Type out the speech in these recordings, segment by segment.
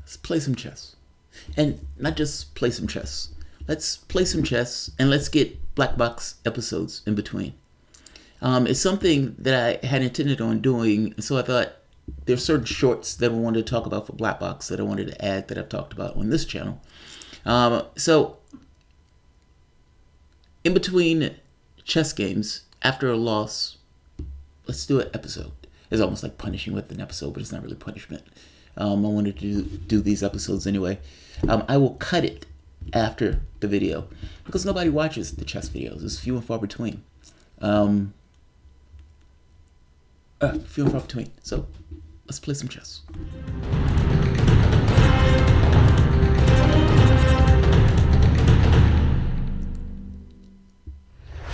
Let's play some chess. And not just play some chess. Let's play some chess and let's get black box episodes in between. It's something that I had intended on doing, so I thought there's certain shorts that I wanted to talk about for black box that I wanted to add that I've talked about on this channel. So in between chess games, after a loss, let's do an episode. It's almost like punishing with an episode, but it's not really punishment. I wanted to do these episodes anyway. I will cut it after the video because nobody watches the chess videos. It's few and far between. Few and far between. So let's play some chess.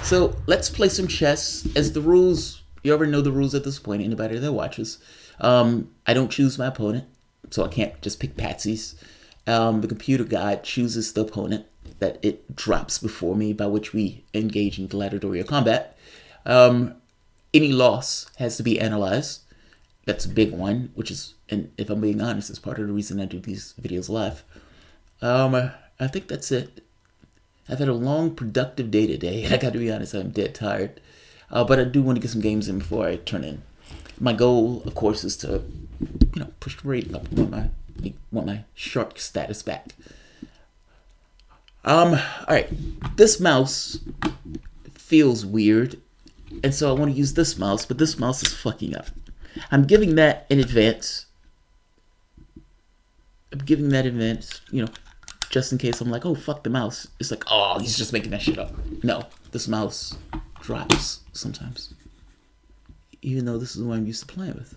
So let's play some chess. As the rules, you already know the rules at this point, anybody that watches. I don't choose my opponent, so I can't just pick patsies. The computer guide chooses the opponent that it drops before me, by which we engage in gladiatorial combat. Any loss has to be analyzed. That's a big one, which is, and if I'm being honest, is part of the reason I do these videos live. I think that's it. I've had a long, productive day today, and I got to be honest, I'm dead tired. But I do want to get some games in before I turn in. My goal, of course, is to, push the rating up. I want my shark status back. All right. This mouse feels weird, and so I want to use this mouse, but this mouse is fucking up. I'm giving that in advance. Just in case I'm like, oh, fuck the mouse. It's like, oh, he's just making that shit up. No, this mouse drops sometimes. Even though this is what I'm used to playing with.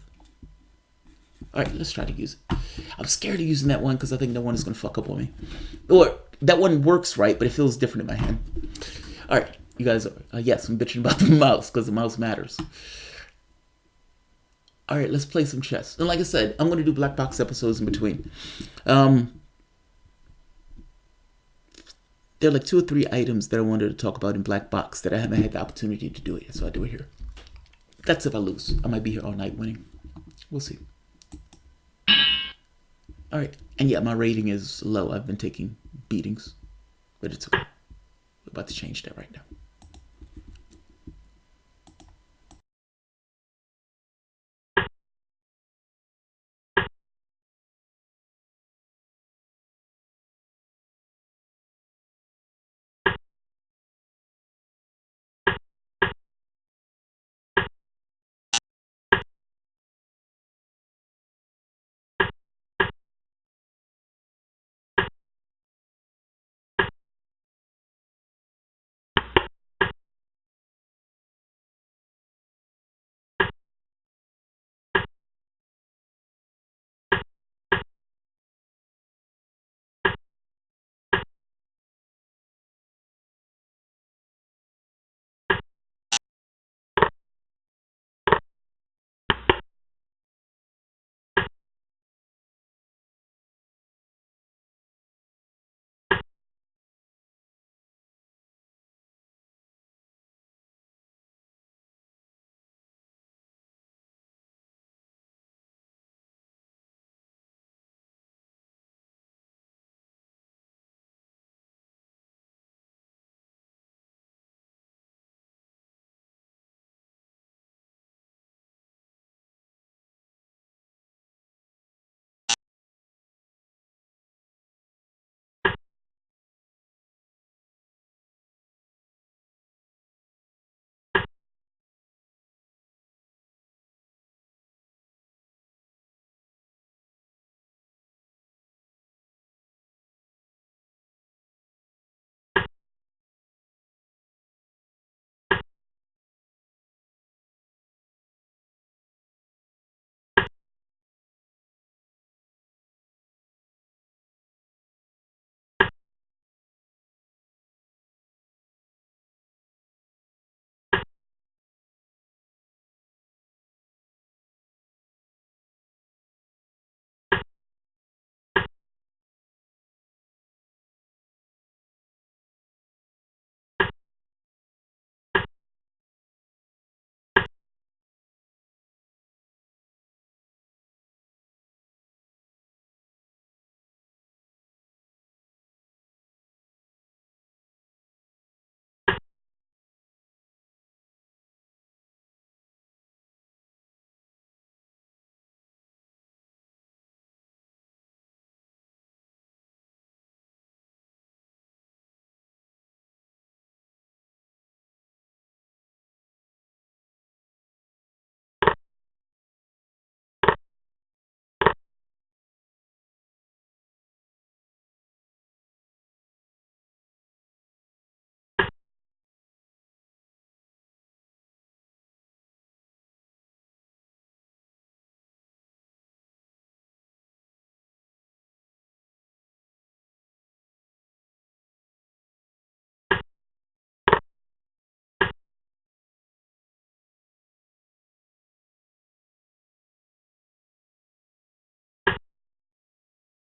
Alright, let's try to use it. I'm scared of using that one because I think that one is going to fuck up on me. Or, that one works right, but it feels different in my hand. Alright, you guys are, yes, I'm bitching about the mouse because the mouse matters. Alright, let's play some chess. And like I said, I'm going to do black box episodes in between. There are like 2 or 3 items that I wanted to talk about in black box that I haven't had the opportunity to do it yet, so I do it here. That's if I lose. I might be here all night winning. We'll see. Alright, and yeah, my rating is low. I've been taking beatings, but it's okay. We're about to change that right now.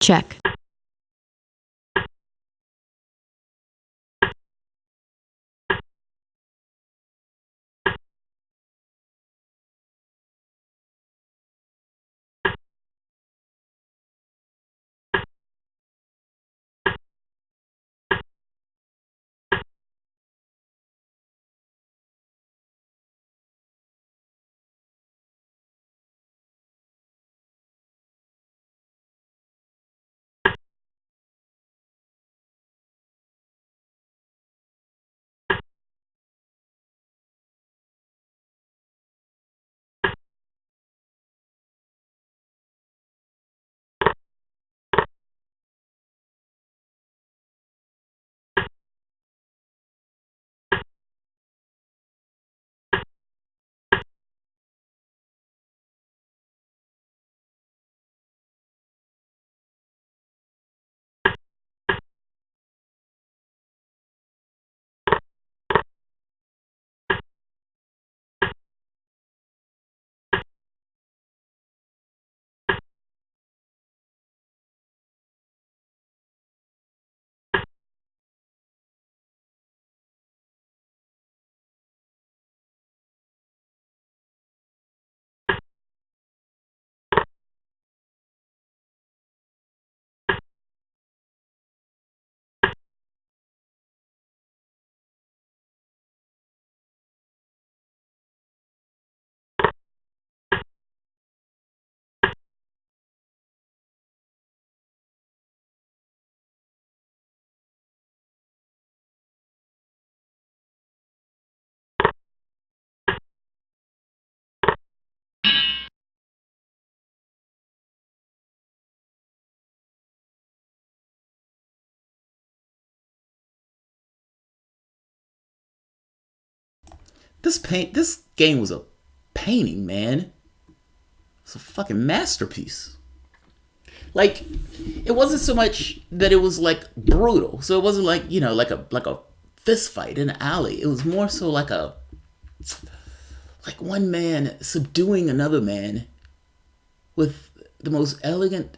Check. This game was a painting, man. It's a fucking masterpiece. Like, it wasn't so much that it was like brutal. So it wasn't like, you know, like a fist fight in an alley. It was more so like one man subduing another man with the most elegant,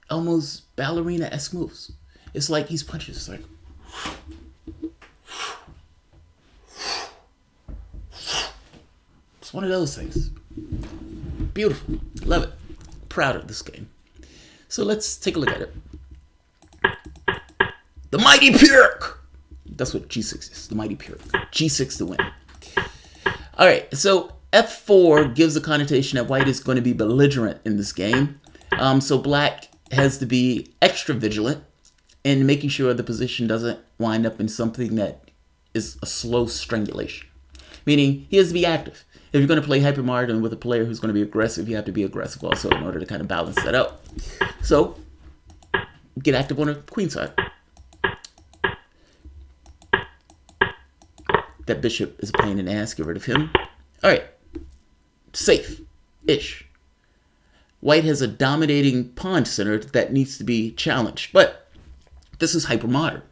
almost ballerina-esque moves. It's like he's punching. It's like, it's one of those things. Beautiful. Love it. Proud of this game. So let's take a look at it. The Mighty Pyrrhic. That's what G6 is. The Mighty Pyrrhic. G6 to win. All right. So F4 gives the connotation that white is going to be belligerent in this game. So black has to be extra vigilant in making sure the position doesn't wind up in something that is a slow strangulation. Meaning he has to be active. If you're going to play hypermodern with a player who's going to be aggressive, you have to be aggressive also in order to kind of balance that out. So, get active on the queen side. That bishop is a pain in the ass. Get rid of him. All right. Safe-ish. White has a dominating pawn center that needs to be challenged. But this is hypermodern.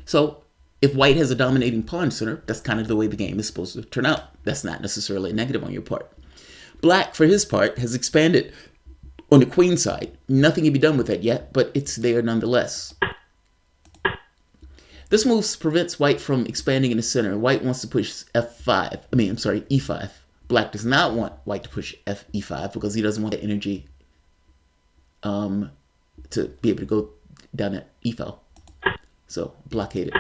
So, if white has a dominating pawn center, that's kind of the way the game is supposed to turn out. That's not necessarily a negative on your part. Black, for his part, has expanded on the queen side. Nothing can be done with that yet, but it's there nonetheless. This move prevents white from expanding in the center. White wants to push E5. Black does not want white to push E5 because he doesn't want the energy to be able to go down that E file. So, blockade it.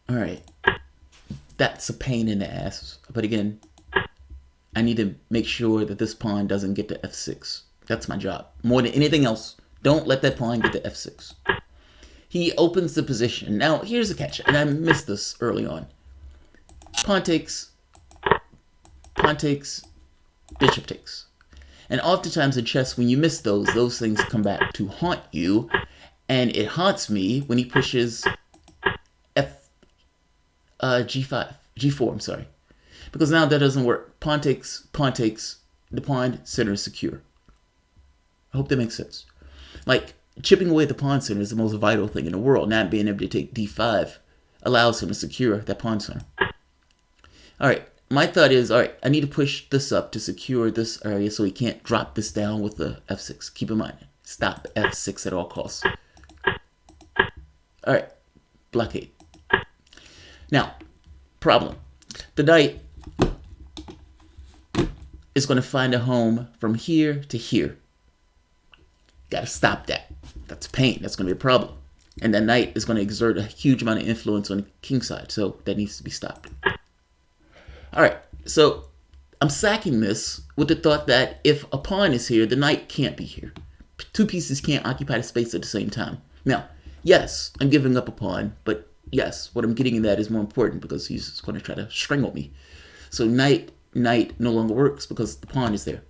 All right, that's a pain in the ass. But again, I need to make sure that this pawn doesn't get to F6. That's my job. More than anything else, don't let that pawn get to F6. He opens the position. Now, here's the catch, and I missed this early on. Pawn takes, bishop takes. And oftentimes in chess, when you miss those things come back to haunt you. And it haunts me when he pushes G4, I'm sorry. Because now that doesn't work. Pawn takes, the pawn center is secure. I hope that makes sense. Like, chipping away at the pawn center is the most vital thing in the world. Not being able to take D5 allows him to secure that pawn center. All right, my thought is, all right, I need to push this up to secure this area so he can't drop this down with the f6. Keep in mind, stop f6 at all costs. All right, blockade. Now, problem. The knight is going to find a home from here to here. Got to stop that. That's pain. That's going to be a problem. And that knight is going to exert a huge amount of influence on the king side, so that needs to be stopped. All right, so I'm sacking this with the thought that if a pawn is here, the knight can't be here. Two pieces can't occupy the space at the same time. Now, yes, I'm giving up a pawn, but yes, what I'm getting in that is more important because he's going to try to strangle me. So knight no longer works because the pawn is there.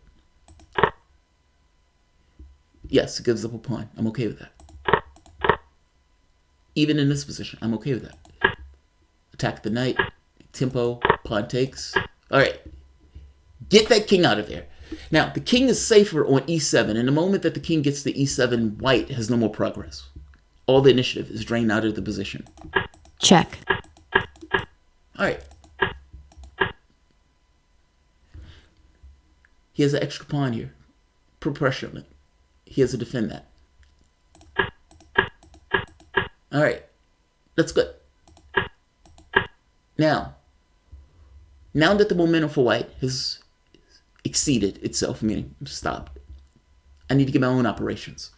Yes, it gives up a pawn. I'm okay with that. Even in this position, I'm okay with that. Attack the knight. Tempo. Pawn takes. All right. Get that king out of there. Now, the king is safer on e7, and the moment that the king gets to e7, white has no more progress. All the initiative is drained out of the position. Check. All right. He has an extra pawn here. Put pressure on it. He has to defend that. All right. That's good. Now that the momentum for white has exceeded itself, meaning stopped, I need to get my own operations.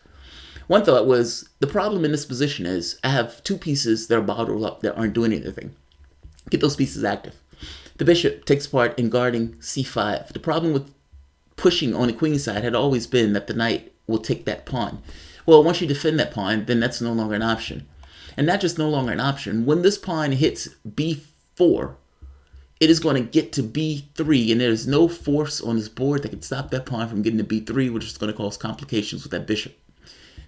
One thought was, the problem in this position is I have two pieces that are bottled up that aren't doing anything. Get those pieces active. The bishop takes part in guarding c5. The problem with pushing on the queen side had always been that the knight will take that pawn. Well, once you defend that pawn, then that's no longer an option. And not just no longer an option, when this pawn hits b4, it is going to get to b3, and there's no force on this board that can stop that pawn from getting to b3, which is going to cause complications with that bishop.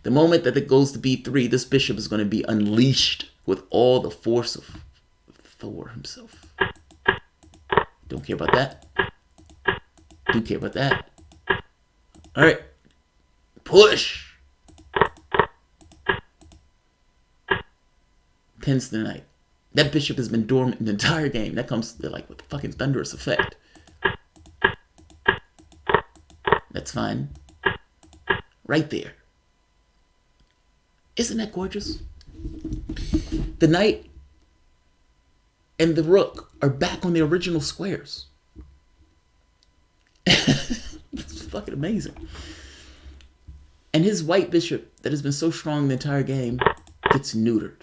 The moment that it goes to b3, this bishop is going to be unleashed with all the force of Thor himself. Don't care about that. Do care about that. All right. Push. Pins the knight. That bishop has been dormant the entire game. That comes like with fucking thunderous effect. That's fine. Right there. Isn't that gorgeous? The knight and the rook are back on the original squares. It's fucking amazing. And his white bishop that has been so strong the entire game gets neutered.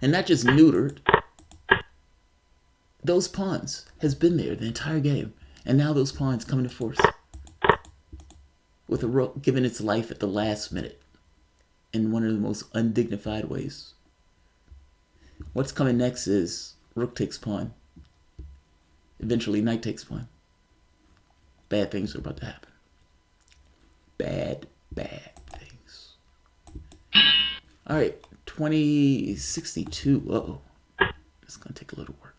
And not just neutered, those pawns has been there the entire game. And now those pawns come into force. With a rook giving its life at the last minute. In one of the most undignified ways. What's coming next is rook takes pawn. Eventually knight takes pawn. Bad things are about to happen. Bad things. All right, 2062. Uh-oh. It's going to take a little work.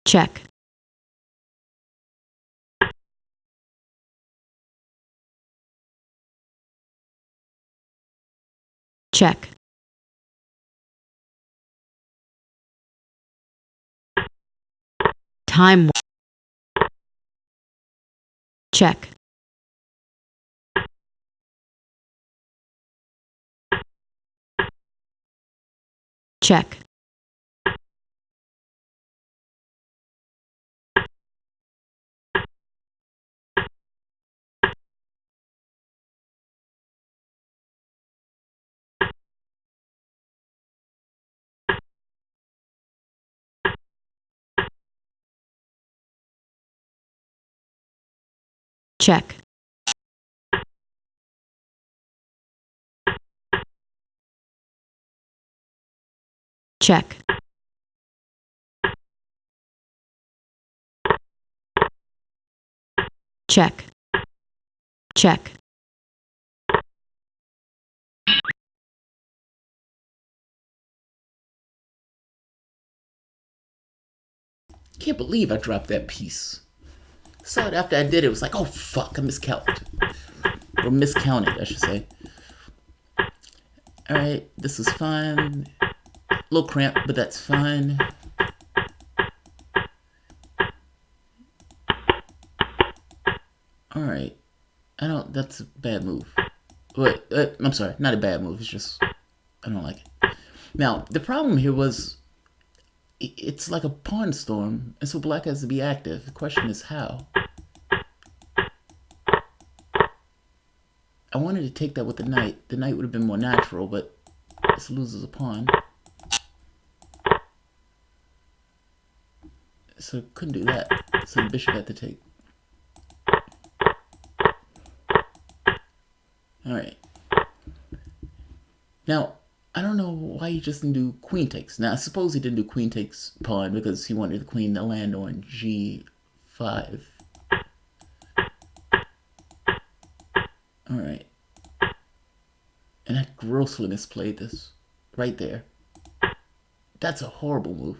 Check. Check. Time. Check. Check. Check. Check. Check. Check. Can't believe I dropped that piece. Saw it after I did it. It was like, oh fuck, I miscounted. Or miscounted, I should say. Alright, this is fine. A little cramped, but that's fine. Alright. That's a bad move. Wait, I'm sorry, not a bad move. It's just, I don't like it. Now, the problem here was, it's like a pawn storm, and so black has to be active. The question is how. I wanted to take that with the knight. The knight would have been more natural, but this loses a pawn. So couldn't do that. So the bishop had to take. Alright. Now, I don't know why he just didn't do queen takes. Now, I suppose he didn't do queen takes pawn because he wanted the queen to land on g5. Alright. And I grossly misplayed this. Right there. That's a horrible move.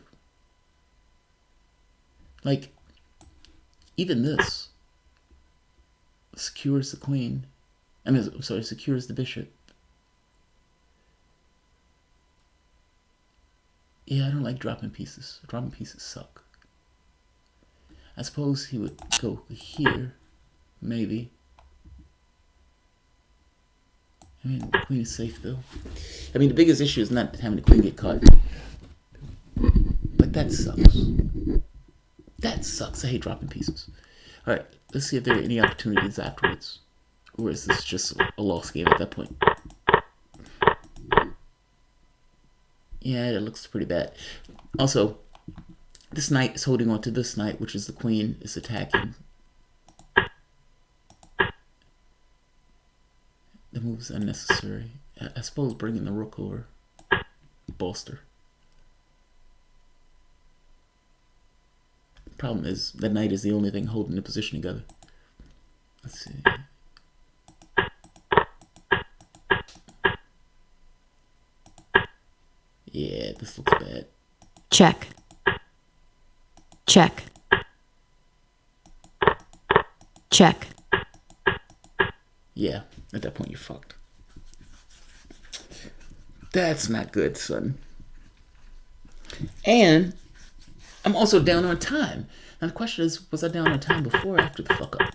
Like, even this secures the queen. I mean, sorry, secures the bishop. Yeah, I don't like dropping pieces. Dropping pieces suck. I suppose he would go here, maybe. I mean, the queen is safe though. I mean, the biggest issue is not having the queen get caught. But that sucks. That sucks. I hate dropping pieces. Alright, let's see if there are any opportunities afterwards. Or is this just a lost game at that point? Yeah, that looks pretty bad. Also, this knight is holding on to this knight, which is the queen is attacking. The move is unnecessary. I suppose bringing the rook over. Bolster. Problem is, the knight is the only thing holding the position together. Let's see. Yeah, this looks bad. Check. Check. Check. Yeah, at that point you're fucked. That's not good, son. And I'm also down on time. Now the question is, was I down on time before or after the fuck up?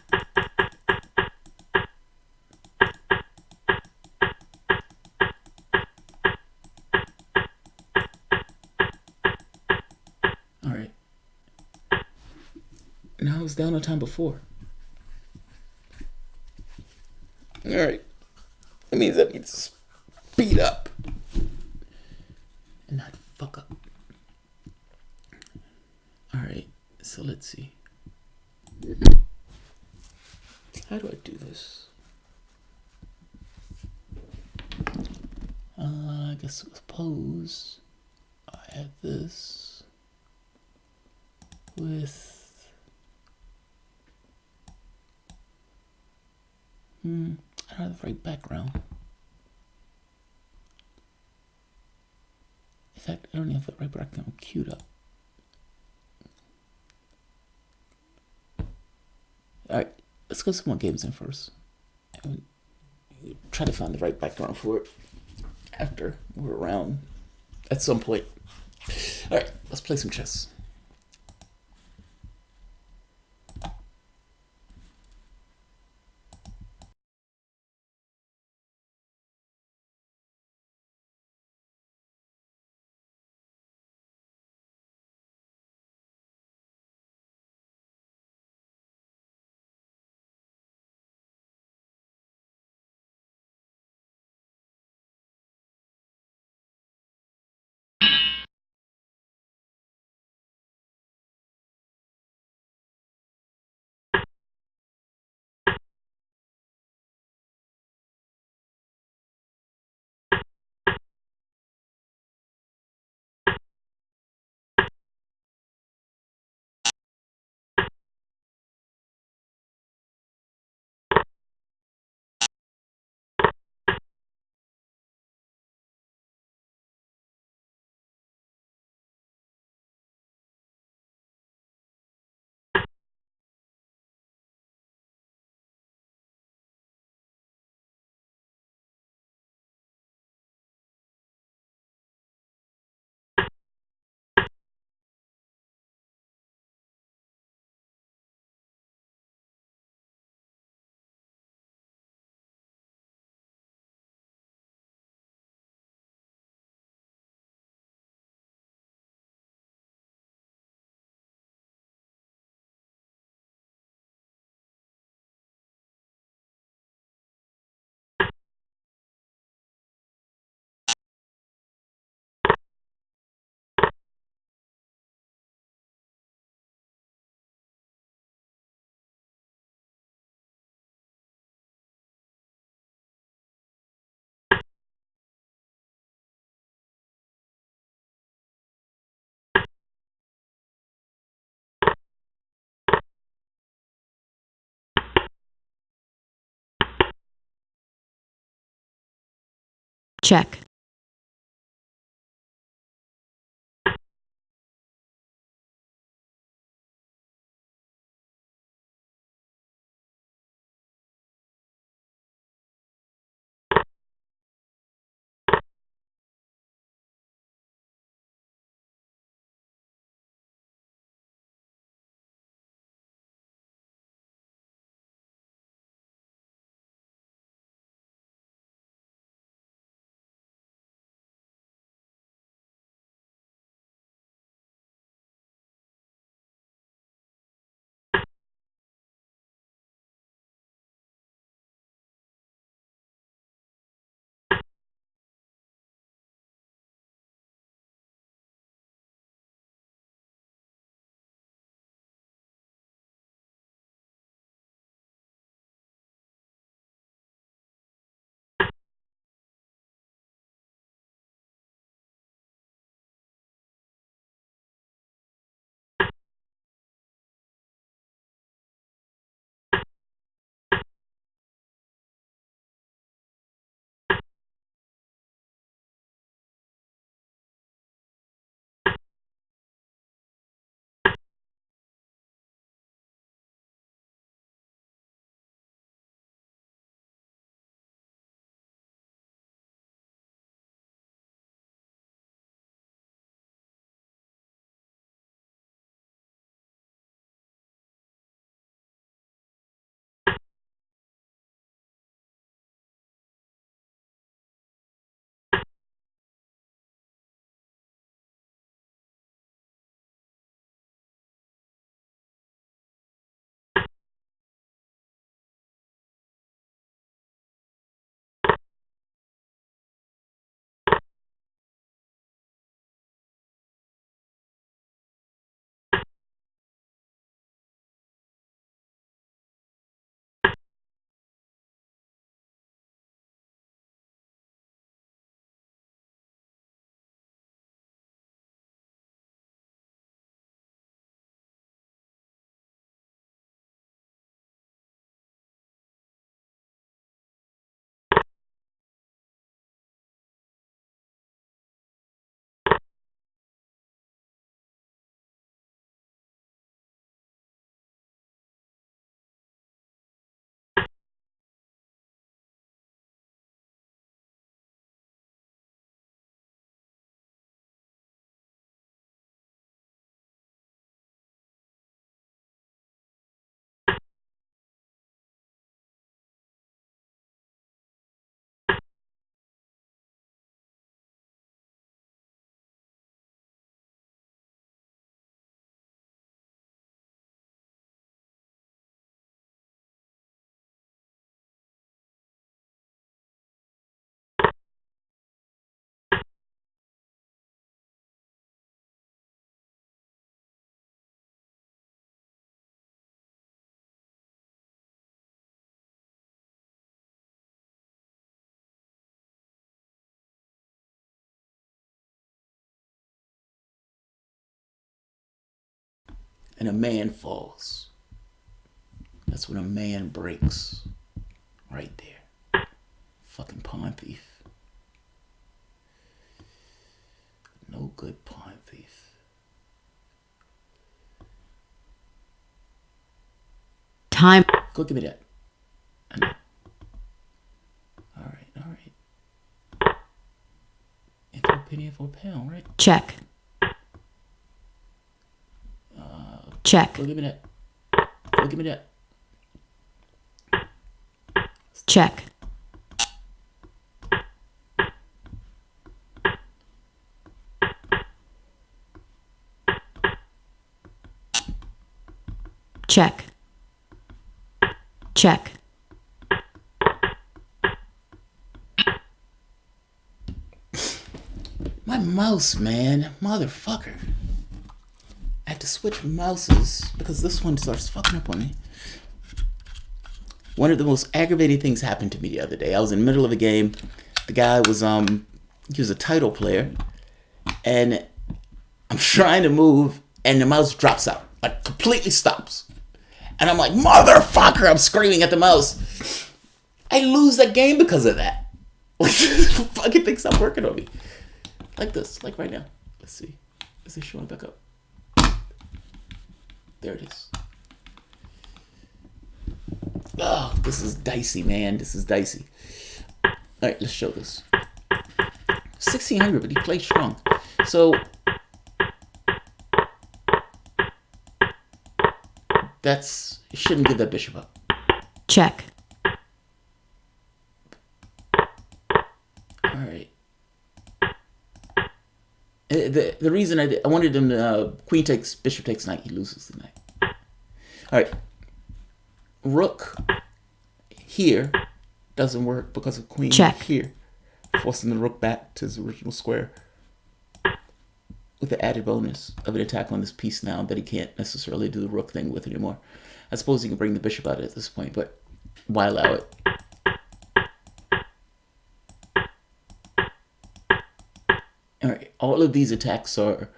Alright. Now I was down on time before. Alright. That means I need to speed up. And not fuck up. Alright, so let's see. How do I do this? I guess suppose I have this with I don't have the right background. In fact, I don't even have the right background queued up. Let's go some more games in first. And try to find the right background for it after we're around at some point. All right, let's play some chess. Check. and a man falls. That's when a man breaks. Right there. Fucking pawn thief. No good pawn thief. Time. Go give me that. I know. Alright. And for a penny and for a pound, right? Check. Check. Go give me that. Go give me that. Check. Check. Check. My mouse, man. Motherfucker. I had to switch mouses because this one starts fucking up on me. One of the most aggravating things happened to me the other day. I was in the middle of a game. The guy was he was a title player, and I'm trying to move, and the mouse drops out, like completely stops. And I'm like, motherfucker! I'm screaming at the mouse. I lose that game because of that. Like, fucking thing stopped working on me. Like this, like right now. Let's see. Is it showing back up? There it is. Oh, this is dicey, man. This is dicey. Alright, let's show this. 1600, but he played strong. So, that's... You shouldn't give that bishop up. Check. Alright. The reason I wanted him to queen takes, bishop takes knight, he loses the knight. Alright. Rook here doesn't work because of queen Check. Here, forcing the rook back to his original square. With the added bonus of an attack on this piece now that he can't necessarily do the rook thing with anymore. I suppose he can bring the bishop out at this point, but why allow it? Alright, all of these attacks are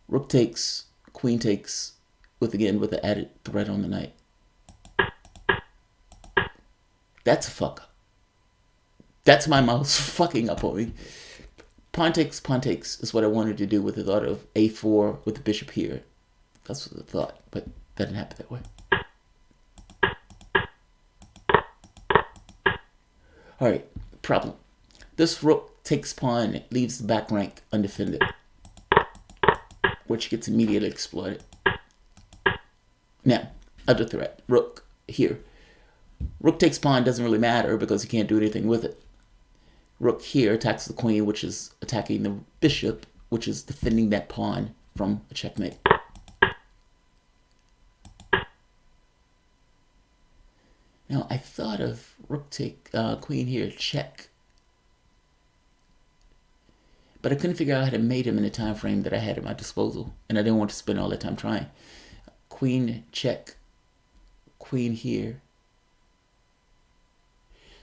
rook takes, queen takes, with the added threat on the knight. That's a fuck up. That's my mouse fucking up on me. Pawn takes is what I wanted to do with the thought of a4 with the bishop here. That's what I thought, but that didn't happen that way. Alright, problem. This rook takes pawn, leaves the back rank undefended, which gets immediately exploited. Now, other threat. Rook here. Rook takes pawn doesn't really matter because he can't do anything with it. Rook here attacks the queen, which is attacking the bishop, which is defending that pawn from a checkmate. Now, I thought of rook take queen here, check. But I couldn't figure out how to mate him in the time frame that I had at my disposal, and I didn't want to spend all that time trying. Queen check, queen here.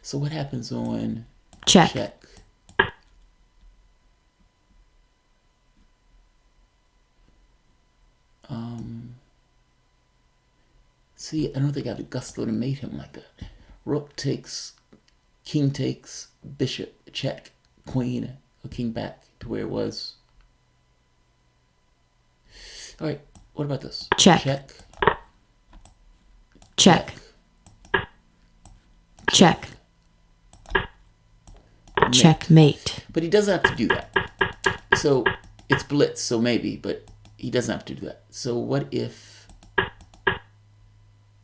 So what happens on Check. check? See, I don't think I have the gusto to mate him like that. Rook takes, king takes, bishop, check, queen, a king back to where it was. All right, what about this? Check. Check. Check. Check. Mate. Checkmate. But he doesn't have to do that. So it's blitz, so maybe, but he doesn't have to do that. So what if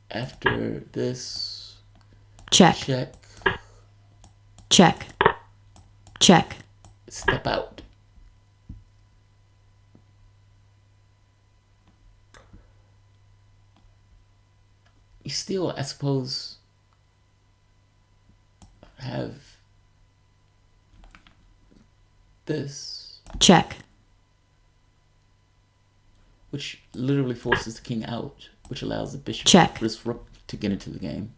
after this Check. check, Check. Check. step out? You still, I suppose, have this, Check. which literally forces the king out, which allows the bishop, Check. this rook, to get into the game.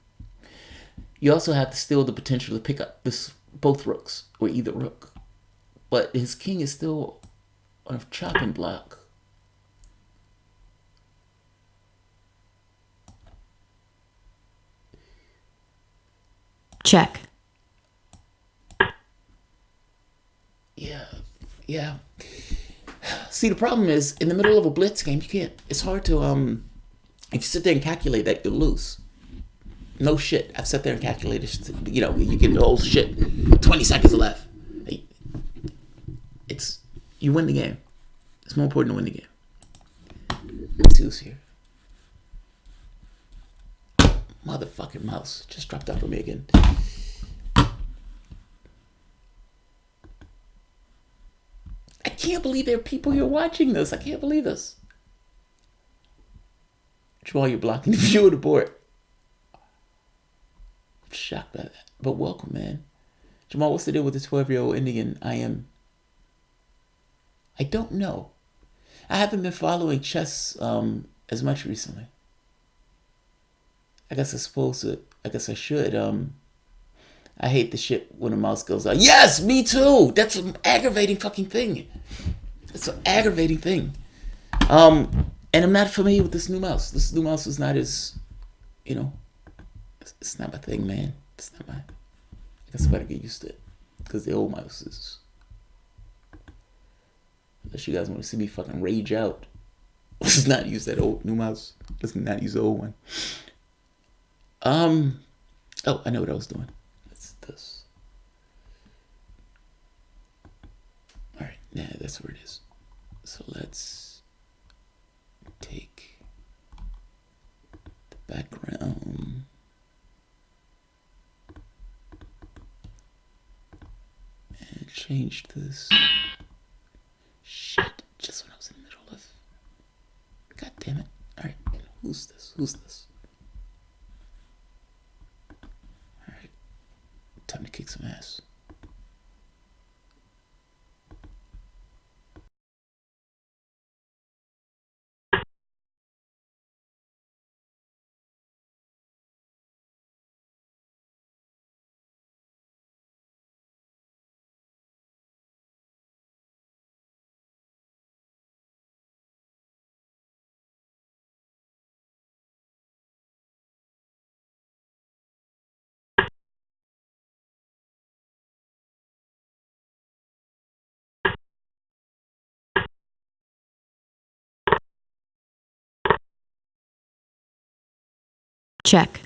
You also have still the potential to pick up this both rooks, or either rook. But his king is still on a chopping block. check, Yeah, yeah. See, the problem is in the middle of a blitz game, you can't. It's hard to If you sit there and calculate that, you'll lose. No shit. I've sat there and calculated. You know, you get oh shit, 20 seconds left. It's you win the game. It's more important to win the game. Let's see who's here. Motherfucking mouse just dropped out on me again. I can't believe there are people here watching this. I can't believe this. Jamal, you're blocking the view of the board. I'm shocked by that. But welcome, man. Jamal, what's the deal with the 12-year-old Indian I don't know. I haven't been following chess as much recently. I guess I should. I hate the shit when a mouse goes out. Yes, me too. That's an aggravating fucking thing. It's an aggravating thing. And I'm not familiar with this new mouse. This new mouse is not as, you know, it's not my thing, man. It's not my. I guess I better get used to it because the old mouse is. Unless you guys want to see me fucking rage out, let's not use that old new mouse. Let's not use the old one. Oh, I know what I was doing. It's this. All right, yeah, that's where it is. So let's take the background. And change this. Shit, just when I was in the middle of. God damn it. Alright, who's this? Alright, time to kick some ass. check,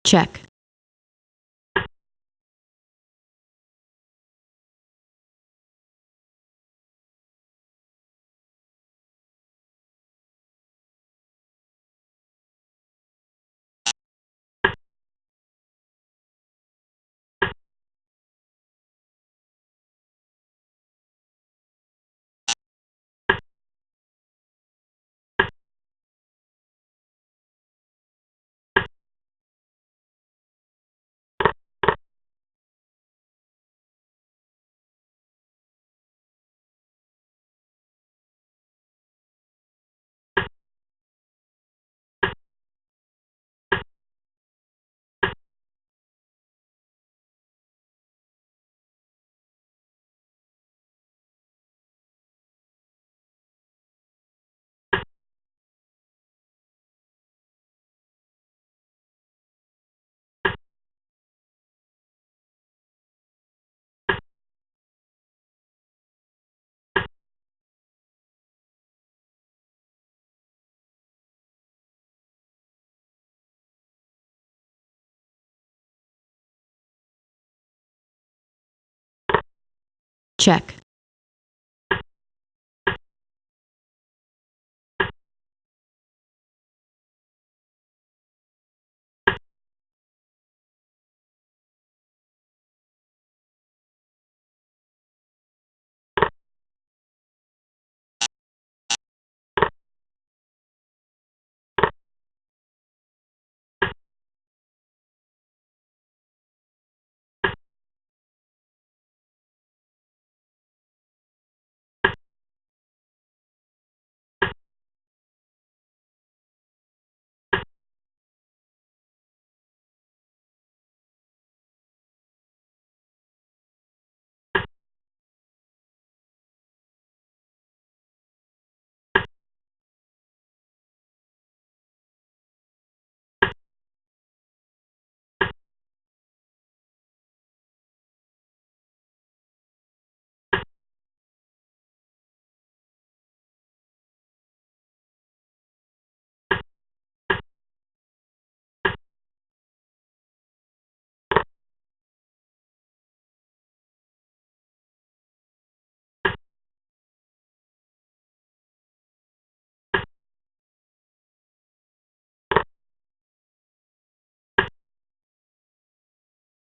check, check.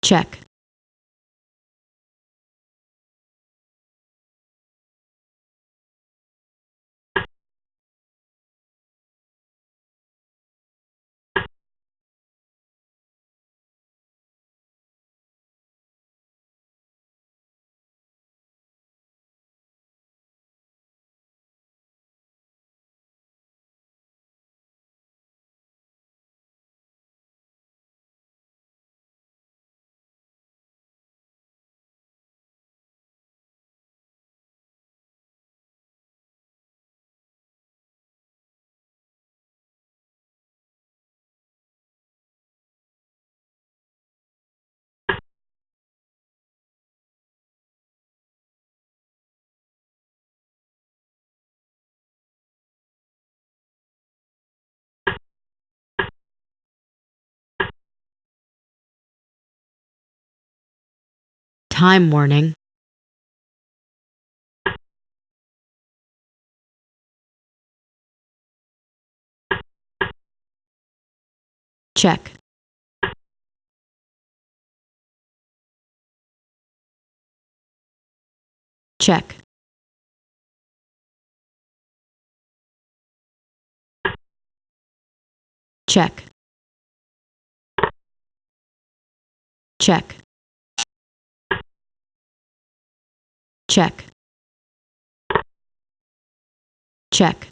check, time warning, check, check, check, check, check, check,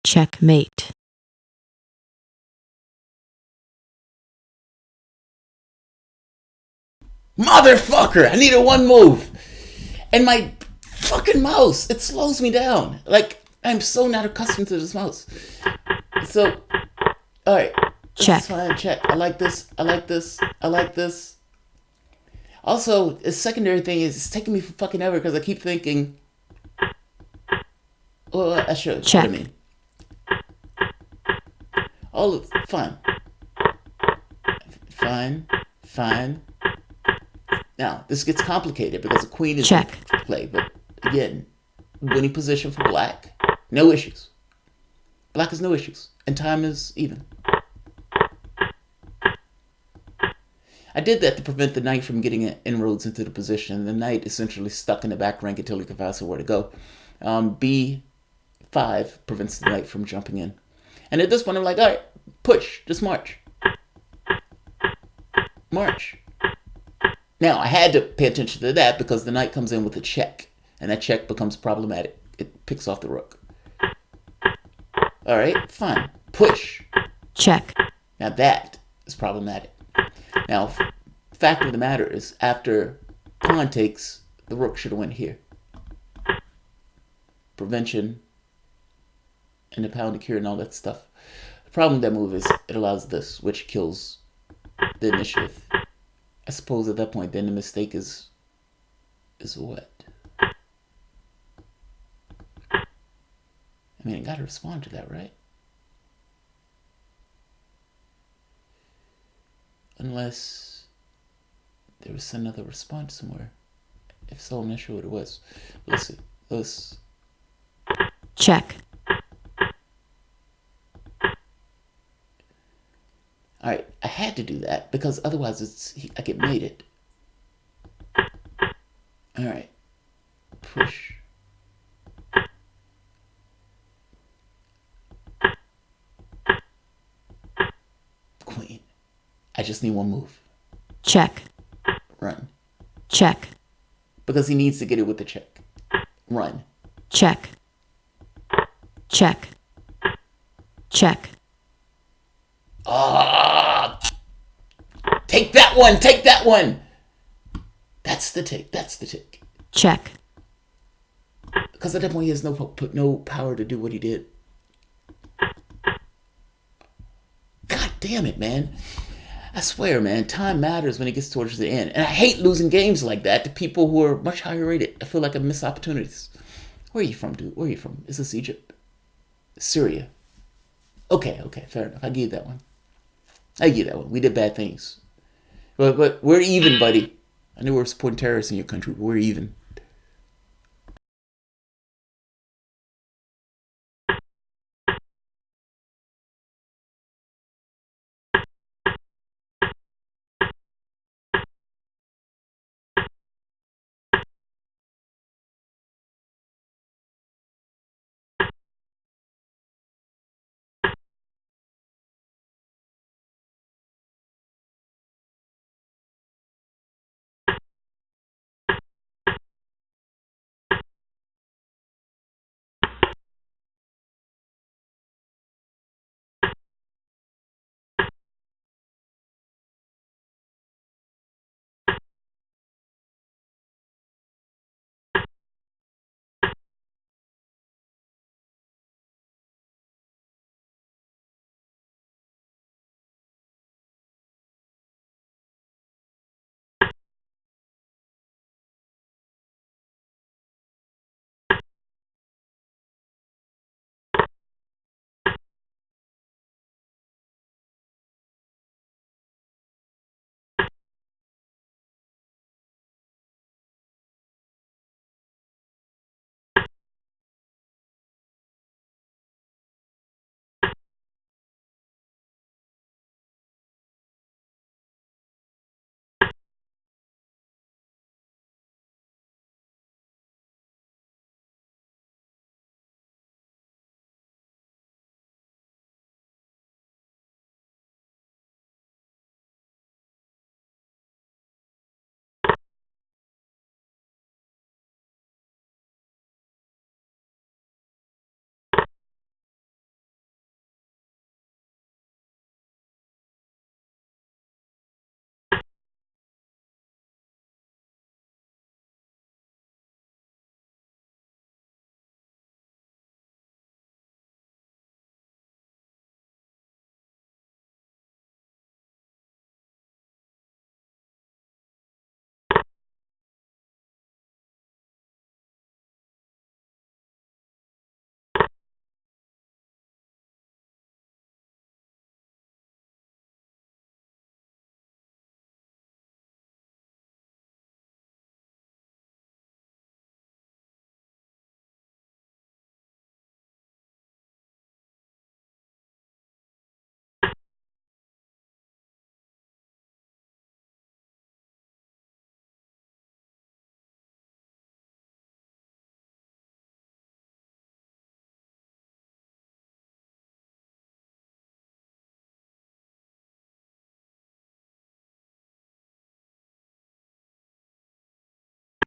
checkmate, Motherfucker! I needed one move. And my fucking mouse, it slows me down. Like, I'm so not accustomed to this mouse. So, alright. This check, is fine. Check. I like this. I like this. I like this. Also, the secondary thing is it's taking me fucking ever because I keep thinking, well, I should. check, What I mean. Oh, fine. Fine. Fine. Now, this gets complicated because the queen is check, in play. But again, winning position for black, no issues. Black has no issues. And time is even. I did that to prevent the knight from getting inroads into the position. The knight essentially stuck in the back rank until he can find somewhere to go. B5 prevents the knight from jumping in. And at this point, I'm like, all right, push, just march. March. Now, I had to pay attention to that because the knight comes in with a check. And that check becomes problematic. It picks off the rook. All right, fine. Push. check, Now that is problematic. Now, fact of the matter is, after pawn takes, the rook should have went here. Prevention and the pound to cure and all that stuff. The problem with that move is it allows this, which kills the initiative. I suppose at that point, then the mistake is what? I mean, I gotta respond to that, right? Unless there was another response somewhere. If so, I'm not sure what it was. Let's see. Let's. check, All right, I had to do that because otherwise I get mated. All right, push. Queen. I just need one move. check, Run. check, Because he needs to get it with the check. Run. check, check, check, Ah! Take that one! Take that one! That's the take. That's the take. check, Because at that point he has no power to do what he did. God damn it, man. I swear, man, time matters when it gets towards the end. And I hate losing games like that to people who are much higher rated. I feel like I miss opportunities. Where are you from, dude? Where are you from? Is this Egypt? Syria. Okay, fair enough. I give you that one. We did bad things. But we're even, buddy. I know we're supporting terrorists in your country, but we're even.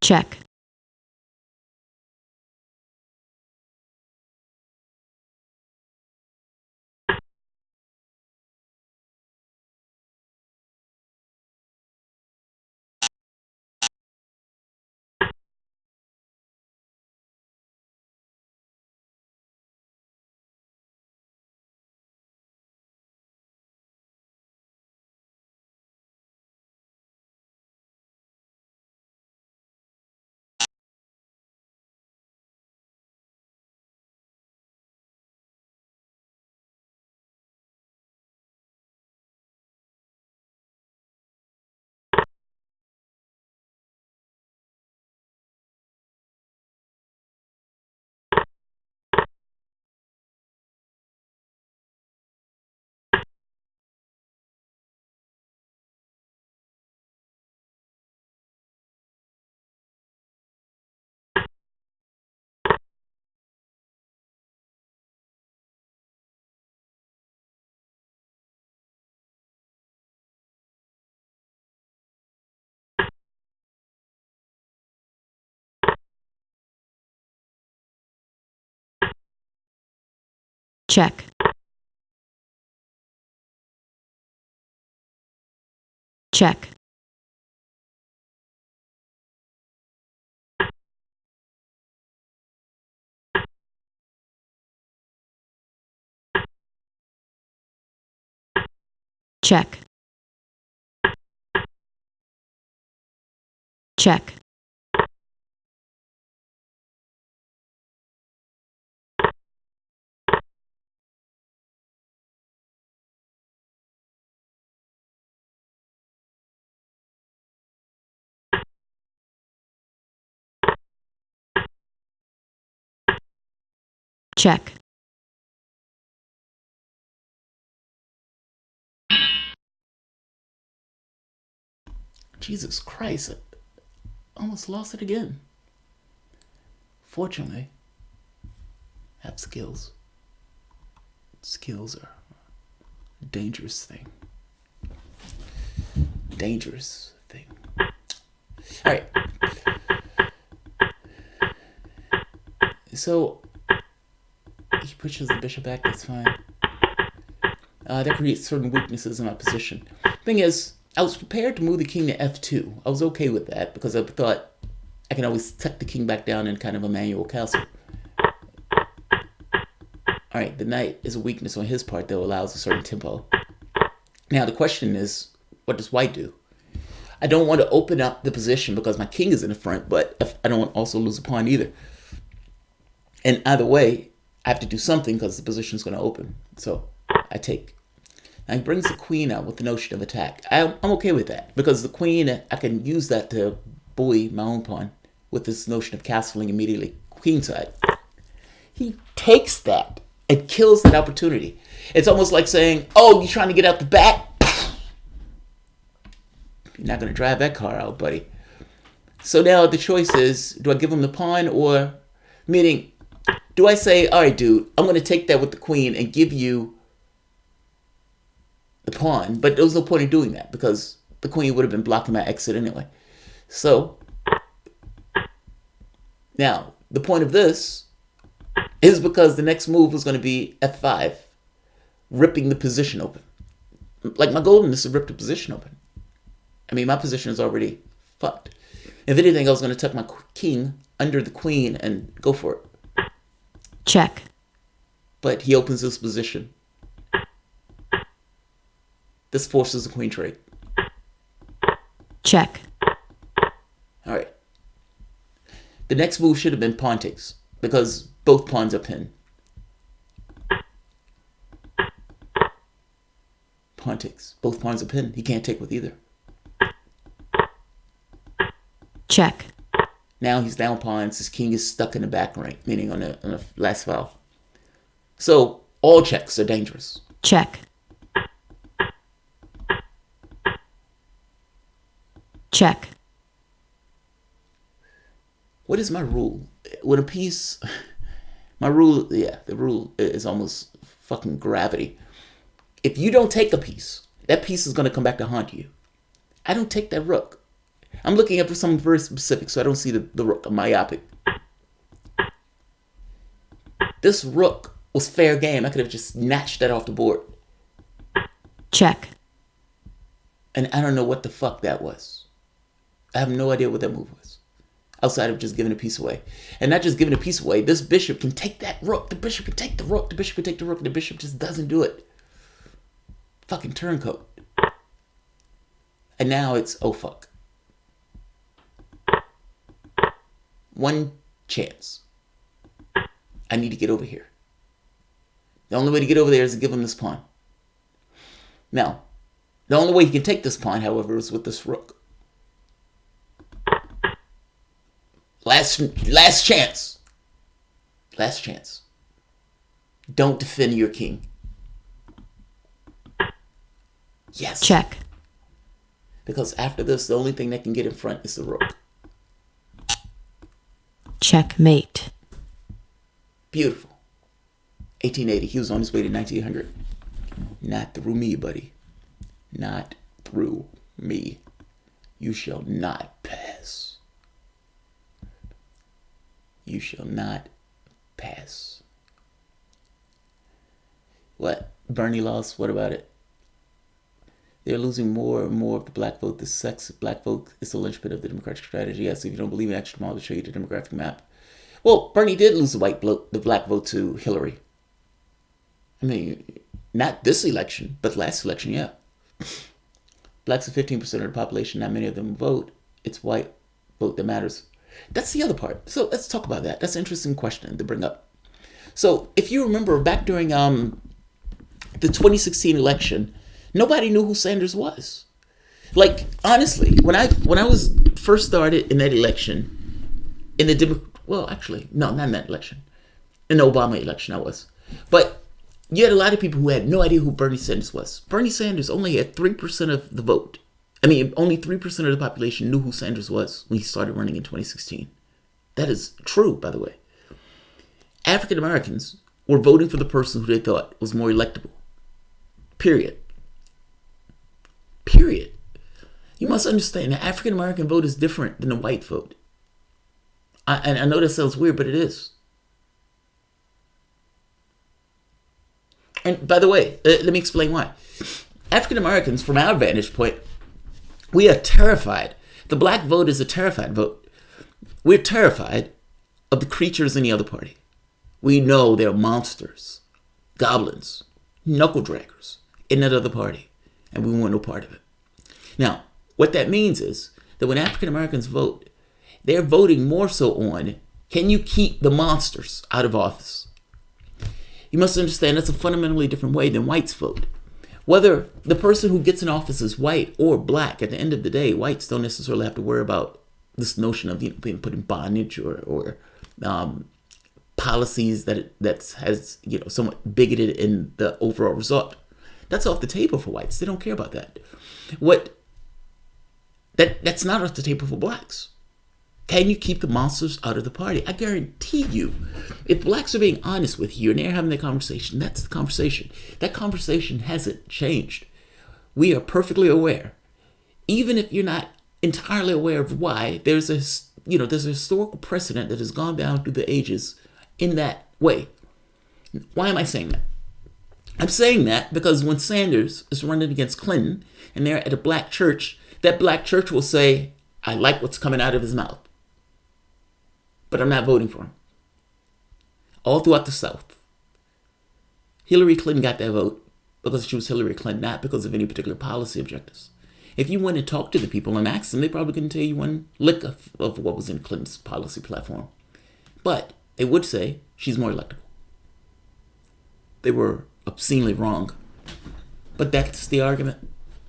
check, check, check, check, check, check, Jesus Christ, I almost lost it again. Fortunately, I have skills. Skills are a dangerous thing. Dangerous thing. Alright. So, he pushes the bishop back, that's fine. That creates certain weaknesses in my position. Thing is, I was prepared to move the king to f2. I was okay with that because I thought I can always tuck the king back down in kind of a manual castle. Alright, the knight is a weakness on his part that allows a certain tempo. Now the question is, what does white do? I don't want to open up the position because my king is in the front, but I don't want to also lose a pawn either. And either way, I have to do something because the position is going to open. So I take. Now he brings the queen out with the notion of attack. I'm okay with that because the queen, I can use that to bully my own pawn with this notion of castling immediately queenside. He takes that and kills that opportunity. It's almost like saying, oh, you're trying to get out the back? You're not going to drive that car out, buddy. So now the choice is, do I give him the pawn or, meaning, do I say, all right, dude, I'm going to take that with the queen and give you the pawn, but there was no point in doing that because the queen would have been blocking my exit anyway. So, now, the point of this is because the next move was going to be f5, ripping the position open. Like, my goal is to rip the position open. I mean, my position is already fucked. If anything, I was going to tuck my king under the queen and go for it. check, But he opens this position. This forces the queen trade. check, All right. The next move should have been pawn takes because both pawns are pinned. Pawn takes. Both pawns are pinned. He can't take with either. check, Now he's down pawns. His king is stuck in the back rank, meaning on the last file. So all checks are dangerous. check, check, What is my rule? With a piece, my rule, yeah, the rule is almost fucking gravity. If you don't take a piece, that piece is going to come back to haunt you. I don't take that rook. I'm looking up for something very specific, so I don't see the rook. I'm myopic. This rook was fair game. I could have just snatched that off the board. Check. And I don't know what the fuck that was. I have no idea what that move was. Outside of just giving a piece away. And not just giving a piece away, this bishop can take that rook. The bishop can take the rook. The bishop can take the rook. And the bishop just doesn't do it. Fucking turncoat. And now it's, oh fuck. One chance. I need to get over here. The only way to get over there is to give him this pawn. Now, the only way he can take this pawn, however, is with this rook. Last chance. Last chance. Don't defend your king. Yes. Check. Because after this, the only thing that can get in front is the rook. Checkmate. Beautiful. 1880. He was on his way to 1900. Not through me, buddy. Not through me. You shall not pass. You shall not pass. What? Bernie lost? What about it? They're losing more and more of the black vote. The sex of black vote is the linchpin of the Democratic strategy. Yes, if you don't believe me, actually, tomorrow I'll show you the demographic map. Well, Bernie did lose the black vote to Hillary. I mean, not this election, but last election, yeah. Blacks are 15% of the population. Not many of them vote. It's white vote that matters. That's the other part. So let's talk about that. That's an interesting question to bring up. So if you remember back during the 2016 election, nobody knew who Sanders was. Like, honestly, when I was first started in that election, in the not in that election, in the Obama election I was. But you had a lot of people who had no idea who Bernie Sanders was. Bernie Sanders only had 3% of the vote. I mean, only 3% of the population knew who Sanders was when he started running in 2016. That is true, by the way. African Americans were voting for the person who they thought was more electable. Period. Period. You must understand the African American vote is different than the white vote. I know that sounds weird, but it is. And by the way, let me explain why. African Americans, from our vantage point, we are terrified. The black vote is a terrified vote. We're terrified of the creatures in the other party. We know they're monsters, goblins, knuckle draggers in that other party, and we want no part of it. Now, what that means is that when African Americans vote, they're voting more so on, can you keep the monsters out of office? You must understand that's a fundamentally different way than whites vote. Whether the person who gets in office is white or black, at the end of the day, whites don't necessarily have to worry about this notion of being put in bondage or policies that has somewhat bigoted in the overall result. That's off the table for whites. They don't care about that. That's not off the table for blacks. Can you keep the monsters out of the party? I guarantee you, if blacks are being honest with you and they're having that conversation, that's the conversation. That conversation hasn't changed. We are perfectly aware. Even if you're not entirely aware of why, there's a historical precedent that has gone down through the ages in that way. Why am I saying that? I'm saying that because when Sanders is running against Clinton and they're at a black church, that black church will say, I like what's coming out of his mouth, but I'm not voting for him. All throughout the South, Hillary Clinton got that vote because she was Hillary Clinton, not because of any particular policy objectives. If you went and talked to the people and asked them, they probably couldn't tell you one lick of what was in Clinton's policy platform. But they would say she's more electable. They were obscenely wrong. But that's the argument.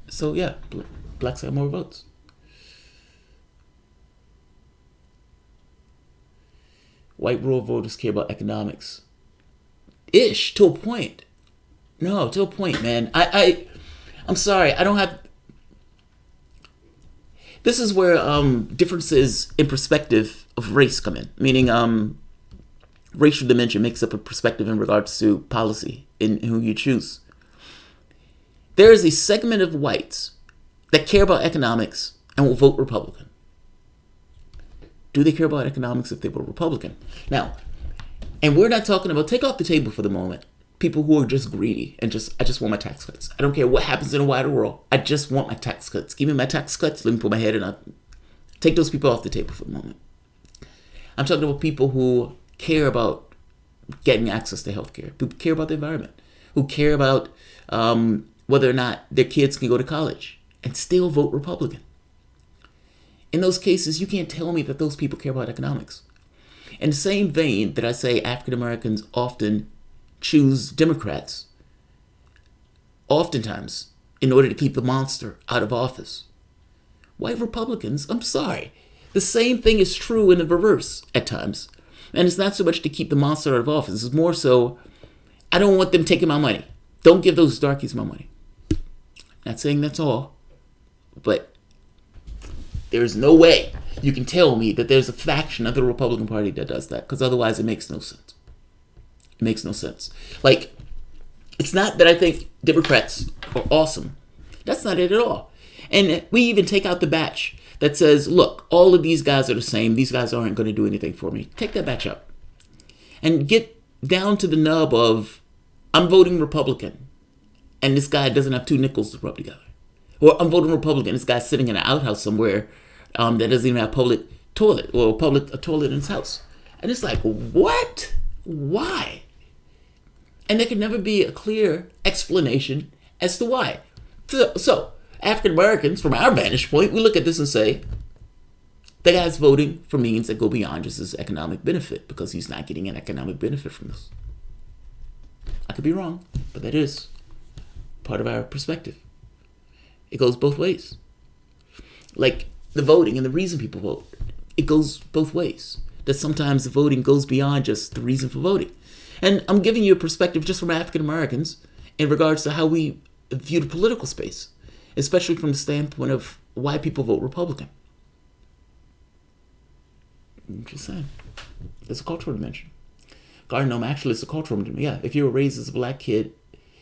So yeah, blacks have more votes. White rural voters care about economics. Ish, to a point. No, to a point, man. I'm sorry, I don't have... This is where differences in perspective of race come in. Meaning racial dimension makes up a perspective in regards to policy in who you choose. There is a segment of whites that care about economics and will vote Republican. do they care about economics if they were Republican? Now, and we're not talking about, take off the table for the moment, people who are just greedy and I just want my tax cuts. I don't care what happens in the wider world. I just want my tax cuts. Give me my tax cuts. Let me put my head in. I'll take those people off the table for the moment. I'm talking about people who care about getting access to healthcare, who care about the environment, who care about whether or not their kids can go to college and still vote Republican. In those cases, you can't tell me that those people care about economics. In the same vein that I say African Americans often choose Democrats, oftentimes, in order to keep the monster out of office. White Republicans, I'm sorry, the same thing is true in the reverse at times. And it's not so much to keep the monster out of office. It's more so, I don't want them taking my money. Don't give those darkies my money. Not saying that's all, but there's no way you can tell me that there's a faction of the Republican Party that does that, because otherwise it makes no sense. It makes no sense. Like, it's not that I think Democrats are awesome. That's not it at all. And we even take out the batch that says, look, all of these guys are the same. These guys aren't going to do anything for me. Take that batch out. And get down to the nub of, I'm voting Republican, and this guy doesn't have two nickels to rub together. Or I'm voting Republican, this guy's sitting in an outhouse somewhere that doesn't even have a public toilet, or a toilet in his house. And it's like, what? Why? And there can never be a clear explanation as to why. So African Americans, from our vantage point, we look at this and say, the guy's voting for means that go beyond just his economic benefit, because he's not getting an economic benefit from this. I could be wrong, but that is part of our perspective. It goes both ways. Like the voting and the reason people vote, it goes both ways. That sometimes the voting goes beyond just the reason for voting. And I'm giving you a perspective just from African Americans in regards to how we view the political space, especially from the standpoint of why people vote Republican. I'm just saying. There's a cultural dimension. Garden actually, it's a cultural dimension. Yeah, if you were raised as a black kid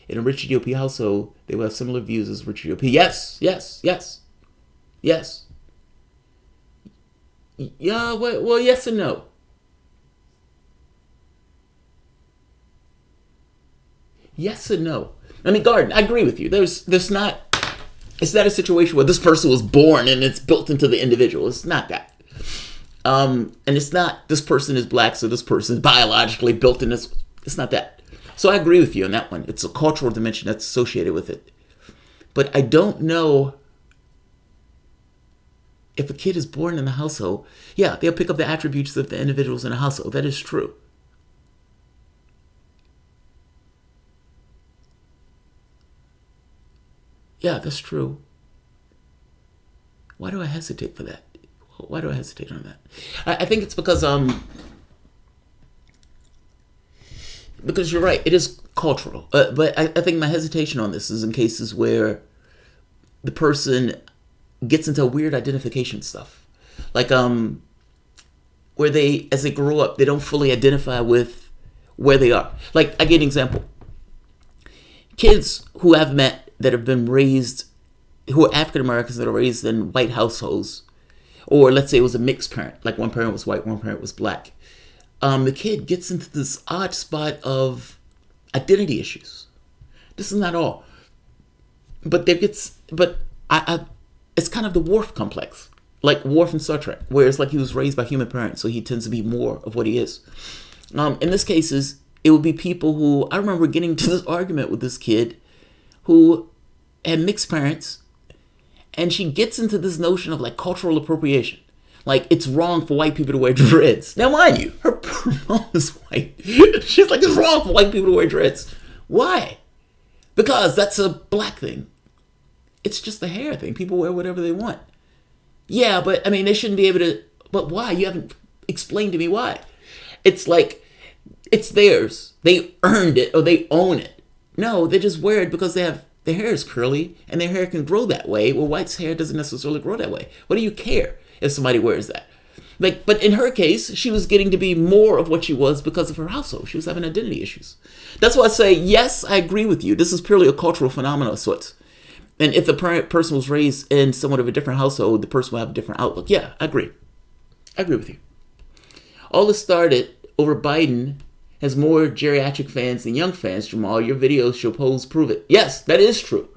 in a rich GOP household, they would have similar views as rich GOP. Yes. Yeah, well, yes and no. Yes and no. I mean, Garden, I agree with you. It's not a situation where this person was born and it's built into the individual. It's not that. And it's not this person is black, so this person is biologically built in this. It's not that. So I agree with you on that one. It's a cultural dimension that's associated with it. But I don't know if a kid is born in the household. Yeah, they'll pick up the attributes of the individuals in the household. That is true. Yeah, that's true. Why do I hesitate for that? Why do I hesitate on that? I think it's because you're right, it is cultural. But I think my hesitation on this is in cases where the person gets into weird identification stuff. Like where they, as they grow up, they don't fully identify with where they are. Like, I give an example. Kids who I've met that have been raised, who are African Americans that are raised in white households, or let's say it was a mixed parent, like one parent was white, one parent was black. The kid gets into this odd spot of identity issues. This is not all, but it's kind of the Worf complex, like Worf in Star Trek, where it's like he was raised by human parents, so he tends to be more of what he is. In this cases, it would be people who, I remember getting into this argument with this kid who had mixed parents, and she gets into this notion of like cultural appropriation. Like, it's wrong for white people to wear dreads. Now, mind you, her mom is white. She's like, it's wrong for white people to wear dreads. Why? Because that's a black thing. It's just a hair thing. People wear whatever they want. Yeah, but I mean, they shouldn't be able to. But why? You haven't explained to me why. It's like, it's theirs. They earned it or they own it. No, they just wear it because their hair is curly and their hair can grow that way. Well, white's hair doesn't necessarily grow that way. What do you care if somebody wears that? Like, but in her case, she was getting to be more of what she was because of her household. She was having identity issues. That's why I say, yes, I agree with you. This is purely a cultural phenomenon of sorts. And if the person was raised in somewhat of a different household, the person will have a different outlook. Yeah, I agree. I agree with you. All this started over Biden has more geriatric fans than young fans. Jamarl, your videos show polls prove it. Yes, that is true.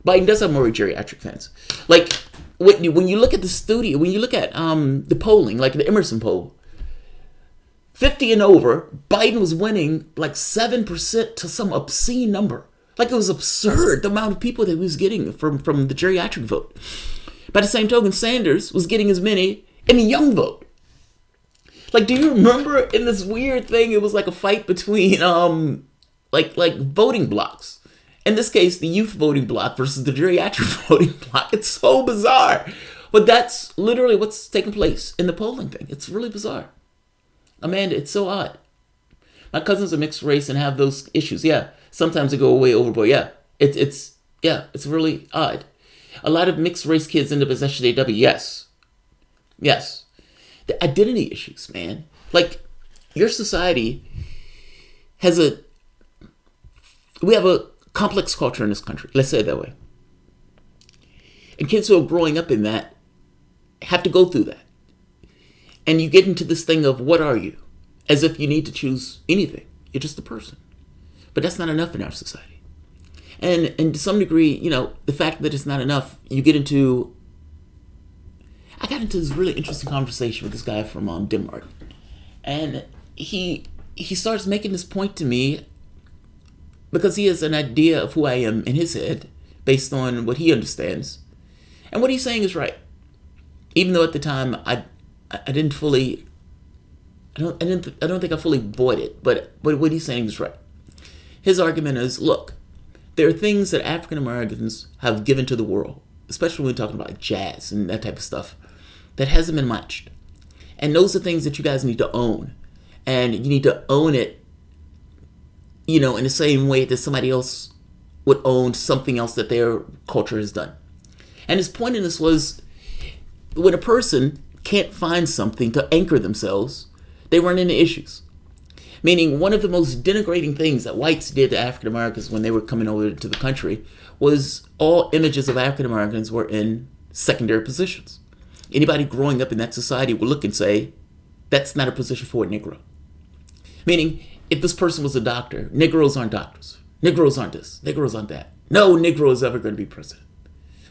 Biden does have more geriatric fans. Like when you look at the studio, when you look at the polling, like the Emerson poll, 50 and over, Biden was winning like 7% to some obscene number. Like it was absurd the amount of people that he was getting from the geriatric vote. By the same token, Sanders was getting as many in the young vote. Like, do you remember in this weird thing, it was like a fight between like voting blocks. In this case, the youth voting block versus the geriatric voting block. It's so bizarre. But that's literally what's taking place in the polling thing. It's really bizarre. Amanda, it's so odd. My cousins are mixed race and have those issues. Yeah, sometimes they go way overboard. Yeah, it's really odd. A lot of mixed race kids end up as SJW. Yes. The identity issues, man. Like your society has we have a complex culture in this country. Let's say it that way. And kids who are growing up in that have to go through that. And you get into this thing of what are you? As if you need to choose anything. You're just a person. But that's not enough in our society. And to some degree, you know, the fact that it's not enough, I got into this really interesting conversation with this guy from Denmark. And he starts making this point to me because he has an idea of who I am in his head based on what he understands. And what he's saying is right. Even though at the time I don't think I fully bought it, but what he's saying is right. His argument is, look, there are things that African Americans have given to the world, especially when we're talking about jazz and that type of stuff, that hasn't been matched. And those are things that you guys need to own. And you need to own it, you know, in the same way that somebody else would own something else that their culture has done. And his point in this was, when a person can't find something to anchor themselves, they run into issues. Meaning, one of the most denigrating things that whites did to African Americans when they were coming over to the country was all images of African Americans were in secondary positions. Anybody growing up in that society would look and say, that's not a position for a Negro. Meaning, if this person was a doctor, Negroes aren't doctors. Negroes aren't this. Negroes aren't that. No Negro is ever going to be president.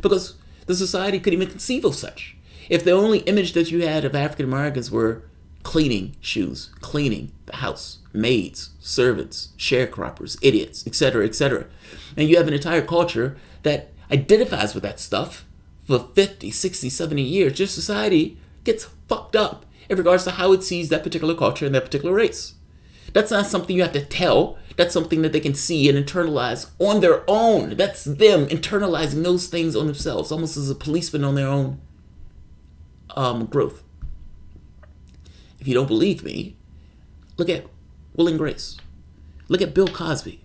Because the society couldn't even conceive of such. If the only image that you had of African Americans were cleaning shoes, cleaning the house, maids, servants, sharecroppers, idiots, etc., and you have an entire culture that identifies with that stuff for 50, 60, 70 years, your society gets fucked up in regards to how it sees that particular culture and that particular race. That's not something you have to tell. That's something that they can see and internalize on their own. That's them internalizing those things on themselves, almost as a policeman on their own growth. If you don't believe me, look at Will and Grace. Look at Bill Cosby.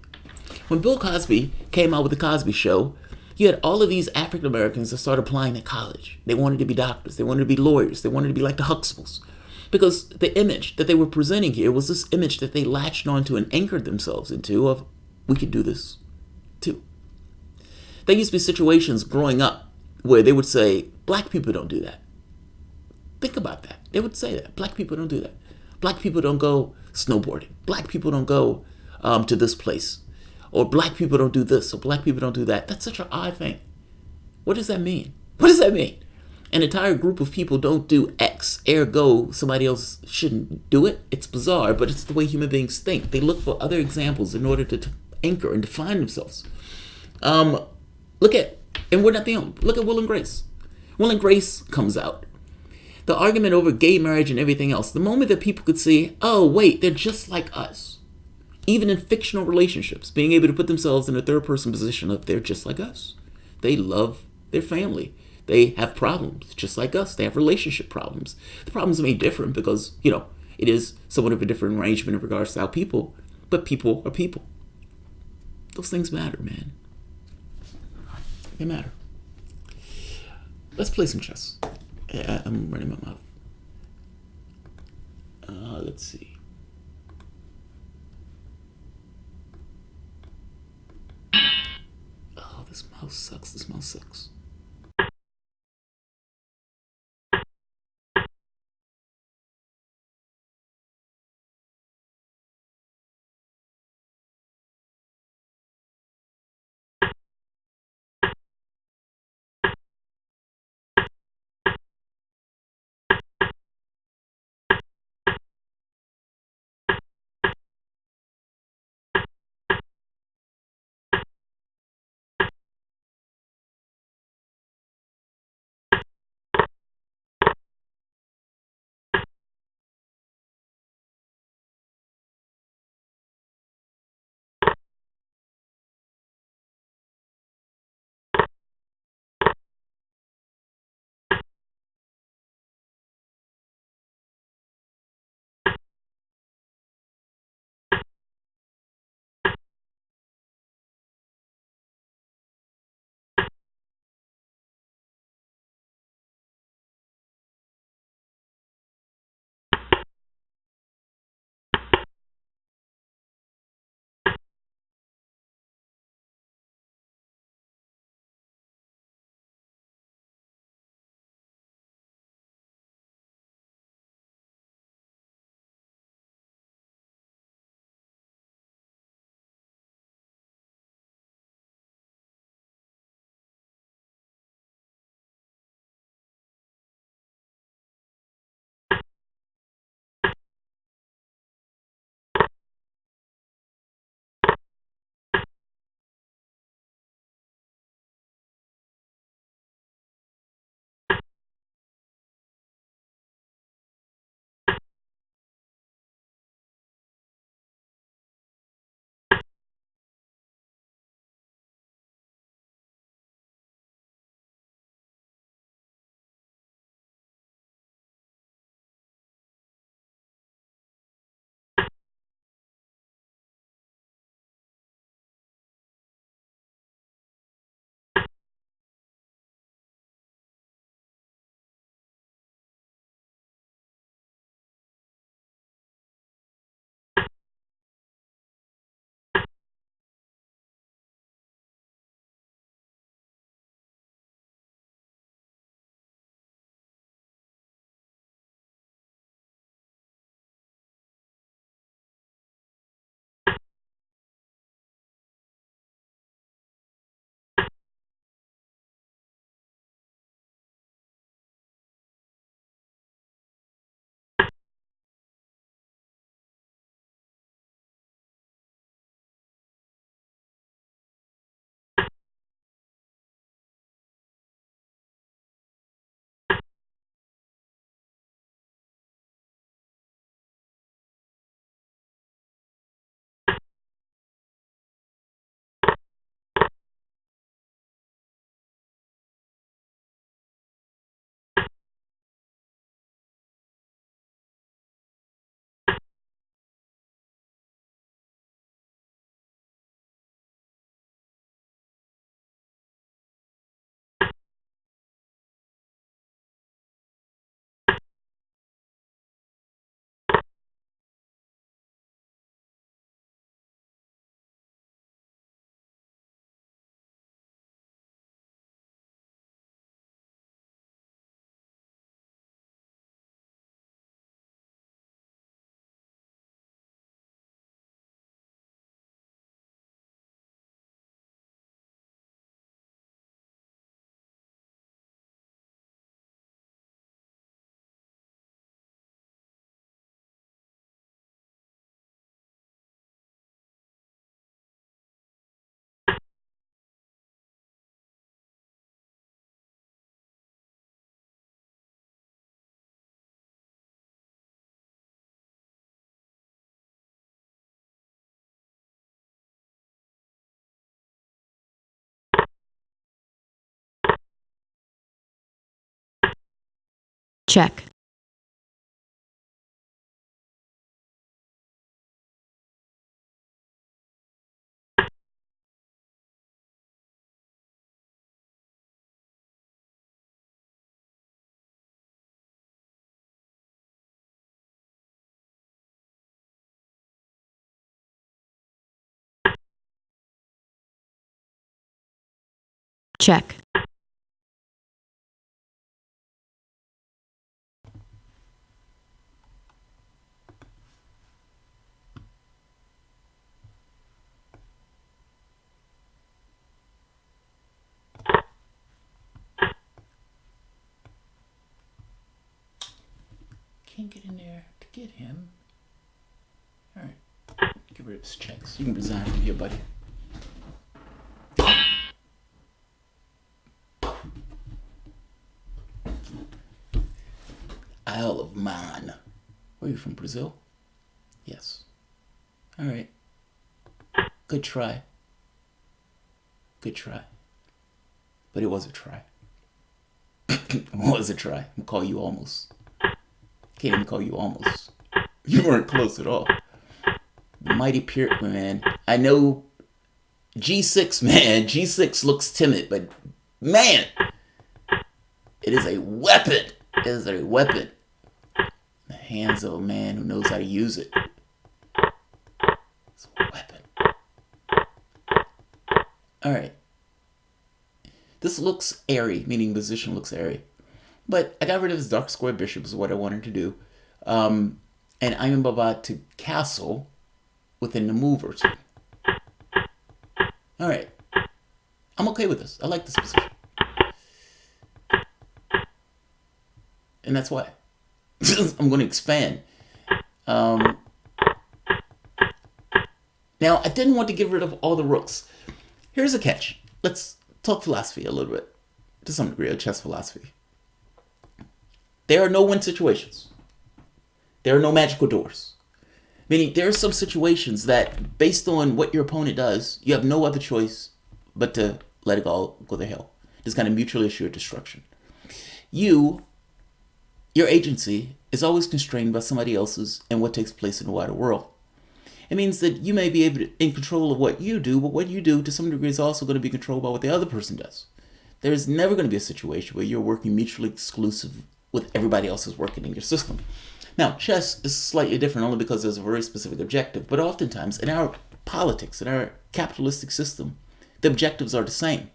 When Bill Cosby came out with the Cosby Show, you had all of these African Americans that started applying to college. They wanted to be doctors. They wanted to be lawyers. They wanted to be like the Huxtables. Because the image that they were presenting here was this image that they latched onto and anchored themselves into of, we could do this too. There used to be situations growing up where they would say, black people don't do that. Think about that. They would say that. Black people don't do that. Black people don't go snowboarding. Black people don't go to this place. Or black people don't do this. Or black people don't do that. That's such an odd thing. What does that mean? What does that mean? An entire group of people don't do X, ergo somebody else shouldn't do it. It's bizarre, but it's the way human beings think. They look for other examples in order to anchor and define themselves. And we're not the only. Look at Will and Grace. Will and Grace comes out. The argument over gay marriage and everything else, the moment that people could see, oh wait, they're just like us. Even in fictional relationships, being able to put themselves in a third person position of they're just like us. They love their family. They have problems just like us. They have relationship problems. The problems may be different because, it is somewhat of a different arrangement in regards to how but people are people. Those things matter, man. They matter. Let's play some chess. I'm running my mouth. Let's see. Oh, this mouse sucks. check, check, Can't get in there to get him. All right, get rid of his checks. You can resign from here, buddy. Isle of Man. Where are you from, Brazil? Yes. All right. Good try. Good try. But it was a try. It was a try. I'm gonna call you almost. Can't even call you almost. You weren't close at all. Mighty Pyrrhic, man. I know G6, man. G6 looks timid, but man, it is a weapon. It is a weapon. The hands of a man who knows how to use it. It's a weapon. Alright. This looks airy, meaning position looks airy. But I got rid of this dark square bishop is what I wanted to do. And I'm about to castle within the move or two. Alright. I'm okay with this. I like this position. And that's why. I'm going to expand. Now, I didn't want to get rid of all the rooks. Here's a catch. Let's talk philosophy a little bit. To some degree, of chess philosophy. There are no win situations. There are no magical doors. Meaning, there are some situations that, based on what your opponent does, you have no other choice but to let it all go to hell. This kind of mutually assured destruction. Your agency is always constrained by somebody else's and what takes place in the wider world. It means that you may be in control of what you do, but what you do to some degree is also going to be controlled by what the other person does. There's never going to be a situation where you're working mutually exclusive with everybody else's working in your system. Now, chess is slightly different only because there's a very specific objective, but oftentimes in our politics, in our capitalistic system, the objectives are the same.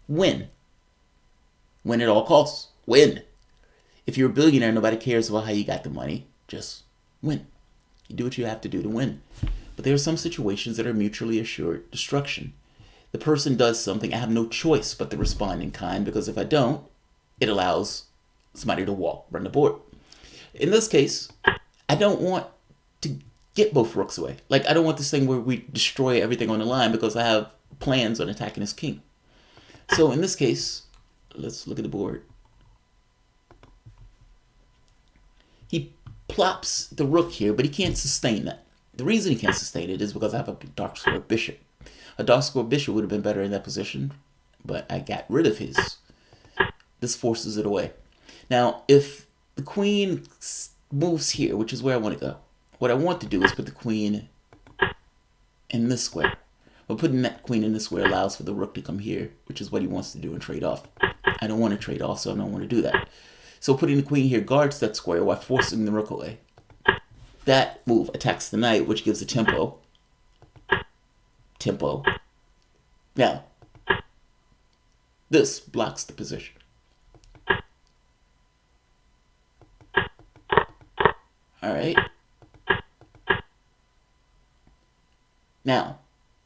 Win. Win at all costs. Win. If you're a billionaire, nobody cares about how you got the money. Just win. You do what you have to do to win. But there are some situations that are mutually assured destruction. The person does something, I have no choice but to respond in kind, because if I don't, it allows somebody to run the board. In this case, I don't want to get both rooks away. Like, I don't want this thing where we destroy everything on the line because I have plans on attacking his king. So in this case, let's look at the board. He plops the rook here, but he can't sustain that. The reason he can't sustain it is because I have a dark square bishop. A dark square bishop would have been better in that position, but I got rid of his. This forces it away. Now, if the queen moves here, which is where I want to go, what I want to do is put the queen in this square. But putting that queen in this square allows for the rook to come here, which is what he wants to do and trade off. I don't want to trade off, so I don't want to do that. So putting the queen here guards that square while forcing the rook away. That move attacks the knight, which gives a tempo. Now, this blocks the position. Alright. Now,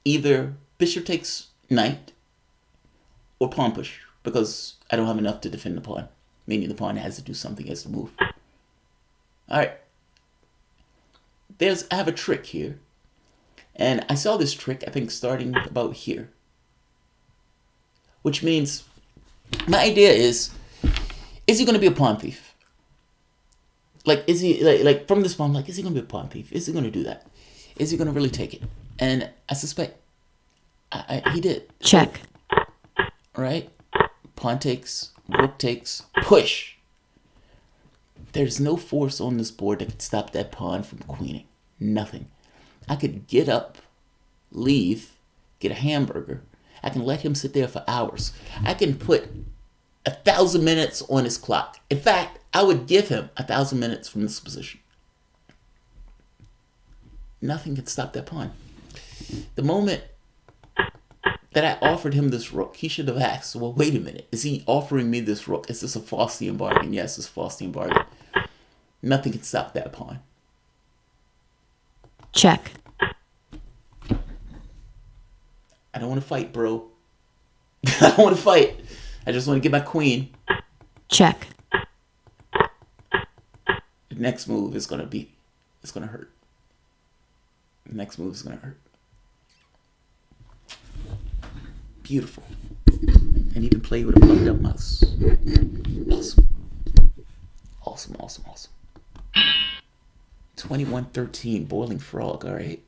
either bishop takes knight or pawn push, because I don't have enough to defend the pawn. Meaning the pawn has to do something as to move. Alright. I have a trick here. And I saw this trick, I think, starting about here. Which means, my idea is he going to be a pawn thief? Like, is he, like from this pawn, like, is he going to be a pawn thief? Is he going to do that? Is he going to really take it? And I suspect he did. check, Right? Pawn takes, rook takes, push. There's no force on this board that could stop that pawn from queening. Nothing. I could get up, leave, get a hamburger. I can let him sit there for hours. I can put 1,000 minutes on his clock. In fact, I would give him 1,000 minutes from this position. Nothing can stop that pawn. The moment that I offered him this rook, he should have asked, well, wait a minute. Is he offering me this rook? Is this a Faustian bargain? Yes, it's a Faustian bargain. Nothing can stop that pawn. Check. I don't want to fight, bro. I don't want to fight. I just want to get my queen. Check. The next move is going to be, it's going to hurt. The next move is going to hurt. Beautiful. And even play with a fucked up mouse. Awesome. Awesome, awesome, awesome. 21-13, boiling frog, all right.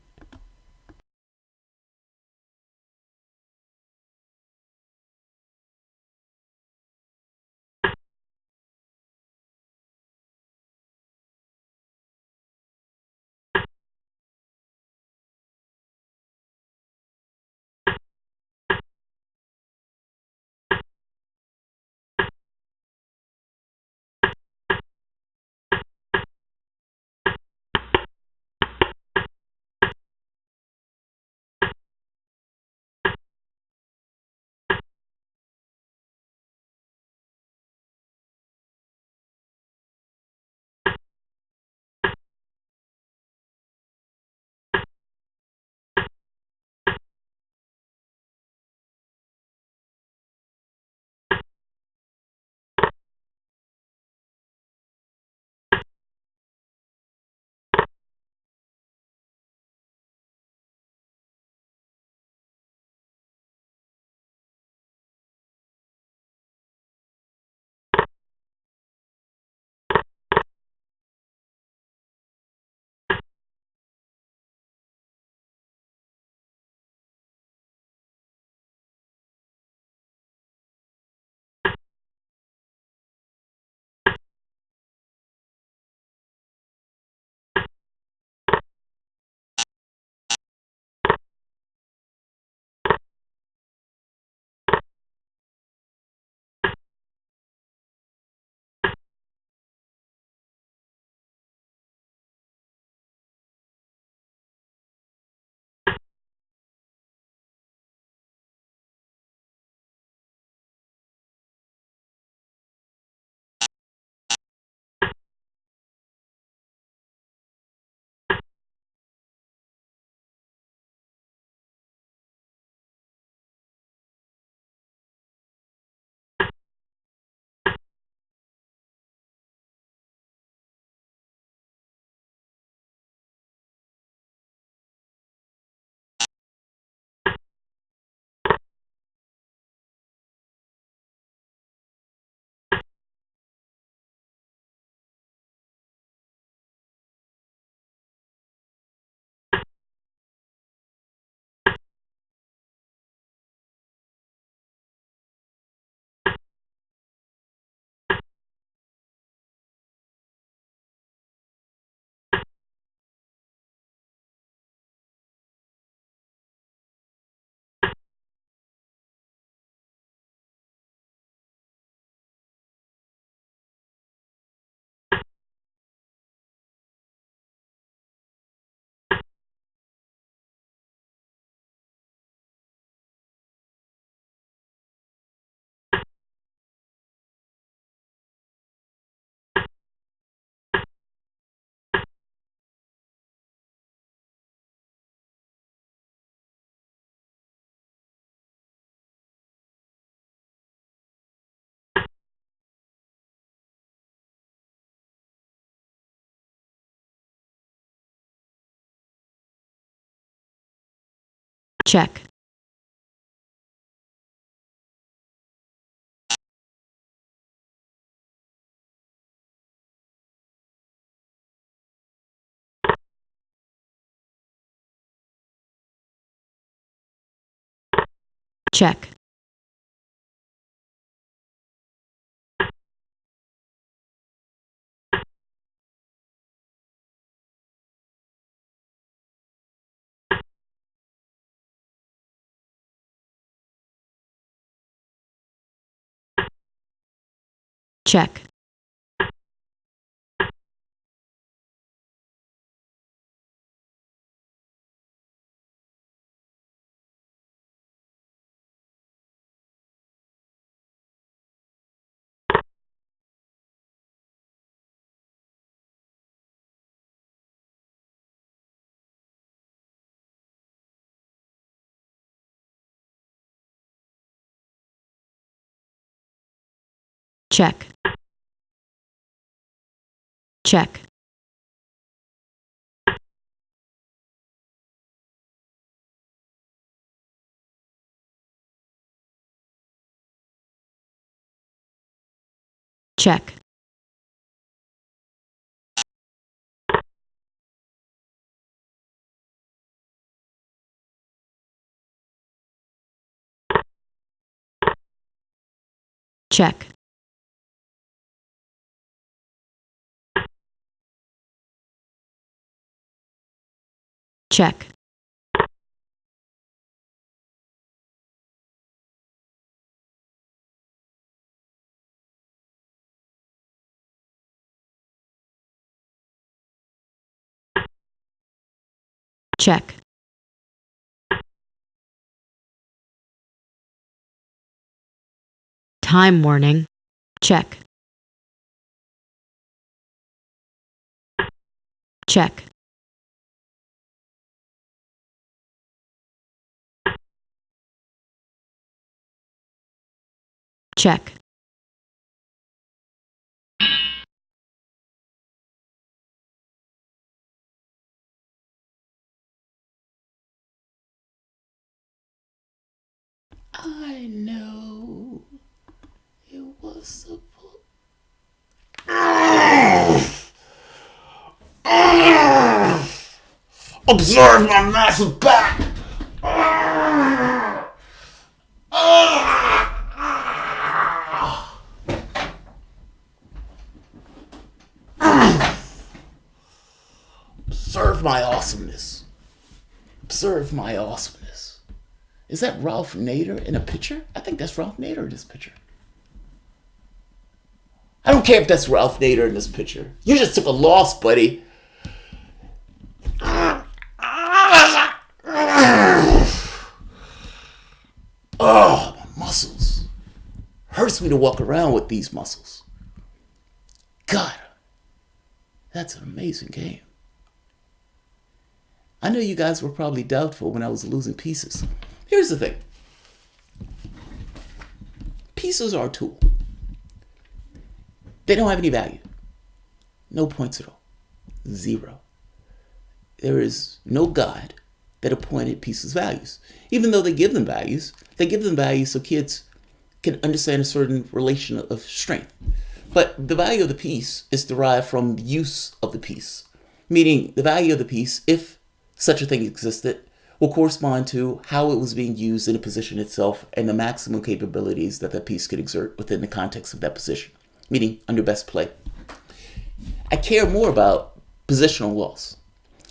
Check. Check. check, check, check, check, check, check, check, time warning, check, check, check, I know it was supposed. Observe my massive back. Observe my awesomeness. Observe my awesomeness. Is that Ralph Nader in a picture? I think that's Ralph Nader in this picture. I don't care if that's Ralph Nader in this picture. You just took a loss, buddy. Oh, my muscles. Hurts me to walk around with these muscles. God, that's an amazing game. I know you guys were probably doubtful when I was losing pieces. Here's the thing. Pieces are a tool. They don't have any value. No points at all. Zero. There is no God that appointed pieces values. Even though they give them values so kids can understand a certain relation of strength. But the value of the piece is derived from the use of the piece. Meaning the value of the piece, if such a thing existed, will correspond to how it was being used in a position itself and the maximum capabilities that that piece could exert within the context of that position. Meaning under best play. I care more about positional loss.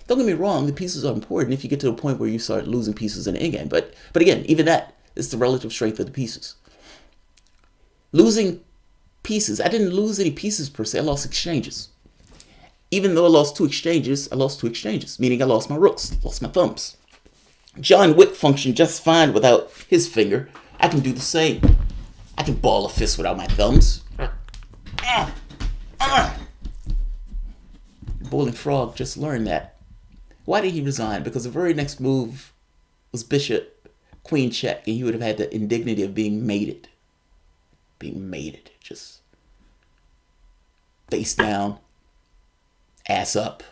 Don't get me wrong, the pieces are important if you get to a point where you start losing pieces in the endgame. But again, even that is the relative strength of the pieces. Losing pieces, I didn't lose any pieces per se, I lost exchanges. Even though I lost two exchanges, meaning I lost my rooks, lost my thumbs. John Wick functioned just fine without his finger. I can do the same. I can ball a fist without my thumbs. Boiling Frog just learned that. Why did he resign? Because the very next move was bishop, queen check, and he would have had the indignity of being mated. Just face down, ass up,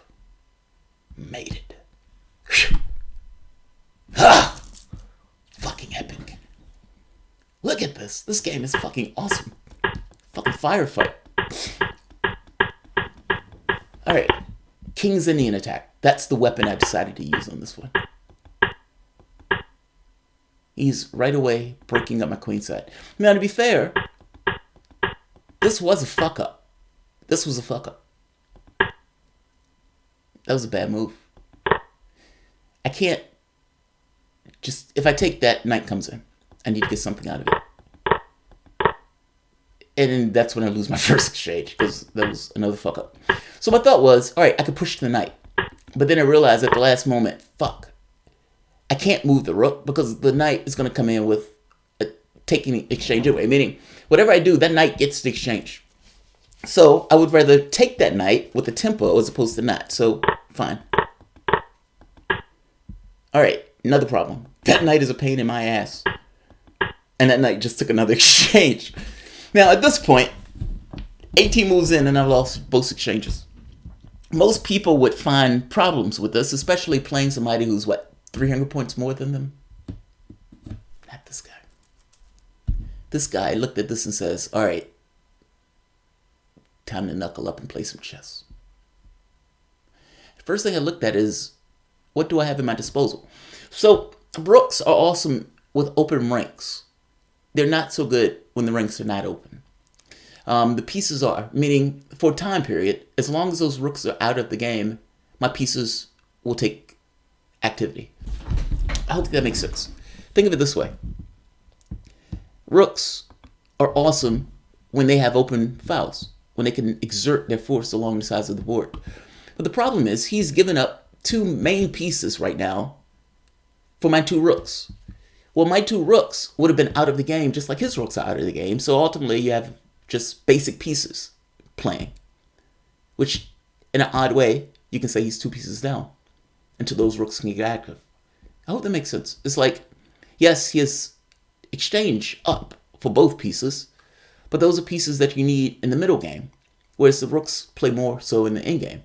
mated. Ah! Fucking epic. Look at this. This game is fucking awesome. Fucking firefight. Alright. King's Indian attack. That's the weapon I decided to use on this one. He's right away breaking up my queen side. Now, to be fair, this was a fuck up. That was a bad move. I can't just... If I take that, knight comes in. I need to get something out of it. And that's when I lose my first exchange, because that was another fuck up. So my thought was, all right, I could push to the knight. But then I realized at the last moment, fuck, I can't move the rook because the knight is going to come in with a taking exchange away. Meaning, whatever I do, that knight gets the exchange. So I would rather take that knight with the tempo as opposed to not. So, fine. All right, another problem. That knight is a pain in my ass. And that knight just took another exchange. Now, at this point, 18 moves in and I lost both exchanges. Most people would find problems with this, especially playing somebody who's, 300 points more than them? Not this guy. This guy looked at this and says, all right, time to knuckle up and play some chess. The first thing I looked at is, what do I have at my disposal? So, rooks are awesome with open ranks. They're not so good when the ranks are not open. The pieces are, meaning for a time period, as long as those rooks are out of the game, my pieces will take activity. I hope that makes sense. Think of it this way. Rooks are awesome when they have open files, when they can exert their force along the sides of the board. But the problem is he's given up two main pieces right now for my two rooks. Well, my two rooks would have been out of the game just like his rooks are out of the game. So ultimately you have just basic pieces playing, which in an odd way, you can say he's two pieces down until those rooks can get active. I hope that makes sense. It's like, yes, he has exchange up for both pieces, but those are pieces that you need in the middle game, whereas the rooks play more so in the end game.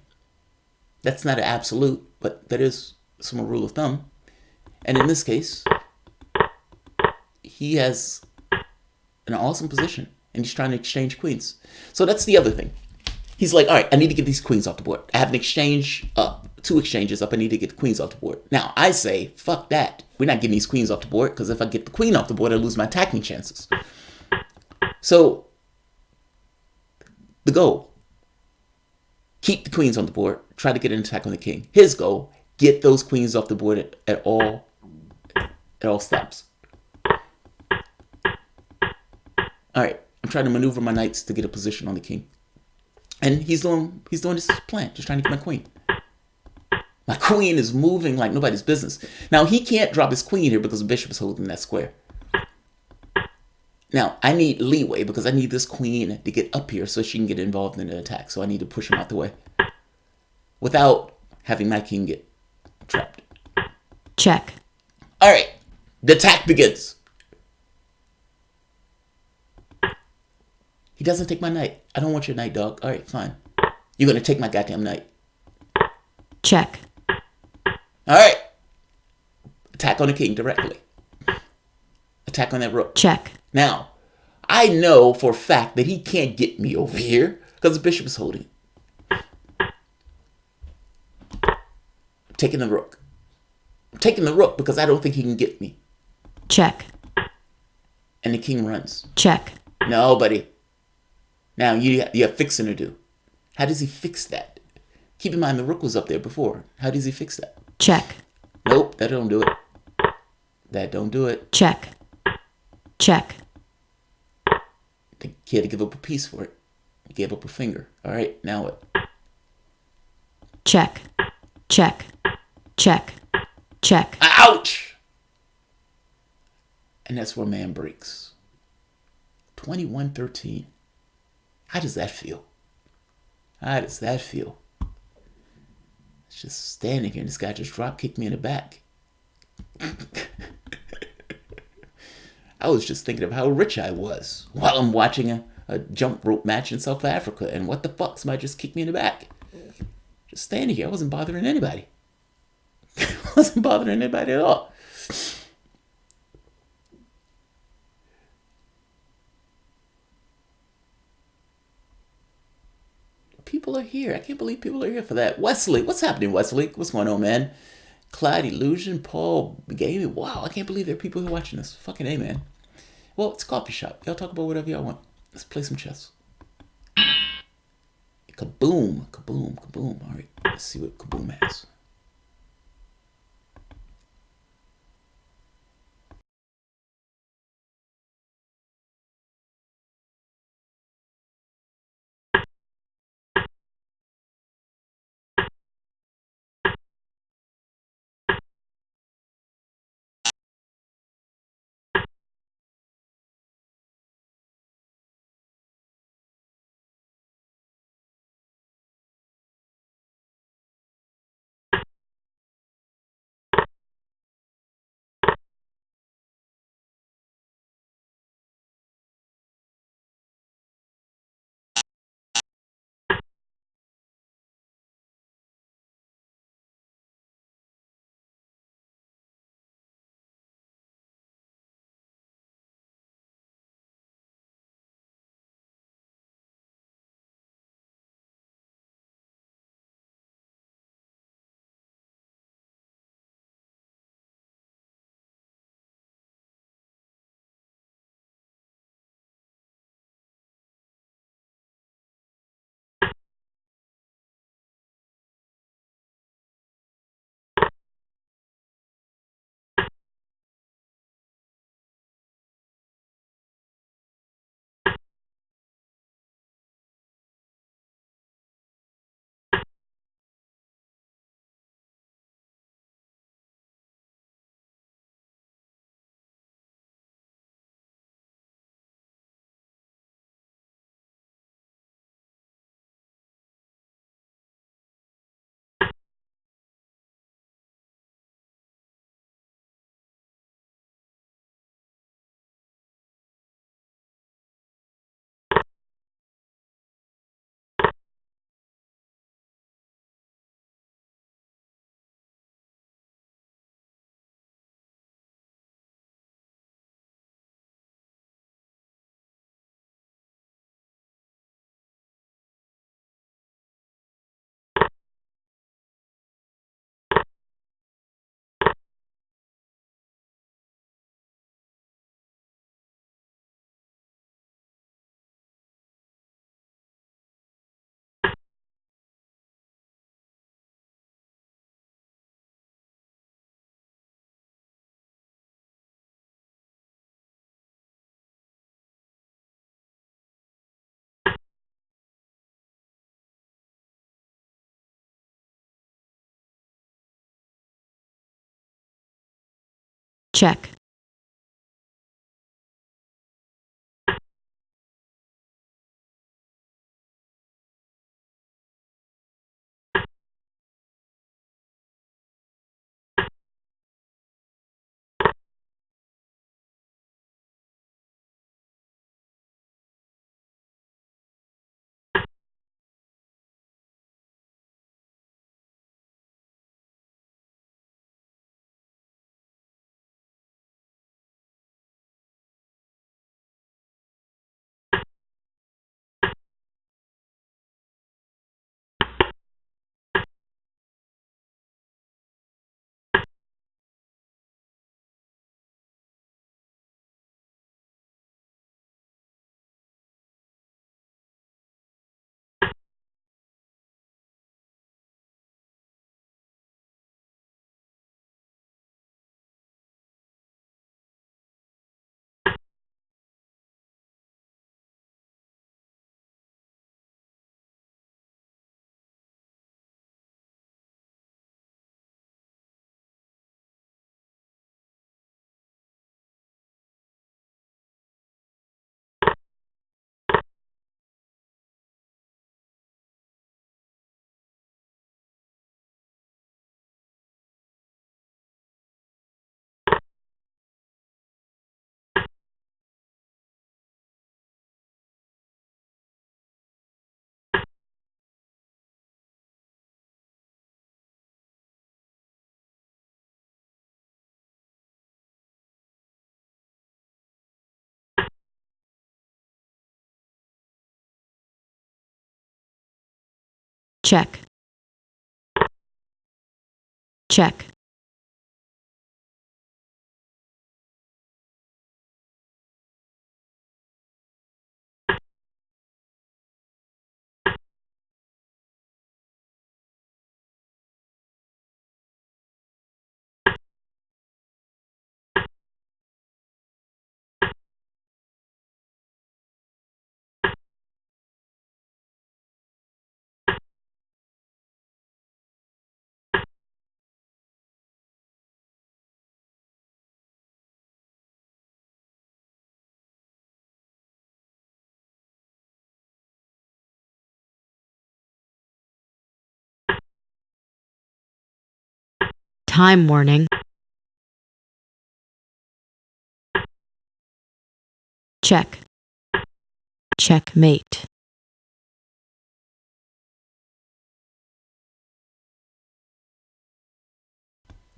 That's not an absolute, but that is some rule of thumb. And in this case, he has an awesome position, and he's trying to exchange queens. So that's the other thing. He's like, all right, I need to get these queens off the board. I have an exchange up, two exchanges up. I need to get the queens off the board. Now, I say, fuck that. We're not getting these queens off the board, because if I get the queen off the board, I lose my attacking chances. So, the goal, keep the queens on the board, try to get an attack on the king. His goal, get those queens off the board at all stops. All right, I'm trying to maneuver my knights to get a position on the king. And he's doing this plan, just trying to get my queen. My queen is moving like nobody's business. Now, he can't drop his queen here because the bishop is holding that square. Now, I need leeway because I need this queen to get up here so she can get involved in an attack. So I need to push him out the way without having my king get trapped. Check. All right, the attack begins. He doesn't take my knight. I don't want your knight, dog. All right, fine. You're going to take my goddamn knight. Check. All right. Attack on the king directly. Attack on that rook. Check. Now, I know for a fact that he can't get me over here because the bishop is holding. I'm taking the rook. I'm taking the rook because I don't think he can get me. Check. And the king runs. Check. No, buddy. Now, you have fixing to do. How does he fix that? Keep in mind, the rook was up there before. How does he fix that? Check. Nope, that don't do it. That don't do it. Check. Check. He had to give up a piece for it. He gave up a finger. All right, now what? Check. Check. Check. Check. Ouch! And that's where man breaks. 21-13. How does that feel? How does that feel? It's just standing here and this guy just drop kicked me in the back. I was just thinking of how rich I was while I'm watching a jump rope match in South Africa. And what the fuck? Somebody just kicked me in the back. Just standing here. I wasn't bothering anybody. I wasn't bothering anybody at all. People are here. I can't believe people are here for that. Wesley, what's happening, Wesley? What's going on, man? Clyde Illusion, Paul Gaming. Wow, I can't believe there are people who are watching this. Fucking A, man. Well, it's a coffee shop. Y'all talk about whatever y'all want. Let's play some chess. Kaboom, kaboom, kaboom. All right, let's see what kaboom has. check, check, check, time warning, check, checkmate,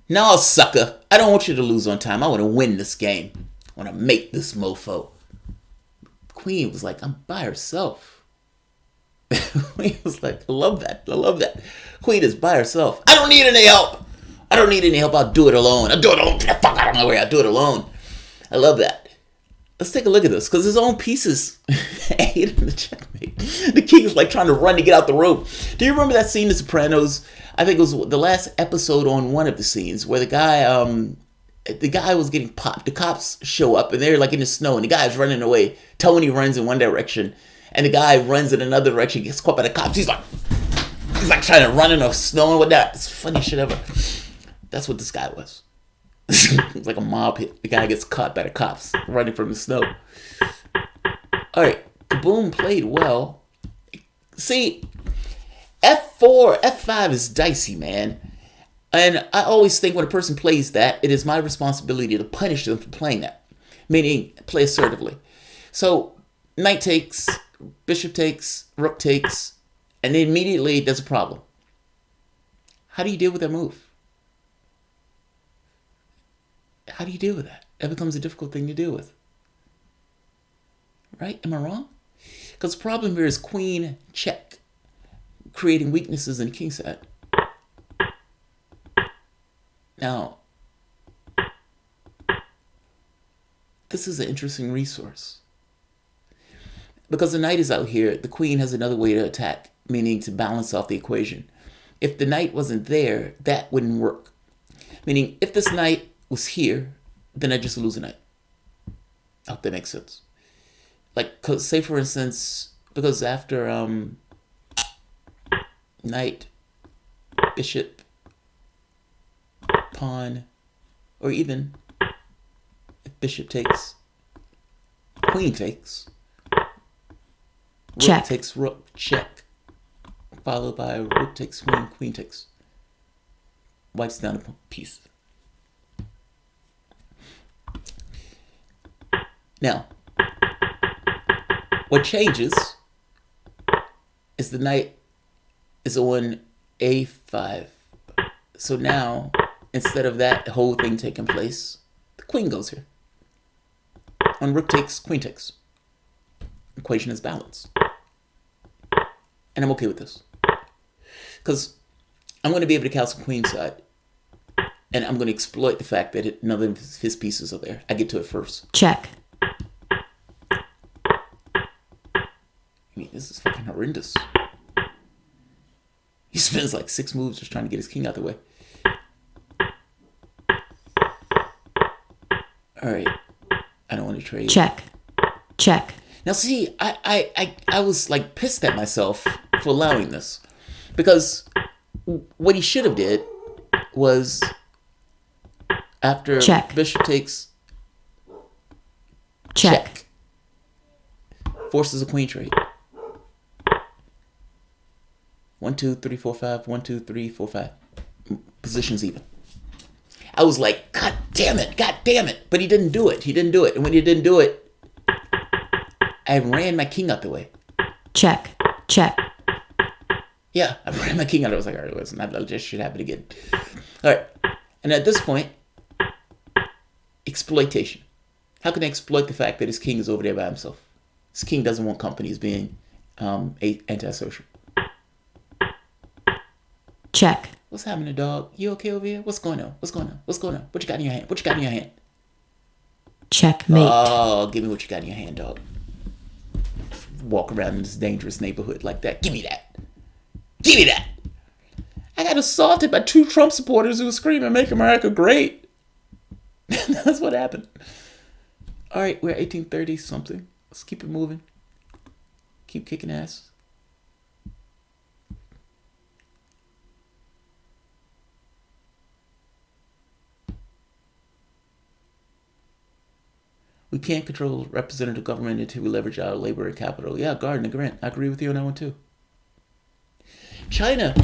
No, sucker. I don't want you to lose on time. I want to win this game. I want to make this mofo. Queen was like, I'm by herself. Queen was like, I love that. I love that. Queen is by herself. I don't need any help. I don't need any help. I'll do it alone. I'll do it alone. Fuck, I don't know where. I'll do it alone. I love that. Let's take a look at this, because his own pieces aided in the checkmate. The king is like trying to run to get out the room. Do you remember that scene in The Sopranos? I think it was the last episode on one of the scenes where the guy was getting popped. The cops show up and they're like in the snow and the guy's running away. Tony runs in one direction and the guy runs in another direction, gets caught by the cops. He's like trying to run in the snow and whatnot. It's the funniest shit ever. That's what this guy was. It's like a mob hit. The guy gets caught by the cops running from the snow. All right, Kaboom played well. See, F4, F5 is dicey, man. And I always think when a person plays that, it is my responsibility to punish them for playing that. Meaning, play assertively. So, knight takes, bishop takes, rook takes, and then immediately there's a problem. How do you deal with that move? How do you deal with that? That becomes a difficult thing to deal with. Right? Am I wrong? Because the problem here is queen check, creating weaknesses in the king side. Now, this is an interesting resource. Because the knight is out here, the queen has another way to attack, meaning to balance off the equation. If the knight wasn't there, that wouldn't work. Meaning, if this knight was here, then I just lose a knight. I hope that makes sense. Like, cause say for instance, because after knight, bishop, pawn, or even bishop takes, queen takes, rook Check. takes rook, check, followed by rook takes queen, queen takes. White's down a piece. Now, what changes is the knight is on a5. So now, instead of that whole thing taking place, the queen goes here. On rook takes, queen takes. Equation is balanced. And I'm okay with this. Because I'm going to be able to castle queenside. And I'm going to exploit the fact that none of his pieces are there. I get to it first. Check. I mean, this is fucking horrendous. He spends like 6 moves just trying to get his king out of the way. Alright. I don't want to trade. Check. Check. Now see, I was like pissed at myself for allowing this. Because what he should have did was after check. Bishop takes Check. forces a queen trade. 1, 2, 3, 4, 5. 1, 2, 3, 4, 5. Position's even. I was like, God damn it. But he didn't do it. And when he didn't do it, I ran my king out the way. Check. Check. Yeah, I ran my king out. I was like, all right, listen, that just should happen again. All right. And at this point, exploitation. How can I exploit the fact that his king is over there by himself? His king doesn't want company as being antisocial. Check. What's happening, dog? You okay over here? What's going on? What you got in your hand? Checkmate. Oh, give me what you got in your hand, dog. Walk around in this dangerous neighborhood like that. Give me that. I got assaulted by 2 Trump supporters who were screaming, "Make America Great." That's what happened. All right, we're 1830 something. Let's keep it moving. Keep kicking ass. We can't control representative government until we leverage our labor and capital. Yeah, Gardner Grant. I agree with you on that one too. China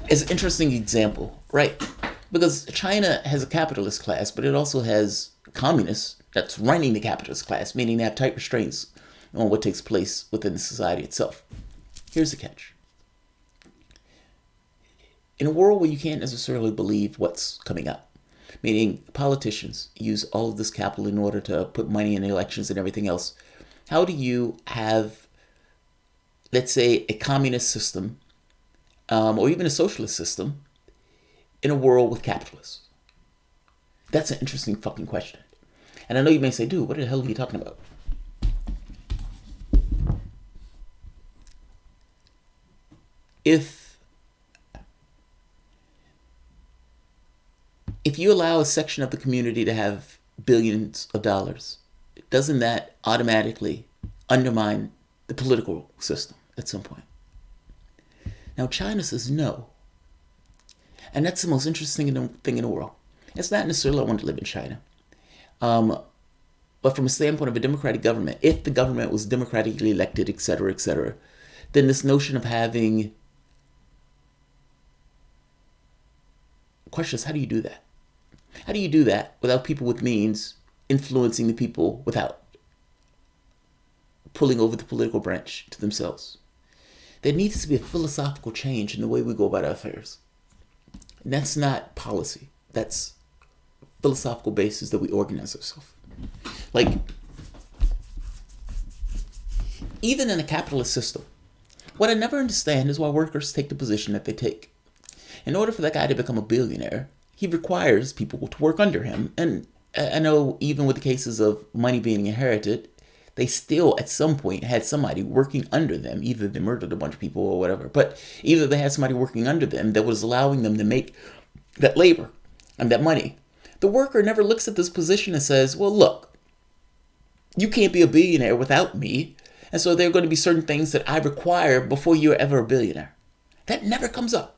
is an interesting example, right? Because China has a capitalist class, but it also has communists that's running the capitalist class, meaning they have tight restraints on what takes place within the society itself. Here's the catch. In a world where you can't necessarily believe what's coming up, meaning politicians use all of this capital in order to put money in elections and everything else, how do you have, let's say, a communist system or even a socialist system in a world with capitalists? That's an interesting fucking question. And I know you may say, dude, what the hell are you talking about? If you allow a section of the community to have billions of dollars, doesn't that automatically undermine the political system at some point? Now, China says no. And that's the most interesting thing in the world. It's not necessarily I want to live in China. But from a standpoint of a democratic government, if the government was democratically elected, et cetera, then this notion of having... Question is, how do you do that? How do you do that without people with means influencing the people without pulling over the political branch to themselves? There needs to be a philosophical change in the way we go about our affairs. And that's not policy. That's philosophical basis that we organize ourselves. Like, even in a capitalist system, what I never understand is why workers take the position that they take. In order for that guy to become a billionaire, he requires people to work under him. And I know even with the cases of money being inherited, they still at some point had somebody working under them. Either they murdered a bunch of people or whatever, but either they had somebody working under them that was allowing them to make that labor and that money. The worker never looks at this position and says, well, look, you can't be a billionaire without me. And so there are going to be certain things that I require before you're ever a billionaire. That never comes up.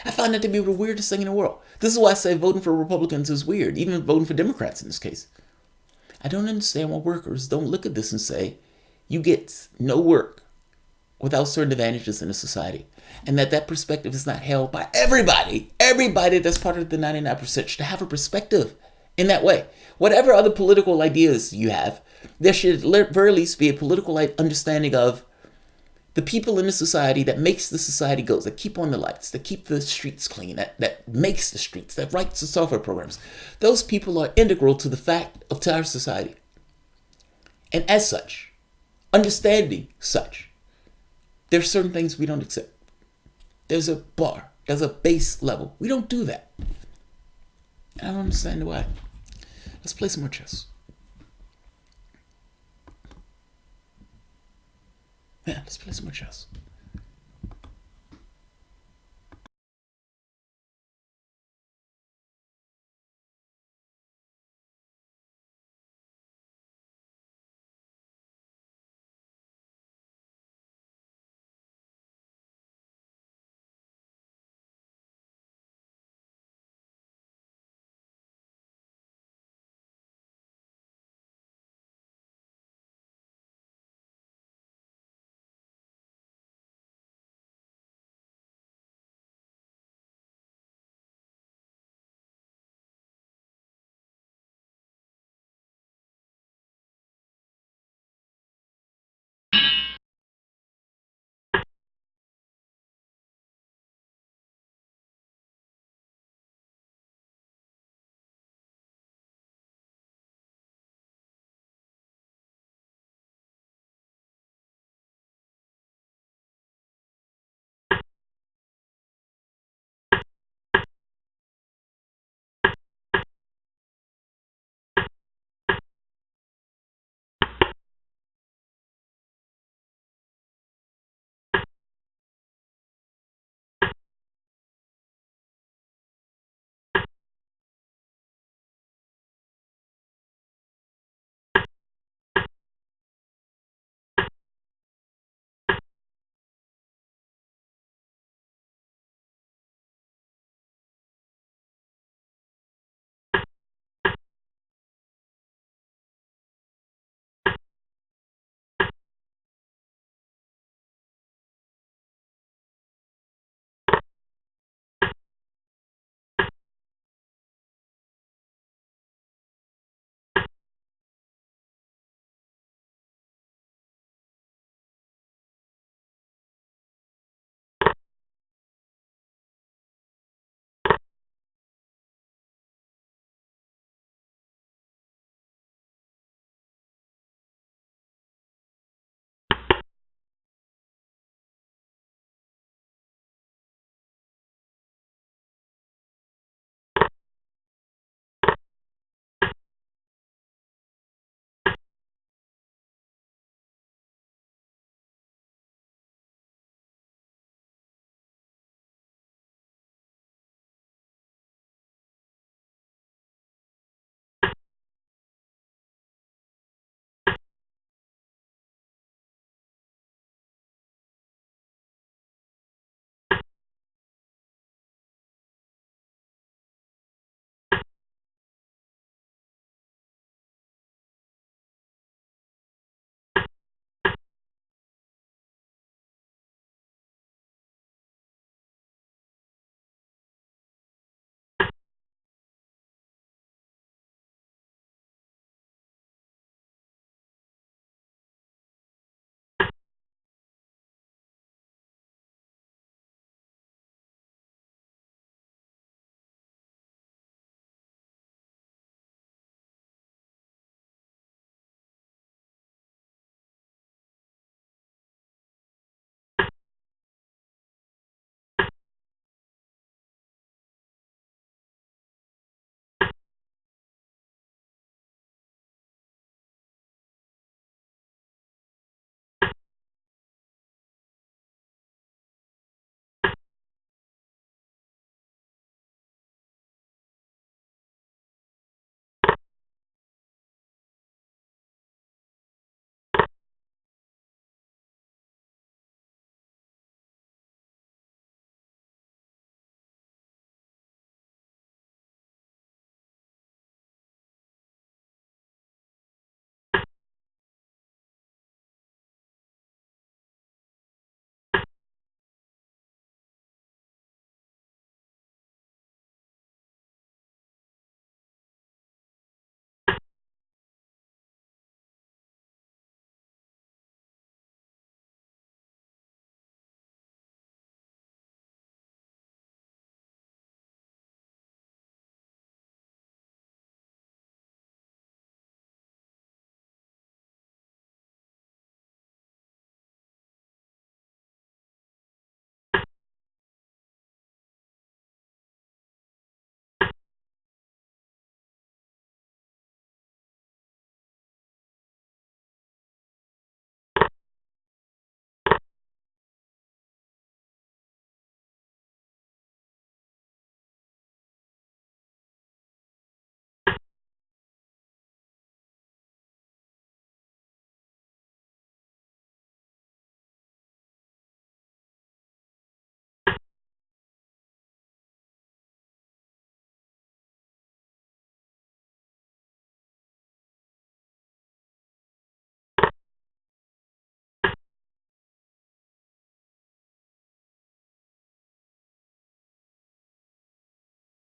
I find that to be the weirdest thing in the world. This is why I say voting for Republicans is weird, even voting for Democrats in this case. I don't understand why workers don't look at this and say, you get no work without certain advantages in a society. And that perspective is not held by everybody that's part of the 99% should have a perspective in that way. Whatever other political ideas you have, there should at very least be a political understanding of the people in the society that makes the society go, that keep on the lights, that keep the streets clean, that makes the streets, that writes the software programs. Those people are integral to the fact of our society. And as such, understanding such, there's certain things we don't accept. There's a bar, there's a base level. We don't do that. I don't understand why. Let's play some more chess. Yeah, let's play some more chess.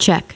check,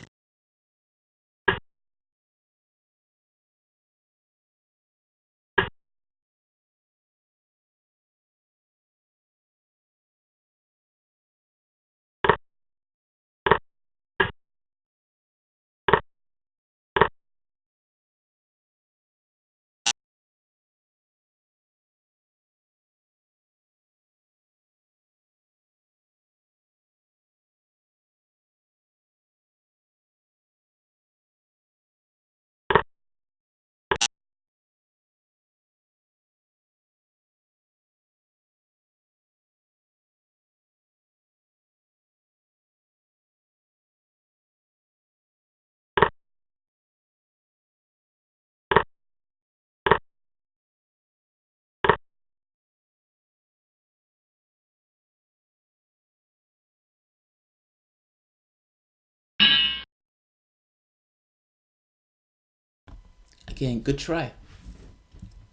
Again, good try.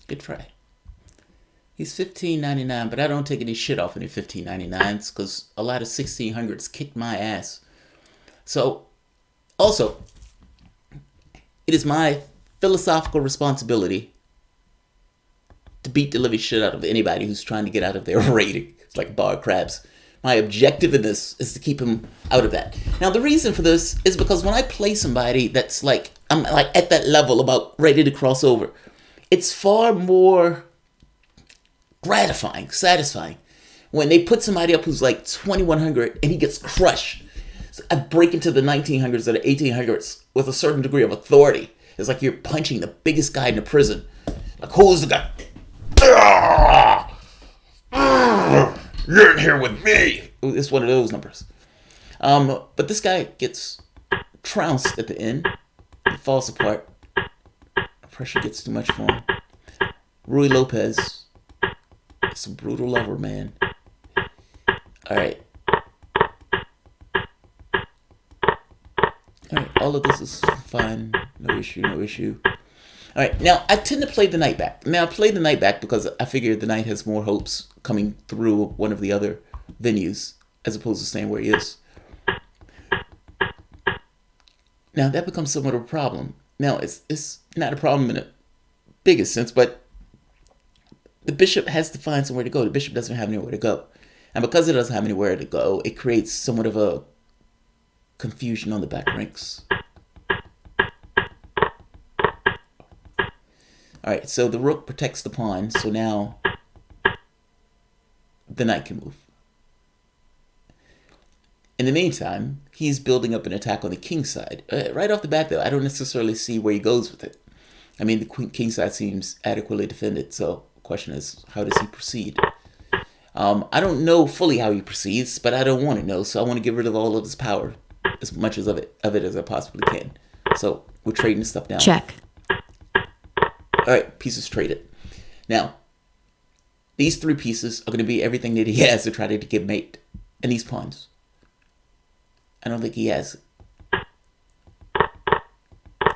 Good try. He's 15.99, but I don't take any shit off any 15.99s because a lot of 1600s kicked my ass. So, also, it is my philosophical responsibility to beat the living shit out of anybody who's trying to get out of their rating. It's like bar crabs. My objective in this is to keep him out of that. Now, the reason for this is because when I play somebody that's like, I'm like at that level about ready to cross over, it's far more gratifying, satisfying when they put somebody up who's like 2100 and he gets crushed. So I break into the 1900s or the 1800s with a certain degree of authority. It's like you're punching the biggest guy in the prison. Like, who's the guy? You're in here with me. It's one of those numbers. But this guy gets trounced at the end. He falls apart. The pressure gets too much for him. Rui Lopez. It's a brutal lover, man. Alright. Alright, all of this is fine. No issue, no issue. Alright, now I tend to play the knight back. Now I play the knight back because I figure the knight has more hopes coming through one of the other venues as opposed to staying where he is. Now that becomes somewhat of a problem. Now it's not a problem in the biggest sense, but the bishop has to find somewhere to go. The bishop doesn't have anywhere to go. And because it doesn't have anywhere to go, it creates somewhat of a confusion on the back ranks. Alright, so the rook protects the pawn, so now the knight can move. In the meantime, he's building up an attack on the king side. Right off the bat, though, I don't necessarily see where he goes with it. I mean, the king side seems adequately defended, so the question is, how does he proceed? I don't know fully how he proceeds, but I don't want to know, so I want to get rid of all of his power, as much of it as I possibly can. So we're trading this stuff down. check, Alright, pieces traded. Now, these three pieces are going to be everything that he has to try to get mate. And these pawns. I don't think he has it.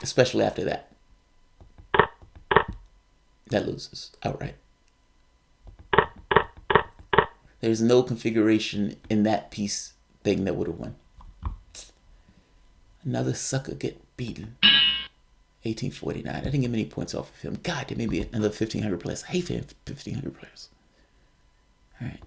Especially after that. That loses outright. There's no configuration in that piece thing that would have won. Another sucker get beaten. 1849. I didn't get many points off of him. God, there may be another 1500 players. I hate 1500 players. All right.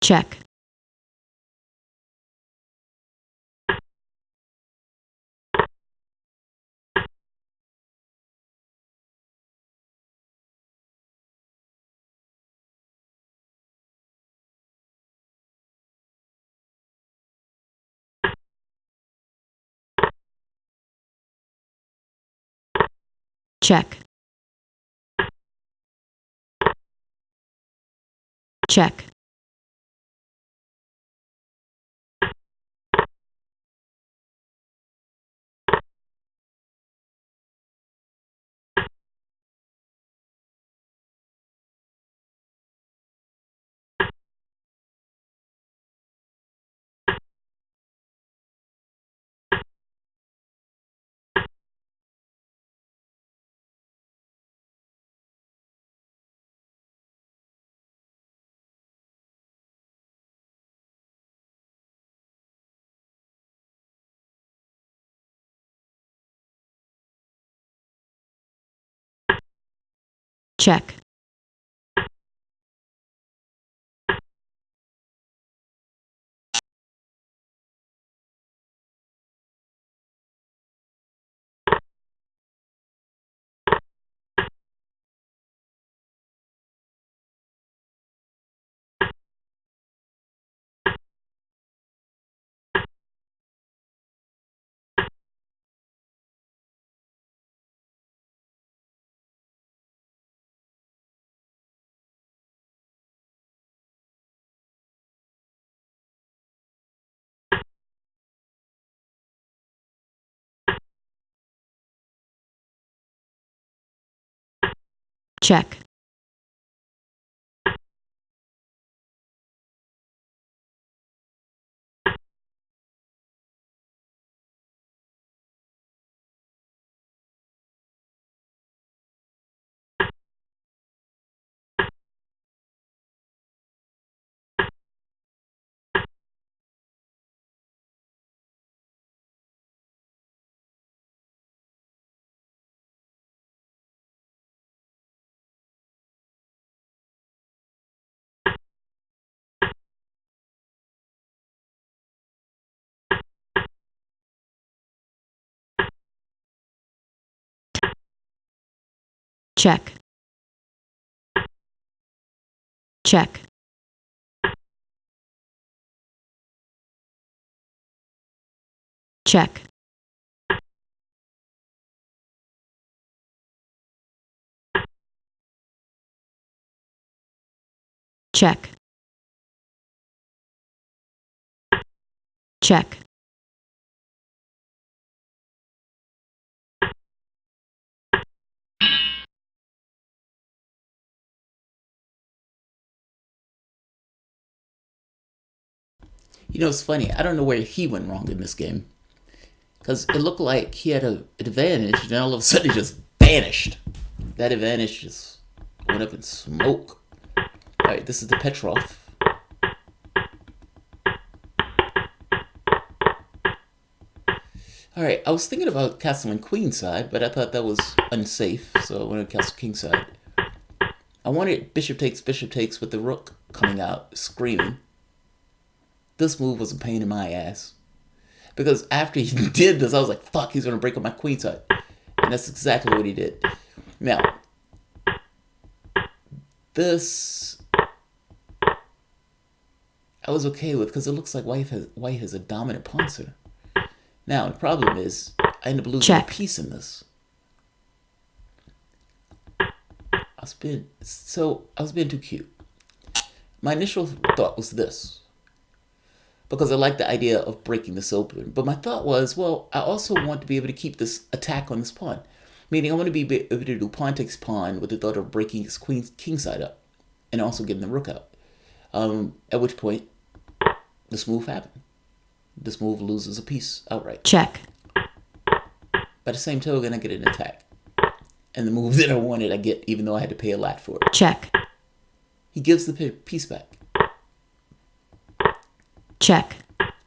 check, check, check, check, check, check, check, check, check, check, You know, it's funny. I don't know where he went wrong in this game. Because it looked like he had an advantage, and then all of a sudden he just vanished. That advantage just went up in smoke. Alright, this is the Petrov. Alright, I was thinking about castling queenside, but I thought that was unsafe, so I wanted to castle kingside. I wanted bishop takes with the rook coming out screaming. This move was a pain in my ass. Because after he did this, I was like, fuck, he's going to break up my queenside. And that's exactly what he did. Now, this I was okay with because it looks like white has a dominant pawn center. Now, the problem is, I end up losing a piece in this. I was being too cute. My initial thought was this, because I like the idea of breaking this open. But my thought was, well, I also want to be able to keep this attack on this pawn. Meaning I want to be able to do pawn takes pawn with the thought of breaking his king side up. And also getting the rook out. At which point, this move happened. This move loses a piece outright. Check. By the same token, I get an attack. And the move that I wanted, I get even though I had to pay a lot for it. Check. He gives the piece back. Check.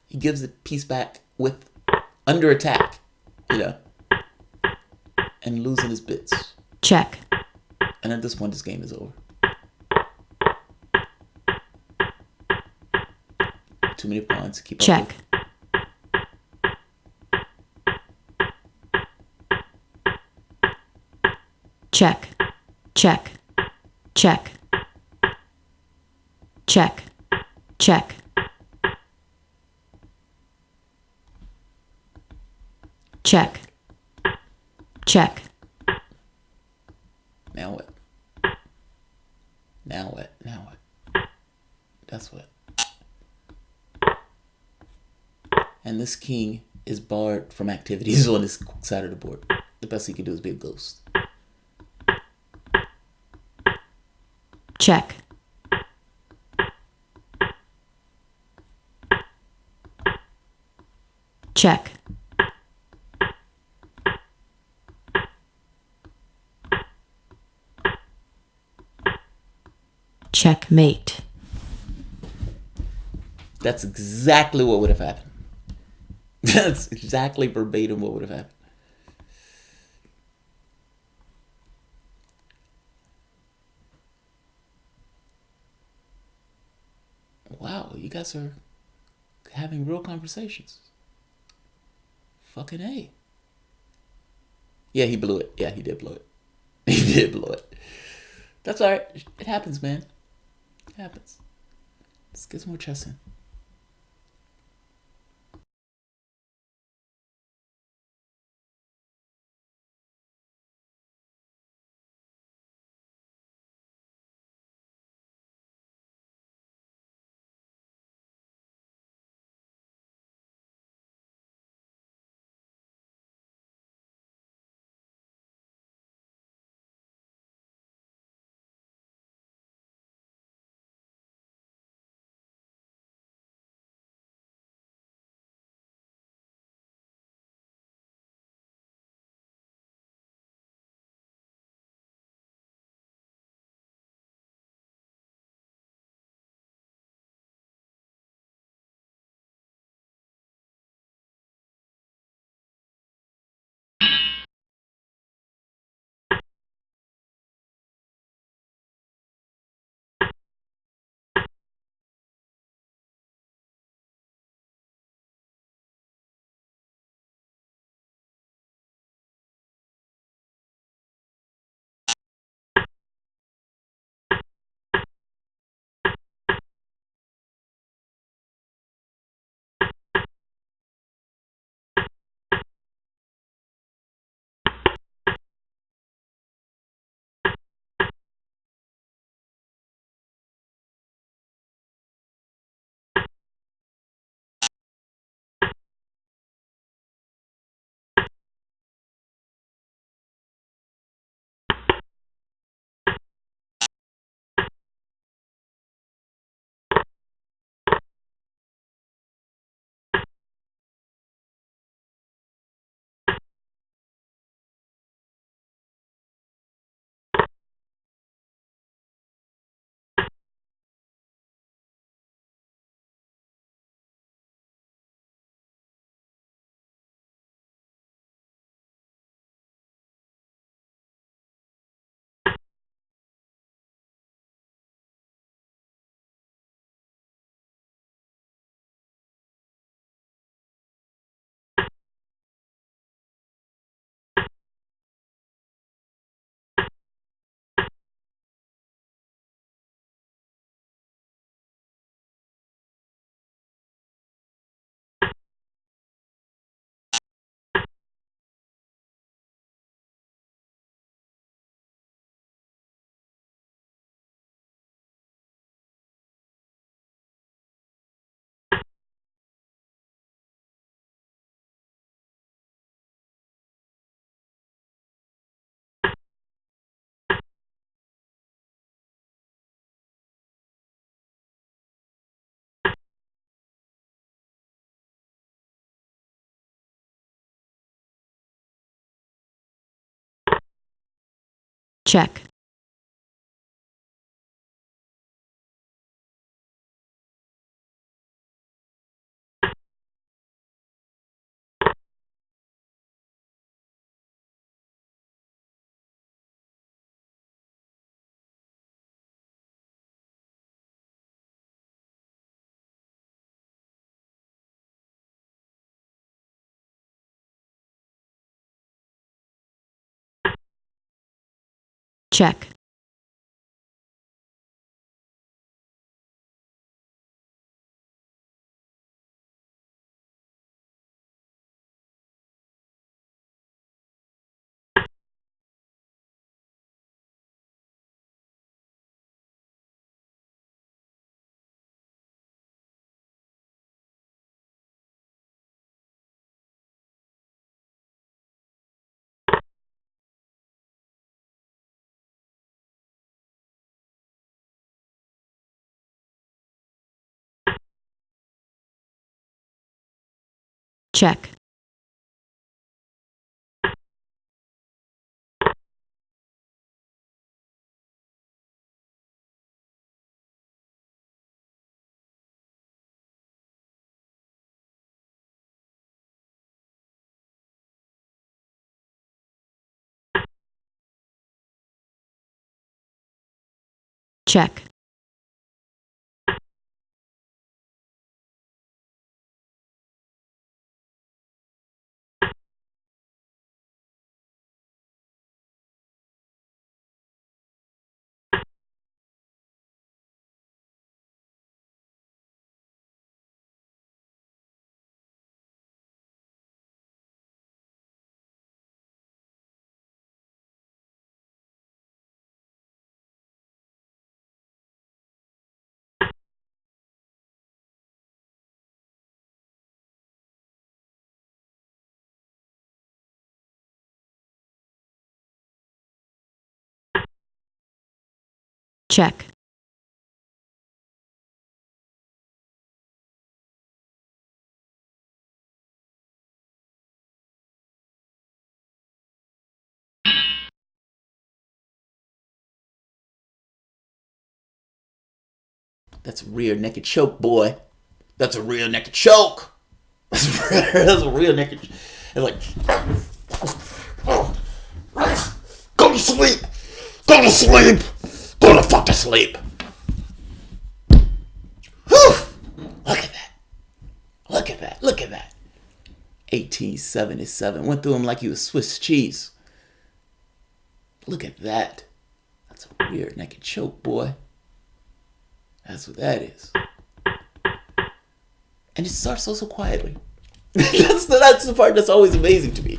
He gives the piece back with under attack, you know, and losing his bits. Check. And at this point, this game is over. too many pawns to keep up check, with. check, check, check, check, check, check, check, Now what? Now what? Now what? That's what. And this king is barred from activities on this side of the board. The best he can do is be a ghost. check, check, checkmate, That's exactly what would have happened. That's exactly verbatim what would have happened. Wow, you guys are having real conversations. Fucking A. Yeah, he blew it. Yeah, he did blow it. He did blow it. That's alright. It happens, man. It happens. Let's get some more chess in. check, check, check, check, check, That's a rear naked choke, boy. That's a rear naked choke. That's a real naked. It's like, go to sleep. Go to sleep. Go to fuck to sleep. Whew. Look at that. Look at that. Look at that. 1877. Went through him like he was Swiss cheese. Look at that. That's a weird naked choke, boy. That's what that is. And it starts so quietly. that's the part that's always amazing to me.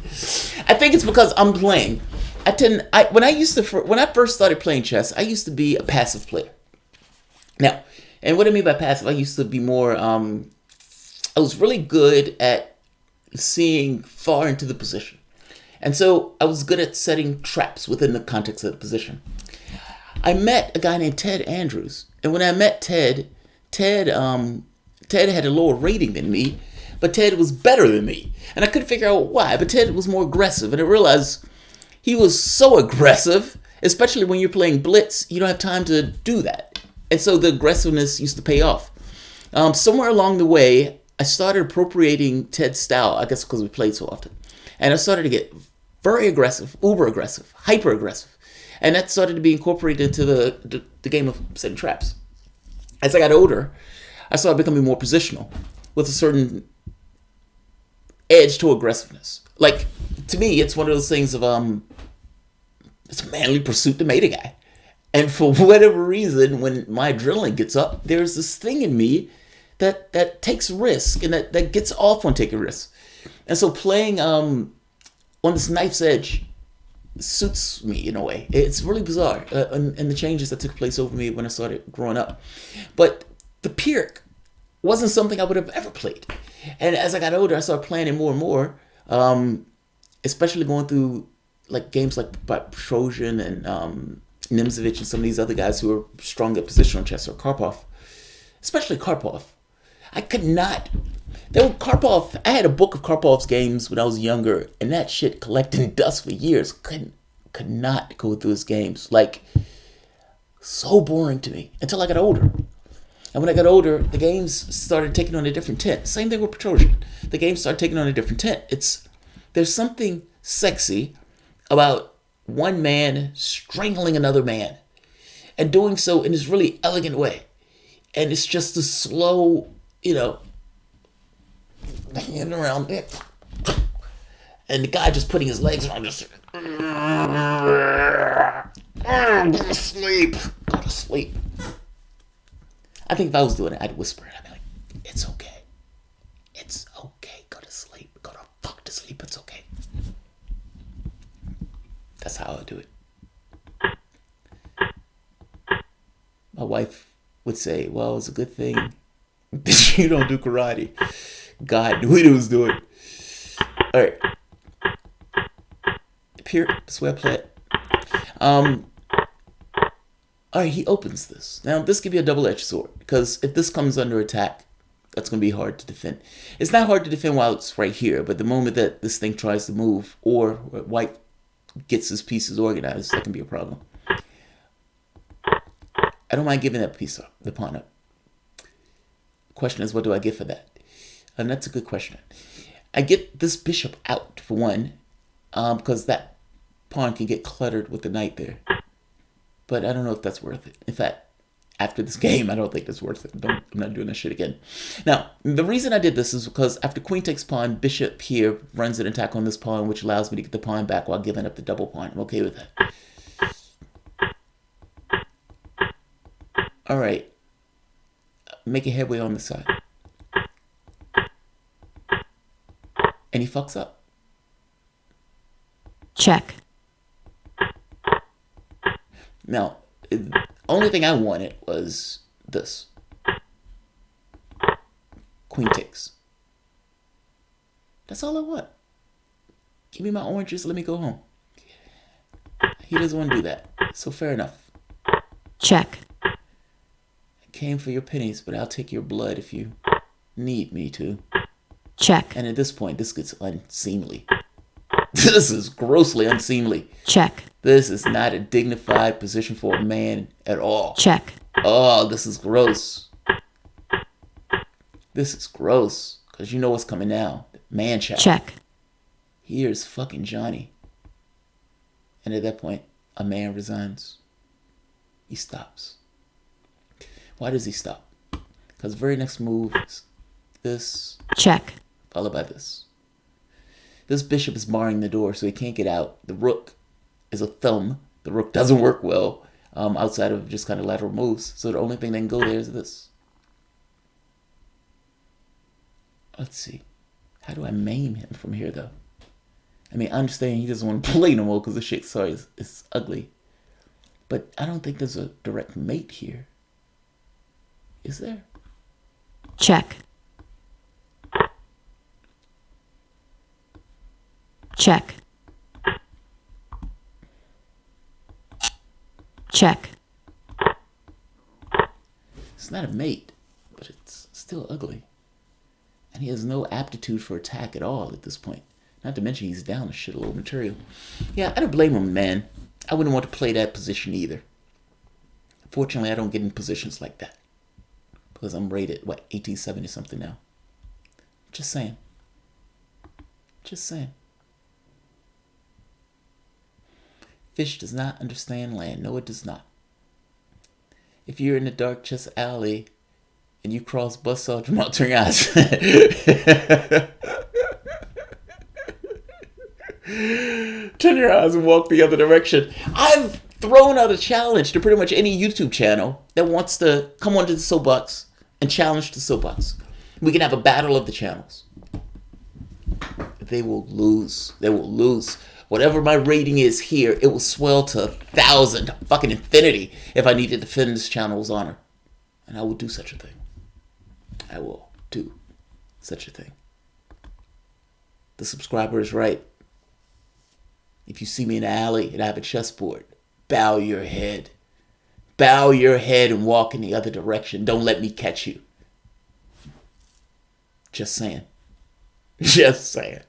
I think it's because I'm playing. When I first started playing chess, I used to be a passive player. Now, and what I mean by passive, I used to be more. I was really good at seeing far into the position, and so I was good at setting traps within the context of the position. I met a guy named Ted Andrews, and when I met Ted had a lower rating than me, but Ted was better than me. And I couldn't figure out why, but Ted was more aggressive. And I realized he was so aggressive, especially when you're playing blitz, you don't have time to do that. And so the aggressiveness used to pay off. Somewhere along the way, I started appropriating Ted's style, I guess because we played so often. And I started to get very aggressive, uber aggressive, hyper aggressive. And that started to be incorporated into the game of setting traps. As I got older, I started becoming more positional with a certain edge to aggressiveness. Like, to me, it's one of those things of, it's a manly pursuit to mate a guy. And for whatever reason, when my adrenaline gets up, there's this thing in me that takes risk and that gets off on taking risks. And so playing on this knife's edge suits me in a way. It's really bizarre, and the changes that took place over me when I started growing up. But the Pyrrhic wasn't something I would have ever played. And as I got older, I started playing it more and more, especially going through like games like by Trojan and Nimzovich and some of these other guys who are strong at positional chess, or Karpov. Especially Karpov. I could not. Karpov. I had a book of Karpov's games when I was younger, and that shit collecting dust for years. Could not go through his games. Like, so boring to me until I got older. And when I got older, the games started taking on a different tint. Same thing with Petrosian. The games started taking on a different tint. There's something sexy about one man strangling another man, and doing so in this really elegant way. And it's just a slow, hand around it, and the guy just putting his legs around, just Go to sleep. Go to sleep. I think if I was doing it, I'd whisper it. I'd be like, it's okay. It's okay. Go to sleep. Go to fuck to sleep. It's okay. That's how I would do it. My wife would say, well, it's a good thing that you don't do karate. God knew what he was doing. Alright. Here, this way I play it. Alright, he opens this. Now, this could be a double-edged sword, because if this comes under attack, that's going to be hard to defend. It's not hard to defend while it's right here, but the moment that this thing tries to move, or white gets his pieces organized, that can be a problem. I don't mind giving that piece up, the pawn up. The question is, what do I get for that? And that's a good question. I get this bishop out, for one, because that pawn can get cluttered with the knight there. But I don't know if that's worth it. In fact, after this game, I don't think that's worth it. I'm not doing that shit again. Now, the reason I did this is because after queen takes pawn, bishop here runs an attack on this pawn, which allows me to get the pawn back while giving up the double pawn. I'm okay with that. Alright. Making headway on the side. And he fucks up. Check. Now, the only thing I wanted was this. Queen takes. That's all I want. Give me my oranges, let me go home. He doesn't want to do that. So fair enough. Check. I came for your pennies, but I'll take your blood if you need me to. Check. And at this point, this gets unseemly. This is grossly unseemly. Check. This is not a dignified position for a man at all. Check. Oh, this is gross. This is gross. Because you know what's coming now. Man child. Check. Here's fucking Johnny. And at that point, a man resigns. He stops. Why does he stop? Because the very next move is this. Check. Followed by this. This bishop is barring the door, so he can't get out. The rook is a thumb. The rook doesn't work well outside of just kind of lateral moves. So the only thing that can go there is this. Let's see. How do I maim him from here, though? I mean, I understand he doesn't want to play no more because the shit, sorry, is ugly. But I don't think there's a direct mate here. Is there? Check. Check. Check. It's not a mate, but it's still ugly. And he has no aptitude for attack at all at this point. Not to mention he's down a shitload of material. Yeah, I don't blame him, man. I wouldn't want to play that position either. Fortunately, I don't get in positions like that. Because I'm rated, 1870 something now. Just saying. Just saying. Fish does not understand land. No, it does not. If you're in the dark chest alley and you cross buzzsaw, Jamarl, turn your eyes. Turn your eyes and walk the other direction. I've thrown out a challenge to pretty much any YouTube channel that wants to come onto the soapbox and challenge the soapbox. We can have a battle of the channels. They will lose. They will lose. Whatever my rating is here, it will swell to 1,000, fucking infinity, if I need to defend this channel's honor. And I will do such a thing. I will do such a thing. The subscriber is right. If you see me in the alley and I have a chessboard, bow your head. Bow your head and walk in the other direction. Don't let me catch you. Just saying. Just saying.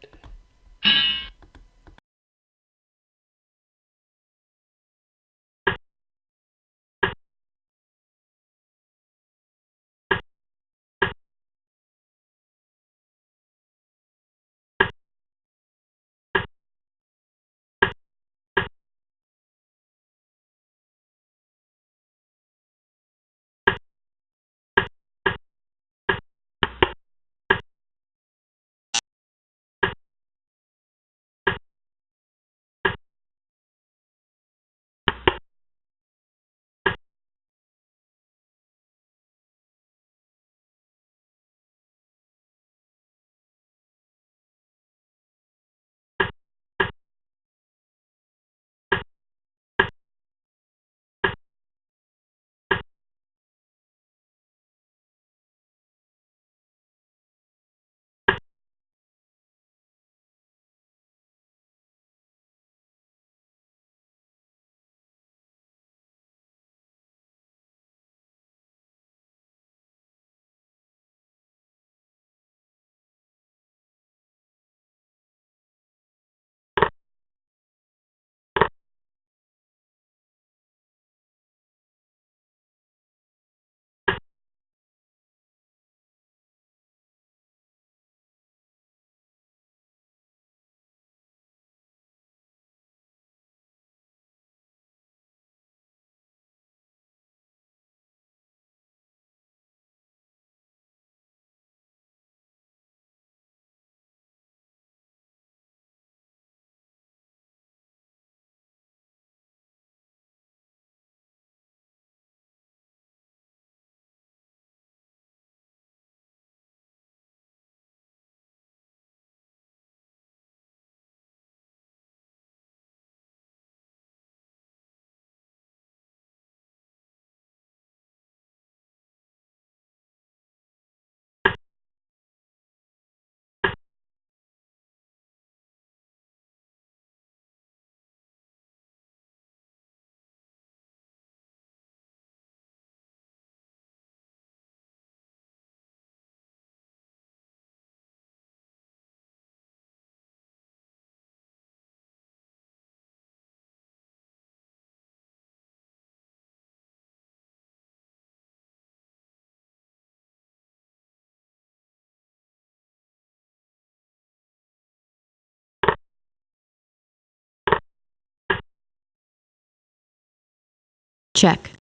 check,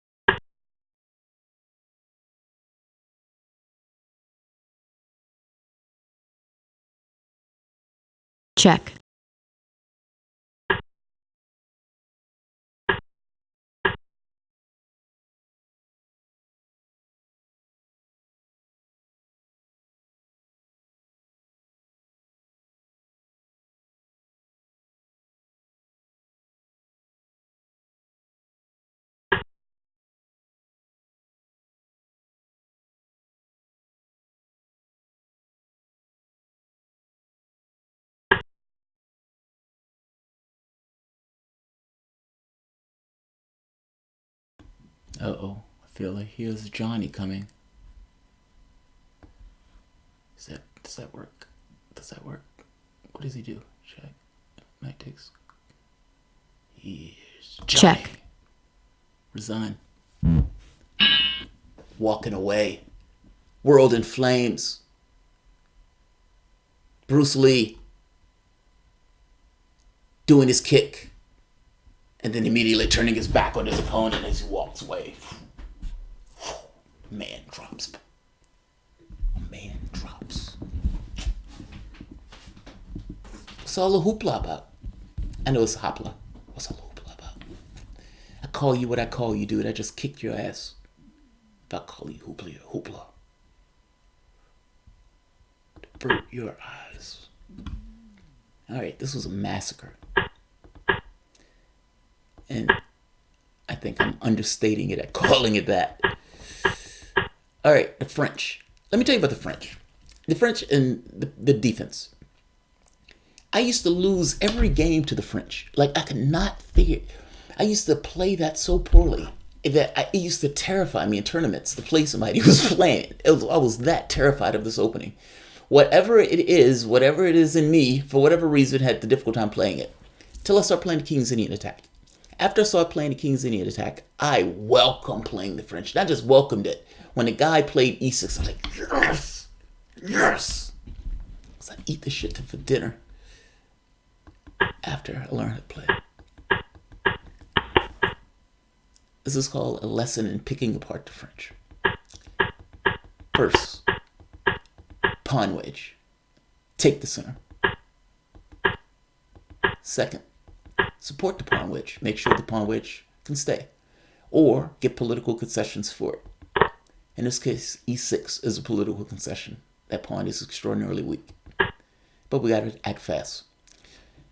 check, Uh-oh. I feel like here's Johnny coming. Does that work? Does that work? What does he do? Check. Knight takes. Here's Johnny. check, Resign. Walking away. World in flames. Bruce Lee doing his kick and then immediately turning his back on his opponent as he walks away. Man drops. Man drops. What's all the hoopla about? I know it's hopla. What's all the hoopla about? I call you what I call you, dude. I just kicked your ass. If I call you hoopla. Avert your eyes. Alright, this was a massacre. And I think I'm understating it at calling it that. Alright, the French. Let me tell you about the French. The French and the defense. I used to lose every game to the French. Like, I could not figure. I used to play that so poorly that it used to terrify me in tournaments to play somebody who was playing. I was that terrified of this opening. Whatever it is in me, for whatever reason, had the difficult time playing it. Till I started playing the King's Indian attack. After I started playing the King's Indian attack, I welcomed playing the French. Not just welcomed it. When the guy played e6, I was like, yes! Yes! So I eat this shit for dinner. After I learned how to play. This is called a lesson in picking apart the French. First, pawn wedge. Take the center. Second, support the pawn wedge. Make sure the pawn wedge can stay. Or get political concessions for it. In this case, e6 is a political concession. That pawn is extraordinarily weak. But we gotta act fast.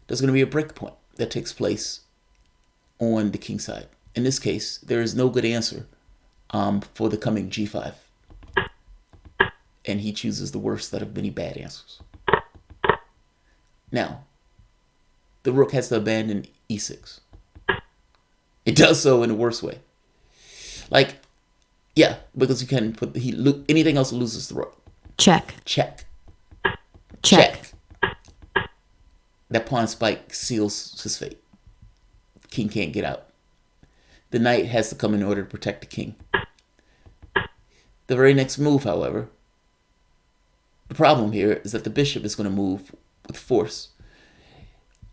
There's going to be a break point that takes place on the king side. In this case, there is no good answer for the coming g5. And he chooses the worst out of many bad answers. Now, the rook has to abandon e6. It does so in the worst way. Like, yeah, because you can put anything else loses the rook. check, Check. check, That pawn spike seals his fate. The king can't get out. The knight has to come in order to protect the king. The very next move, however, the problem here is that the bishop is going to move with force.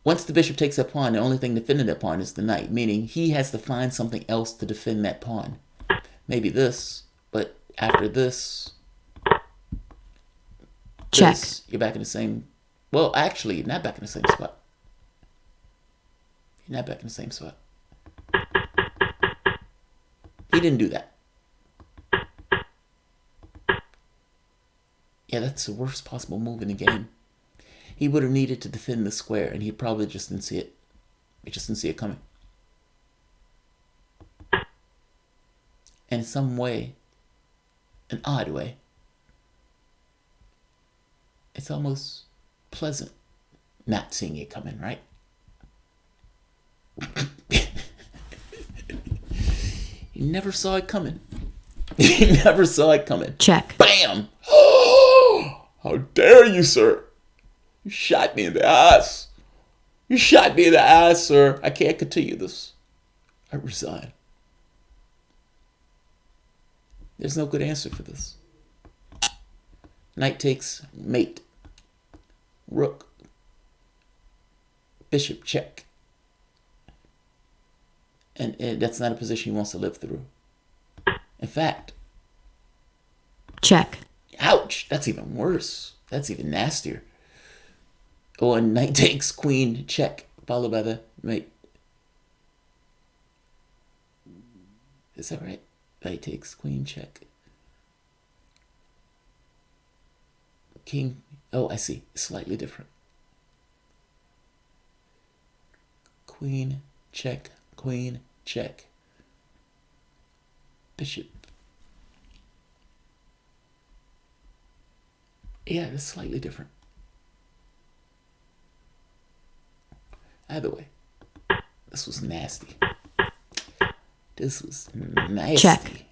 Once the bishop takes that pawn, the only thing defending that pawn is the knight, meaning he has to find something else to defend that pawn. Maybe this, but after this, check, you're back in the same. Well, actually, you're not back in the same spot. You're not back in the same spot. He didn't do that. Yeah, that's the worst possible move in the game. He would have needed to defend the square, and he probably just didn't see it. He just didn't see it coming. And in some way, an odd way, it's almost pleasant not seeing it coming, right? You never saw it coming. You never saw it coming. check, Bam! Oh, how dare you, sir? You shot me in the ass. You shot me in the ass, sir. I can't continue this. I resign. There's no good answer for this. Knight takes mate. Rook. Bishop check. and that's not a position he wants to live through. In fact, check, ouch, that's even worse. That's even nastier. Oh, and knight takes queen check, followed by the mate. Is that right? Knight takes queen check. King. Oh, I see. Slightly different. Queen check. Queen check. Bishop. Yeah, it's slightly different. Either way, this was nasty. This was nasty. check,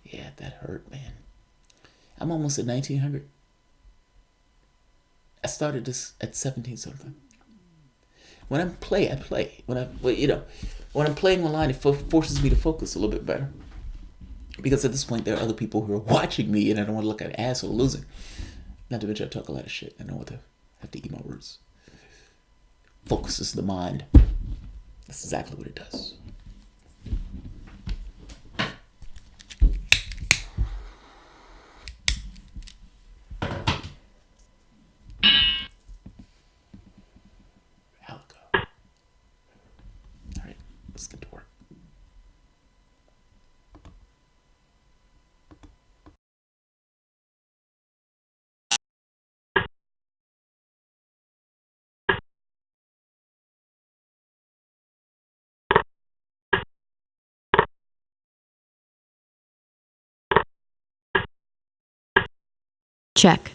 Yeah, that hurt, man. I'm almost at 1900. I started this at 17 something. When I play, I play. When I'm playing online, it forces me to focus a little bit better. Because at this point, there are other people who are watching me, and I don't want to look like an asshole losing. Not to mention, I talk a lot of shit. I know what to have to eat my words. Focuses the mind. That's exactly what it does. Alco. All right, let's get to work. check,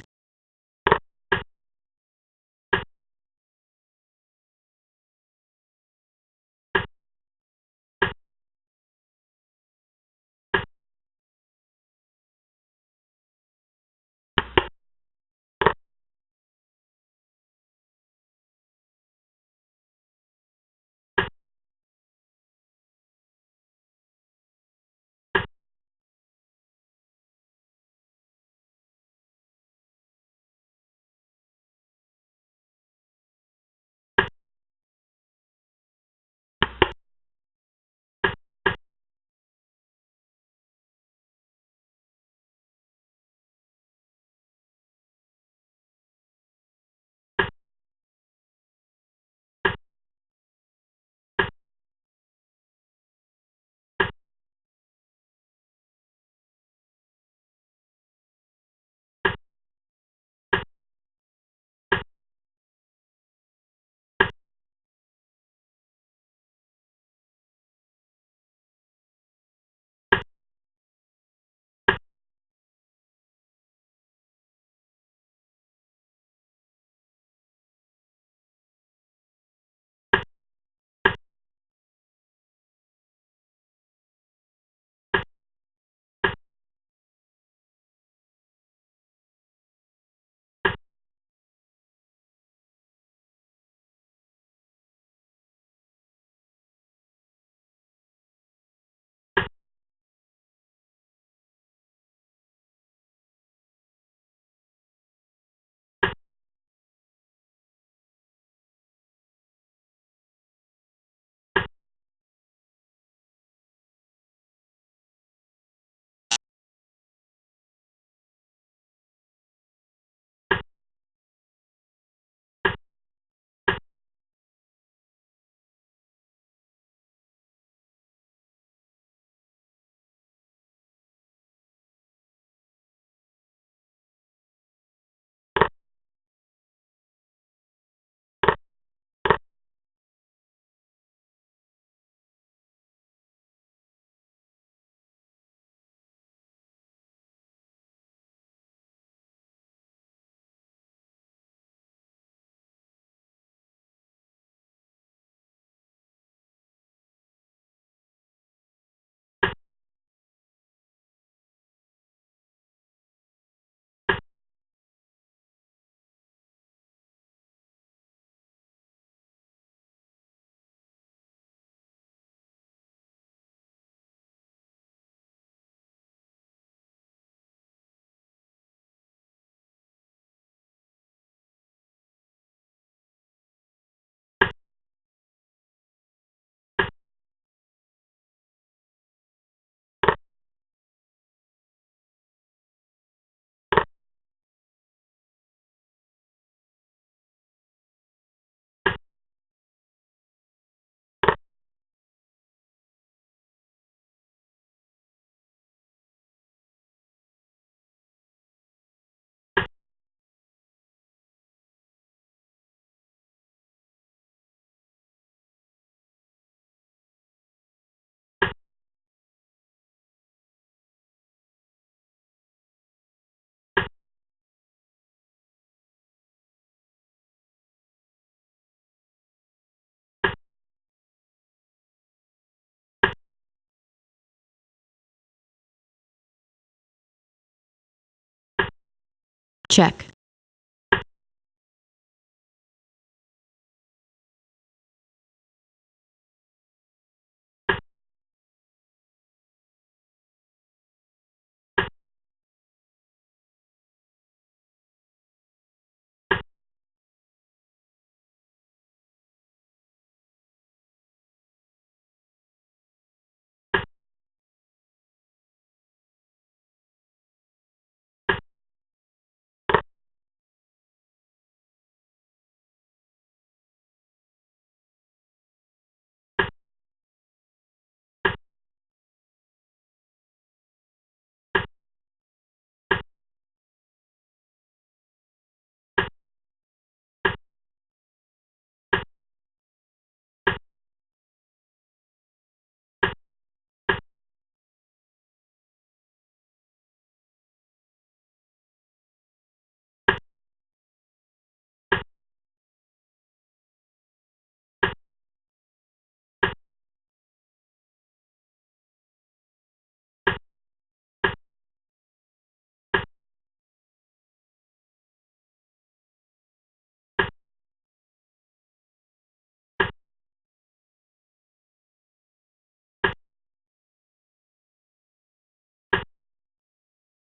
Check.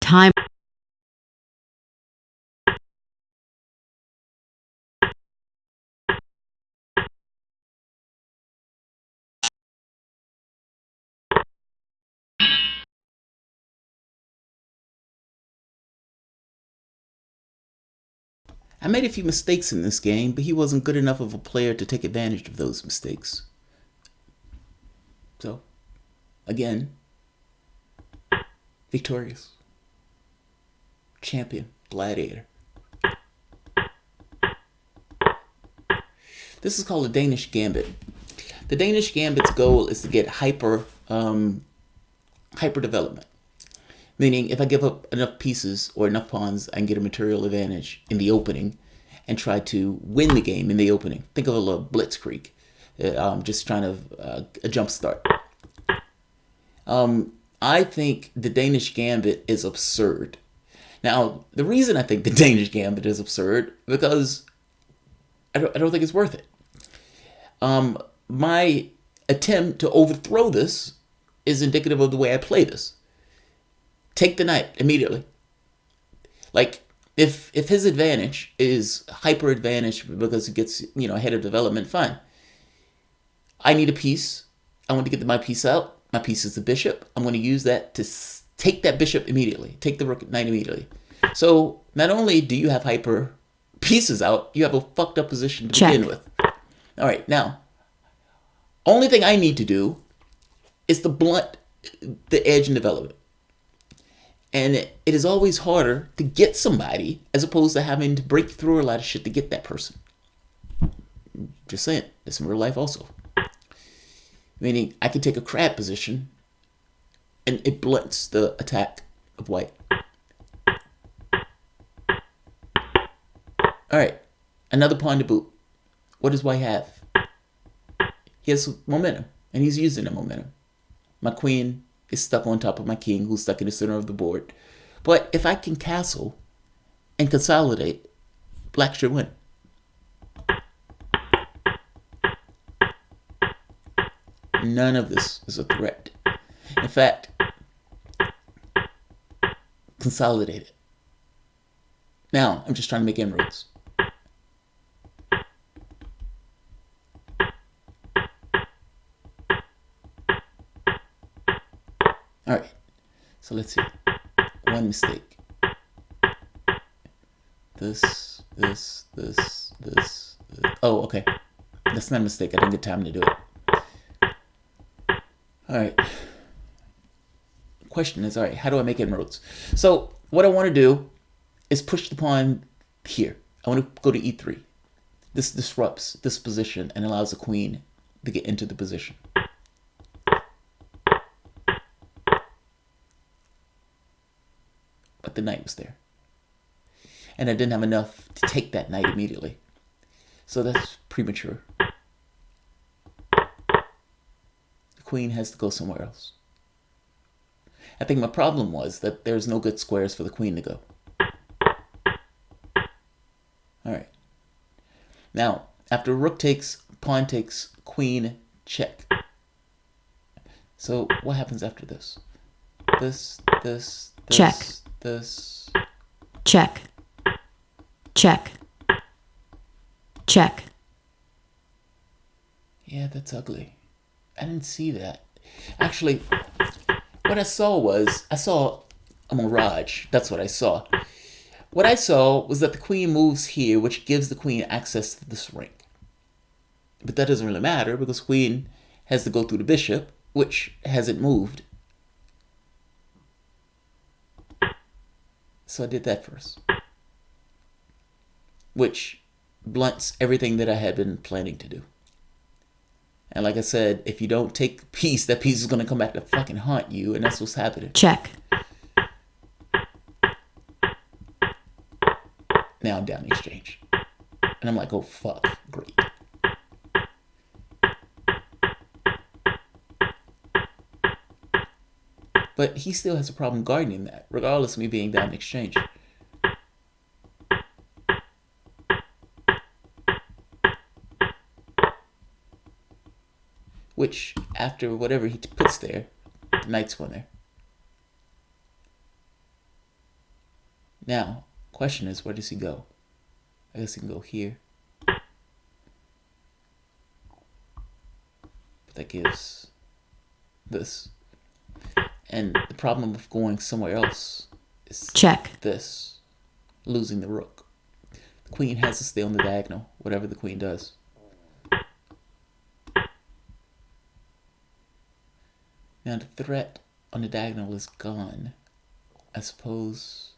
Time. I made a few mistakes in this game, but he wasn't good enough of a player to take advantage of those mistakes. So, again, victorious. Champion. Gladiator. This is called a Danish gambit. The Danish gambit's goal is to get hyper development. Meaning, if I give up enough pieces or enough pawns, I can get a material advantage in the opening and try to win the game in the opening. Think of a little blitzkrieg. Just trying to a jump start. I think the Danish gambit is absurd. Now, the reason I think the Danish gambit is absurd because I don't think it's worth it. My attempt to overthrow this is indicative of the way I play this. Take the knight immediately. Like, if his advantage is hyper advantage because he gets, ahead of development, fine. I need a piece. I want to get my piece out. My piece is the bishop. I'm going to use that to take that bishop immediately. Take the rook knight immediately. So, not only do you have hyper pieces out, you have a fucked up position to begin with. All right, now, only thing I need to do is to blunt the edge in development. And it is always harder to get somebody as opposed to having to break through a lot of shit to get that person. Just saying, it's in real life also. Meaning, I can take a crab position and it blunts the attack of white. Alright, another pawn to boot. What does white have? He has momentum, and he's using the momentum. My queen is stuck on top of my king, who's stuck in the center of the board. But if I can castle and consolidate, black should win. None of this is a threat. In fact, consolidate it. Now, I'm just trying to make inroads. All right, so let's see. One mistake. This. Oh, okay. That's not a mistake. I didn't get time to do it. All right. Question is, all right, how do I make inroads? So what I want to do is push the pawn here. I want to go to e3. This disrupts this position and allows the queen to get into the position. But the knight was there. And I didn't have enough to take that knight immediately. So that's premature. The queen has to go somewhere else. I think my problem was that there's no good squares for the queen to go. Now, after rook takes, pawn takes, queen, check. So what happens after this? This, Check. this. Check. Check. Check. Yeah, that's ugly. I didn't see that. Actually, what I saw a mirage. That's what I saw. What I saw was that the queen moves here, which gives the queen access to this ring. But that doesn't really matter because queen has to go through the bishop, which hasn't moved. So I did that first, which blunts everything that I had been planning to do. And like I said, if you don't take the piece, that piece is going to come back to fucking haunt you, and that's what's happening. Check. Now I'm down the exchange. And I'm like, oh fuck, great. But he still has a problem guarding that, regardless of me being down in exchange. Which, after whatever he puts there, the knight's going there. Now, question is, where does he go? I guess he can go here. But that gives this. And the problem with going somewhere else is Check. this. Losing the rook. The queen has to stay on the diagonal, whatever the queen does. Now the threat on the diagonal is gone. I suppose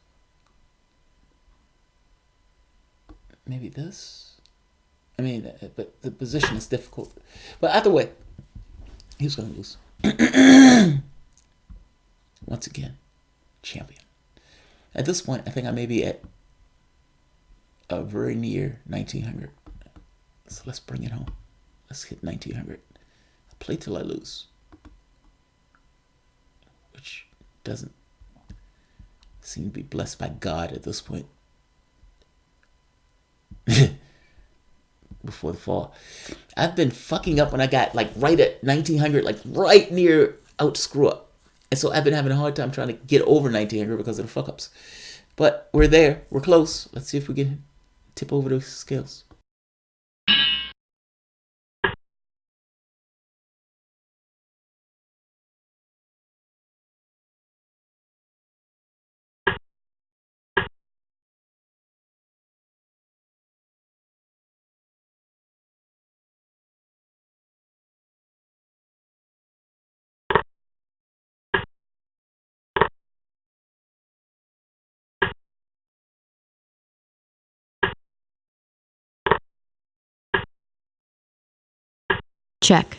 maybe this? I mean, but the position is difficult. But either way, he's going to lose. Once again, champion. At this point, I think I may be at very near 1900. So let's bring it home. Let's hit 1900. I'll play till I lose. Which doesn't seem to be blessed by God at this point. Before the fall. I've been fucking up when I got like right at 1900, like right near out screw up. And so I've been having a hard time trying to get over 1900 because of the fuck ups. But we're there. We're close. Let's see if we can tip over those scales. Check.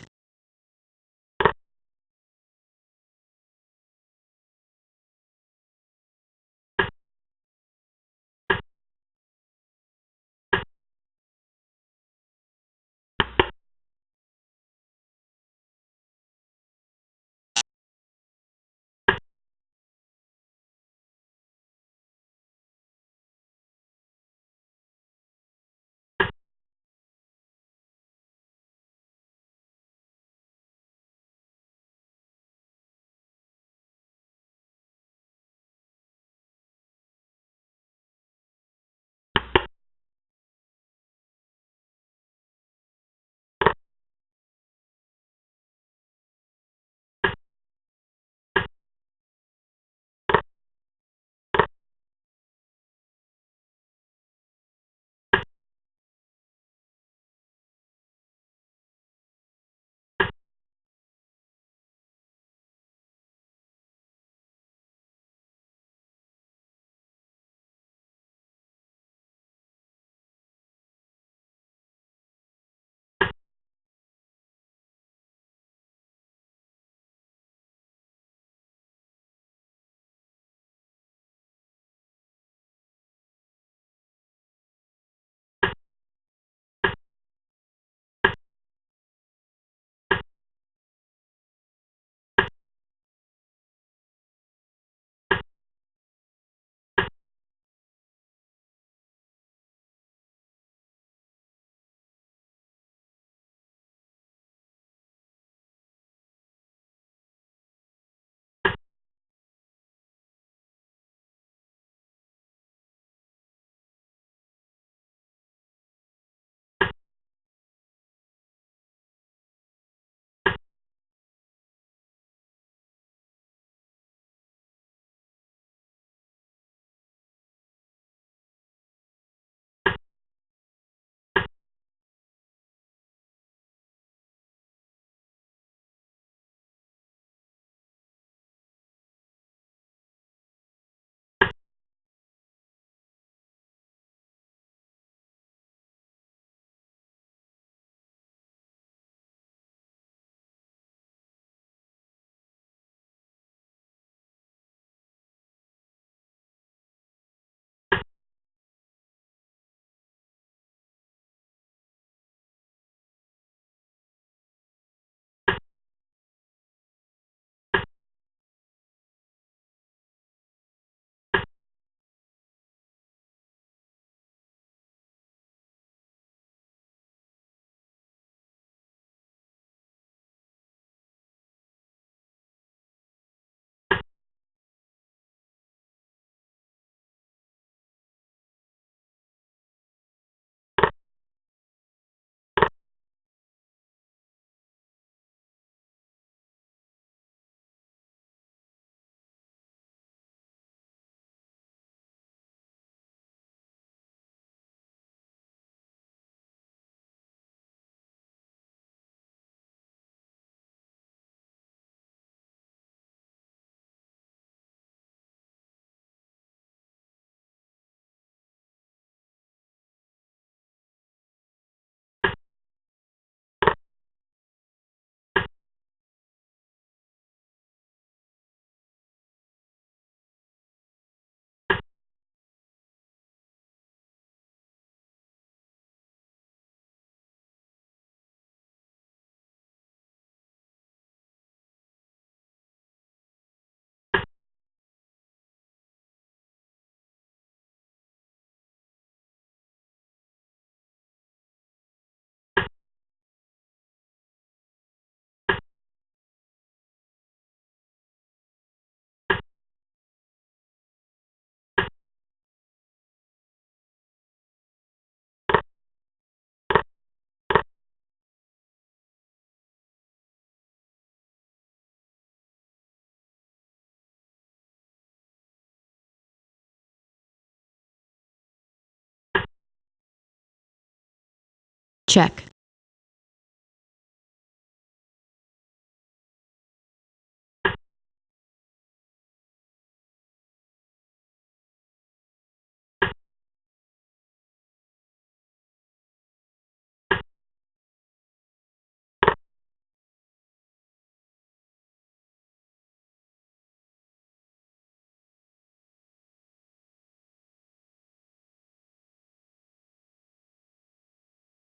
check,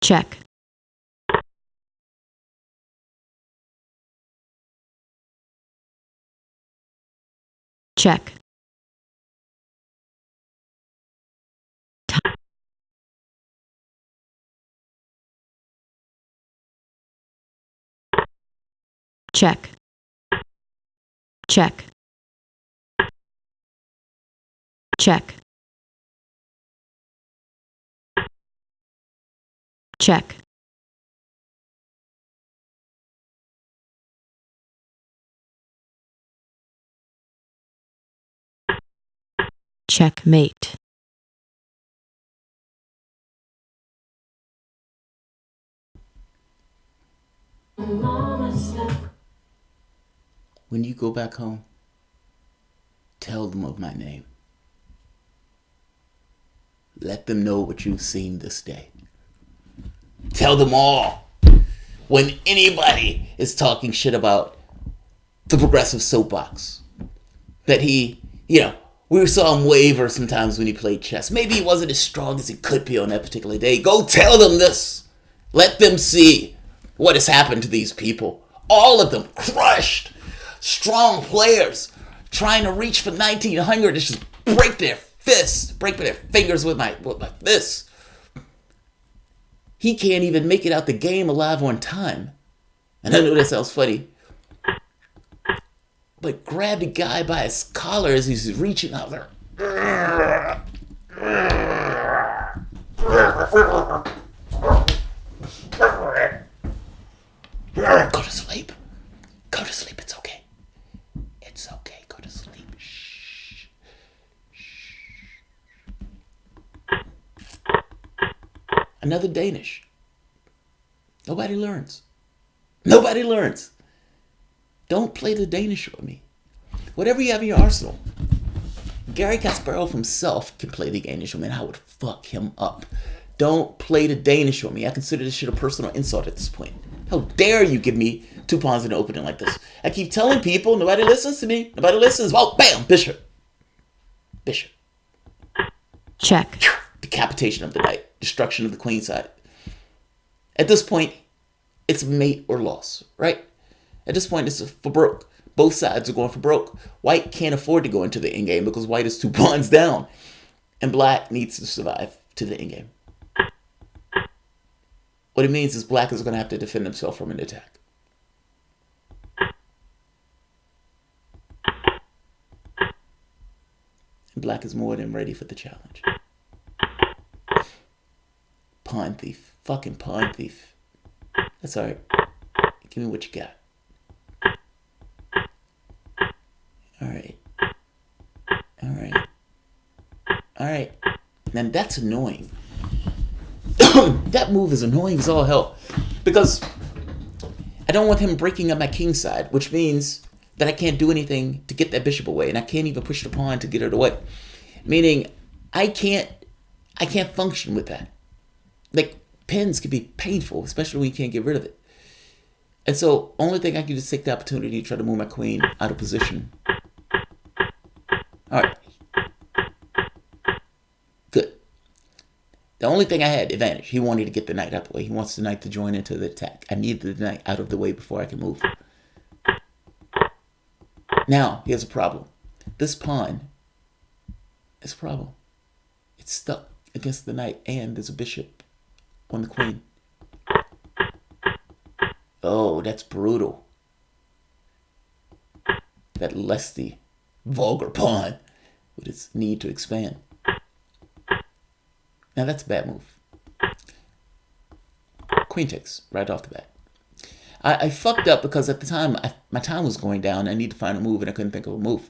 check, check, check, check, check, check, checkmate, When you go back home, tell them of my name. Let them know what you've seen this day. Tell them all. When anybody is talking shit about the progressive soapbox, that we saw him waver sometimes when he played chess. Maybe he wasn't as strong as he could be on that particular day. Go tell them this. Let them see what has happened to these people. All of them crushed. Strong players trying to reach for 1900 to just break their fists, break their fingers with my fists. He can't even make it out the game alive on time. And I know that sounds funny, but grab the guy by his collar as he's reaching out there. Go to sleep. Go to sleep. It's okay. It's okay. Go to sleep. Shh. Shh. Another Danish. Nobody learns. Nobody learns. Don't play the Danish with me. Whatever you have in your arsenal. Gary Kasparov himself can play the Danish with me, and I would fuck him up. Don't play the Danish with me. I consider this shit a personal insult at this point. How dare you give me 2 pawns in the opening like this? I keep telling people, nobody listens to me. Nobody listens. Well, bam, bishop. Bishop. check, Decapitation of the knight. Destruction of the queen side. At this point, it's mate or loss, right? At this point, it's for broke. Both sides are going for broke. White can't afford to go into the endgame because white is 2 pawns down. And black needs to survive to the endgame. What it means is black is going to have to defend himself from an attack. And black is more than ready for the challenge. Pawn thief. Fucking pawn thief. That's alright. Give me what you got. Alright. Alright. Alright. Now that's annoying. That move is annoying as all hell. Because I don't want him breaking up my king side, which means that I can't do anything to get that bishop away, and I can't even push the pawn to get it away. Meaning I can't function with that. Like, pins can be painful, especially when you can't get rid of it. And so only thing I can do is take the opportunity to try to move my queen out of position. Alright. Good. The only thing I had advantage, he wanted to get the knight out the way. He wants the knight to join into the attack. I need the knight out of the way before I can move. Now, here's a problem. This pawn is a problem. It's stuck against the knight, and there's a bishop on the queen. Oh, that's brutal. That lusty, vulgar pawn with its need to expand. Now that's a bad move. Queen takes right off the bat. I fucked up because at the time, my time was going down. I need to find a move, and I couldn't think of a move.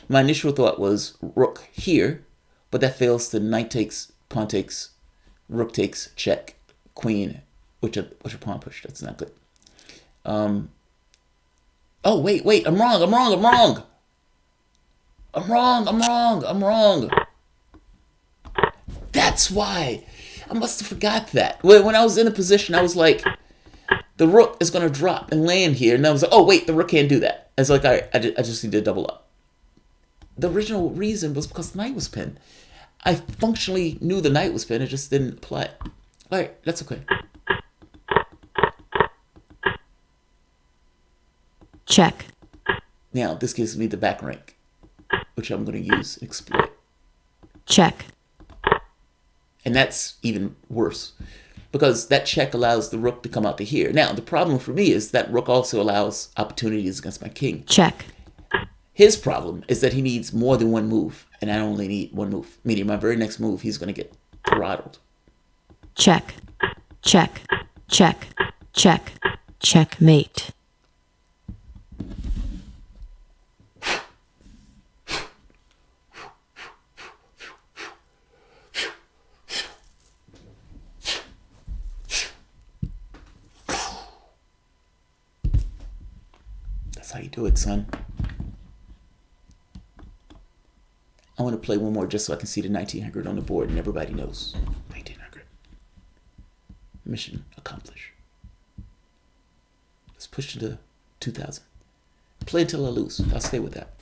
My initial thought was rook here, but that fails to knight takes, pawn takes, rook takes, check, queen, Which a pawn push. That's not good. Um. Oh wait. I'm wrong. I'm wrong. I'm wrong. I'm wrong. I'm wrong. I'm wrong. That's why. I must have forgot that. When I was in a position, I was like, the rook is going to drop and land here. And I was like, oh, wait, the rook can't do that. It's like, I just need to double up. The original reason was because the knight was pinned. I functionally knew the knight was pinned. It just didn't apply. All right, that's okay. Check. Now, this gives me the back rank, which I'm going to use and exploit. Check. And that's even worse because that check allows the rook to come out to here. Now, the problem for me is that rook also allows opportunities against my king. Check. His problem is that he needs more than one move, and I only need one move, meaning my very next move, he's going to get throttled. Check. Check. Check. Check. Checkmate. That's how you do it, son. I want to play one more just so I can see the 1900 on the board and everybody knows. 1900. Mission accomplished. Let's push to the 2000. Play until I lose. I'll stay with that.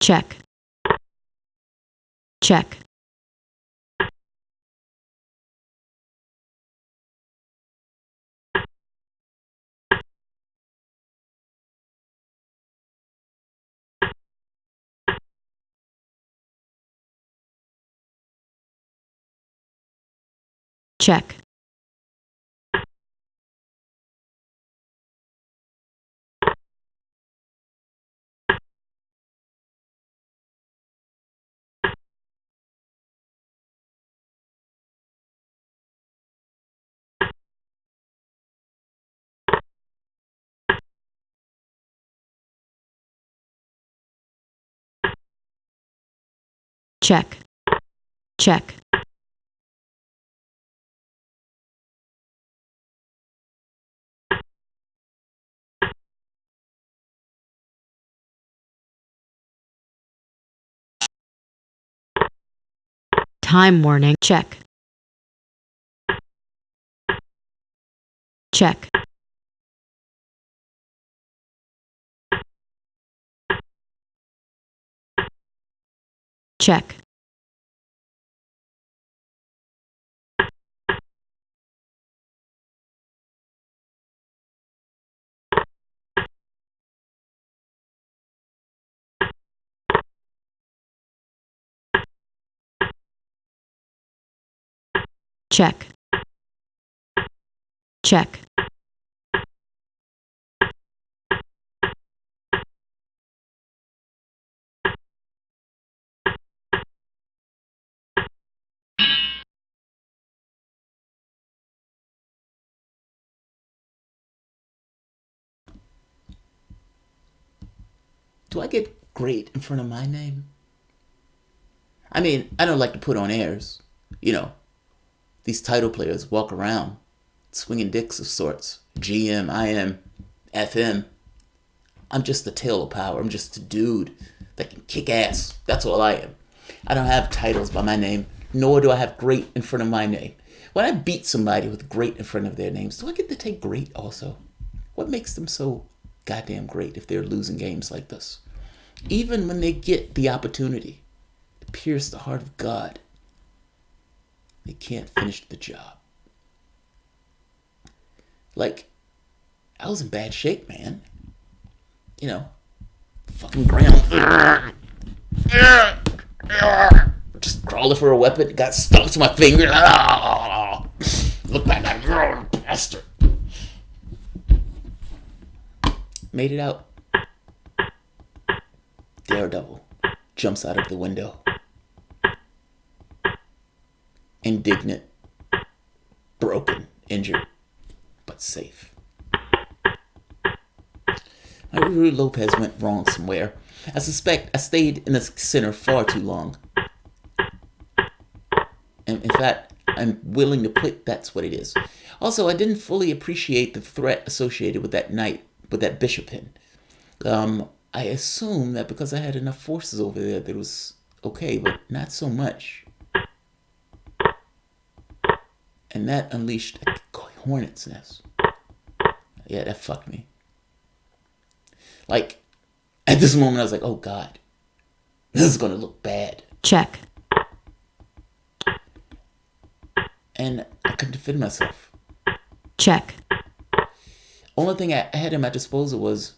check, check, check, check, check. Time warning, check, check, check, check, check. Do I get great in front of my name? I mean, I don't like to put on airs. You know, these title players walk around swinging dicks of sorts. GM, IM, FM. I'm just the tail of power. I'm just a dude that can kick ass. That's all I am. I don't have titles by my name, nor do I have great in front of my name. When I beat somebody with great in front of their names, do I get to take great also? What makes them so goddamn great if they're losing games like this? Even when they get the opportunity to pierce the heart of God, they can't finish the job. Like, I was in bad shape, man. You know, fucking ground. Just crawling for a weapon, got stuck to my finger. Look like that bastard. Made it out. Daredevil jumps out of the window. Indignant, broken, injured, but safe. My Rudy Lopez went wrong somewhere. I suspect I stayed in the center far too long. And in fact, I'm willing to put that's what it is. Also, I didn't fully appreciate the threat associated with that knight, with that bishop pin. I assume that because I had enough forces over there that it was okay, but not so much. And that unleashed a hornet's nest. Yeah, that fucked me. Like, at this moment I was like, oh God, this is gonna look bad. Check. And I couldn't defend myself. Check. Only thing I had at my disposal was,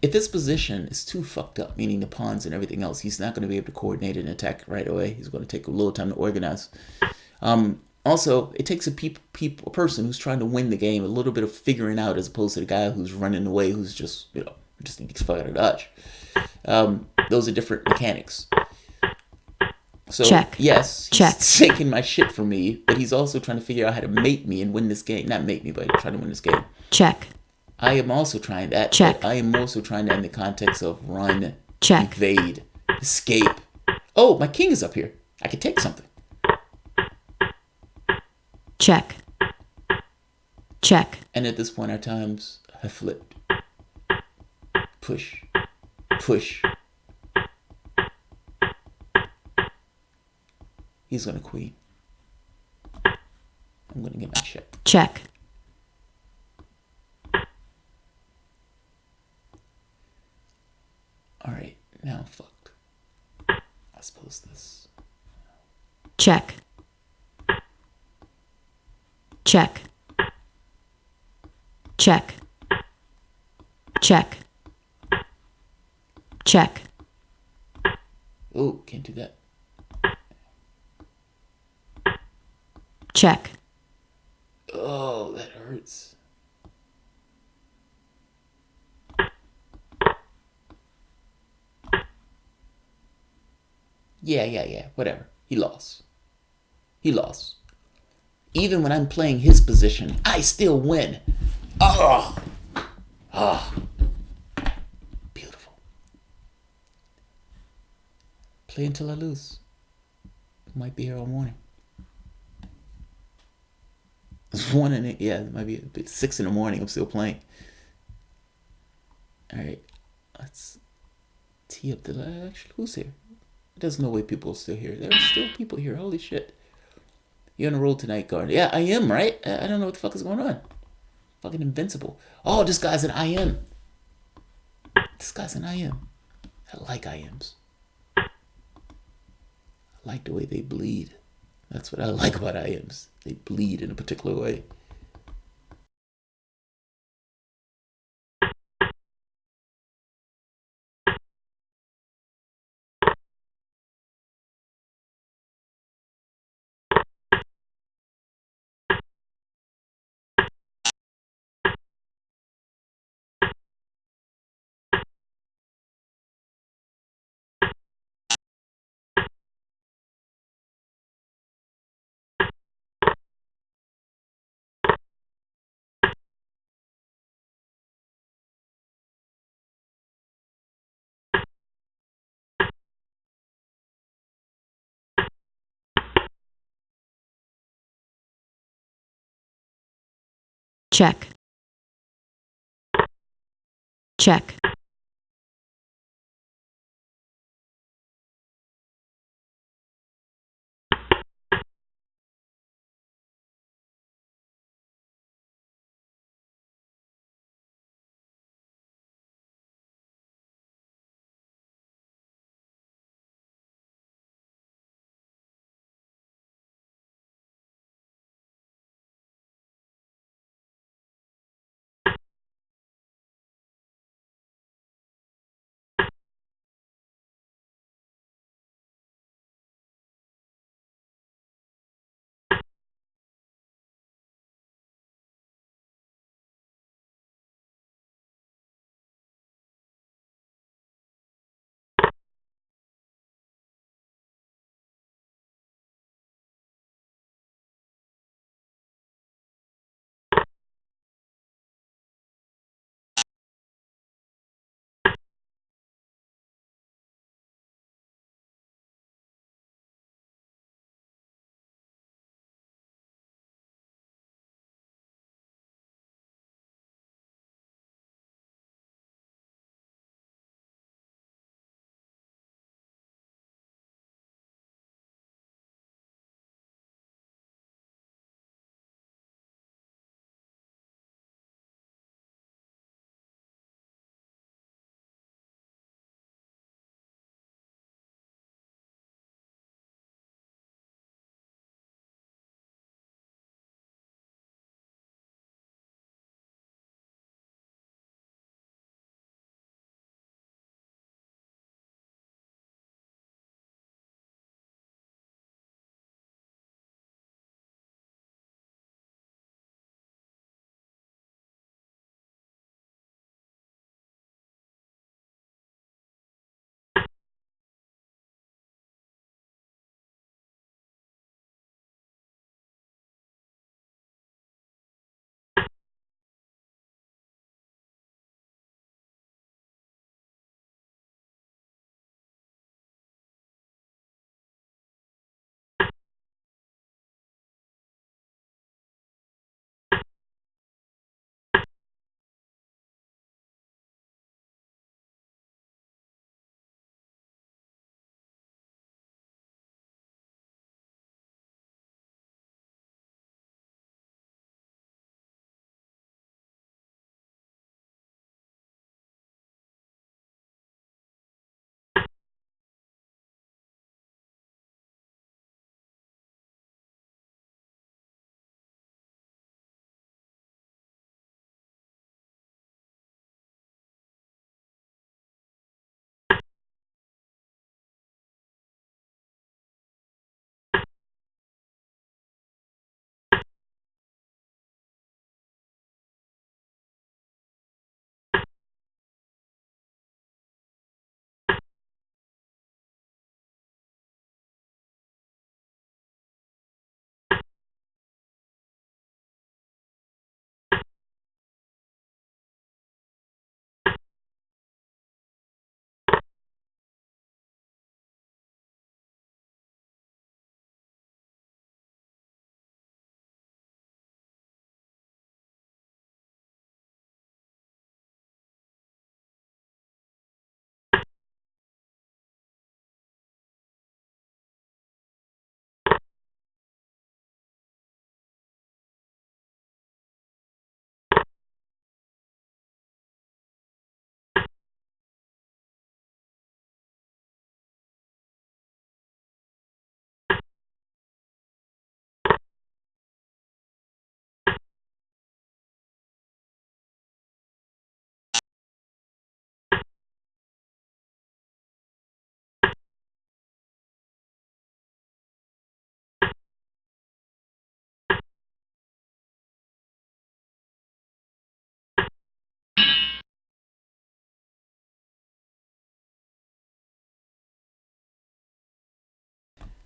if his position is too fucked up, meaning the pawns and everything else, he's not going to be able to coordinate an attack right away. He's going to take a little time to organize. Also, it takes a person who's trying to win the game a little bit of figuring out, as opposed to the guy who's running away, who's just, just needs to fuck out of dodge. Those are different mechanics. So, check. Yes, he's check. taking my shit from me, but he's also trying to figure out how to mate me and win this game. Not mate me, but trying to win this game. Check. I am also trying that. Check. But I am also trying that in the context of run, check. Evade, escape. Oh, my king is up here. I could take something. Check. Check. And at this point, our times have flipped. Push. Push. He's going to queen. I'm going to get my check. Check. Alright, now I'm fucked. I suppose this. check, check, check, check, check, Oh, can't do that. check, Oh, that hurts. Yeah. Whatever. He lost. He lost. Even when I'm playing his position, I still win. Oh, beautiful. Play until I lose. Might be here all morning. It's 1 in it. Yeah, it might be a bit 6 in the morning. I'm still playing. All right, let's tee up the. Actually, who's here? There's no way people are still here. There are still people here. Holy shit. You're on a roll tonight, Garden. Yeah, I am, right? I don't know what the fuck is going on. Fucking invincible. Oh, this guy's an IM. This guy's an IM. I like IMs. I like the way they bleed. That's what I like about IMs. They bleed in a particular way. check, check,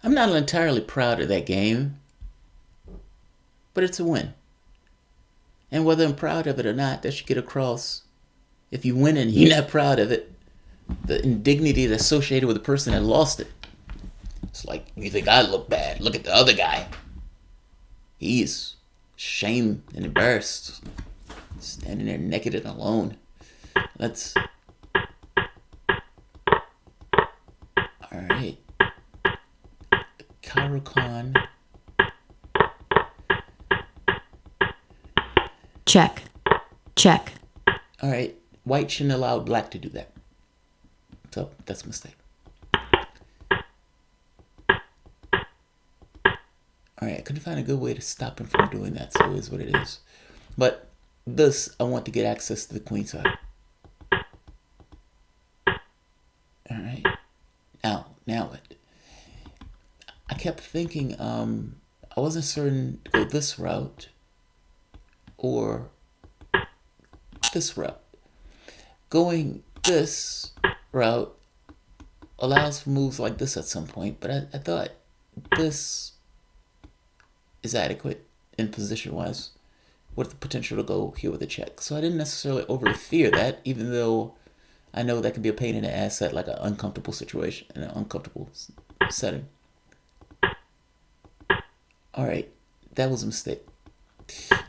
I'm not entirely proud of that game, but it's a win. And whether I'm proud of it or not, that should get across. If you win and you're not proud of it, the indignity that's associated with the person that lost it. It's like, you think I look bad? Look at the other guy. He's shamed and embarrassed, standing there naked and alone. Let's. Alright. Khan. Check. Check. Alright. White shouldn't allow black to do that. So that's a mistake. Alright, I couldn't find a good way to stop him from doing that, so it is what it is. But this, I want to get access to the queen side. Alright. Now what? I kept thinking, I wasn't certain to go this route or this route. Going this route allows for moves like this at some point, but I thought this is adequate in position wise with the potential to go here with a check. So I didn't necessarily overly fear that, even though I know that can be a pain in the ass at like an uncomfortable situation, in an uncomfortable setting. Alright, that was a mistake.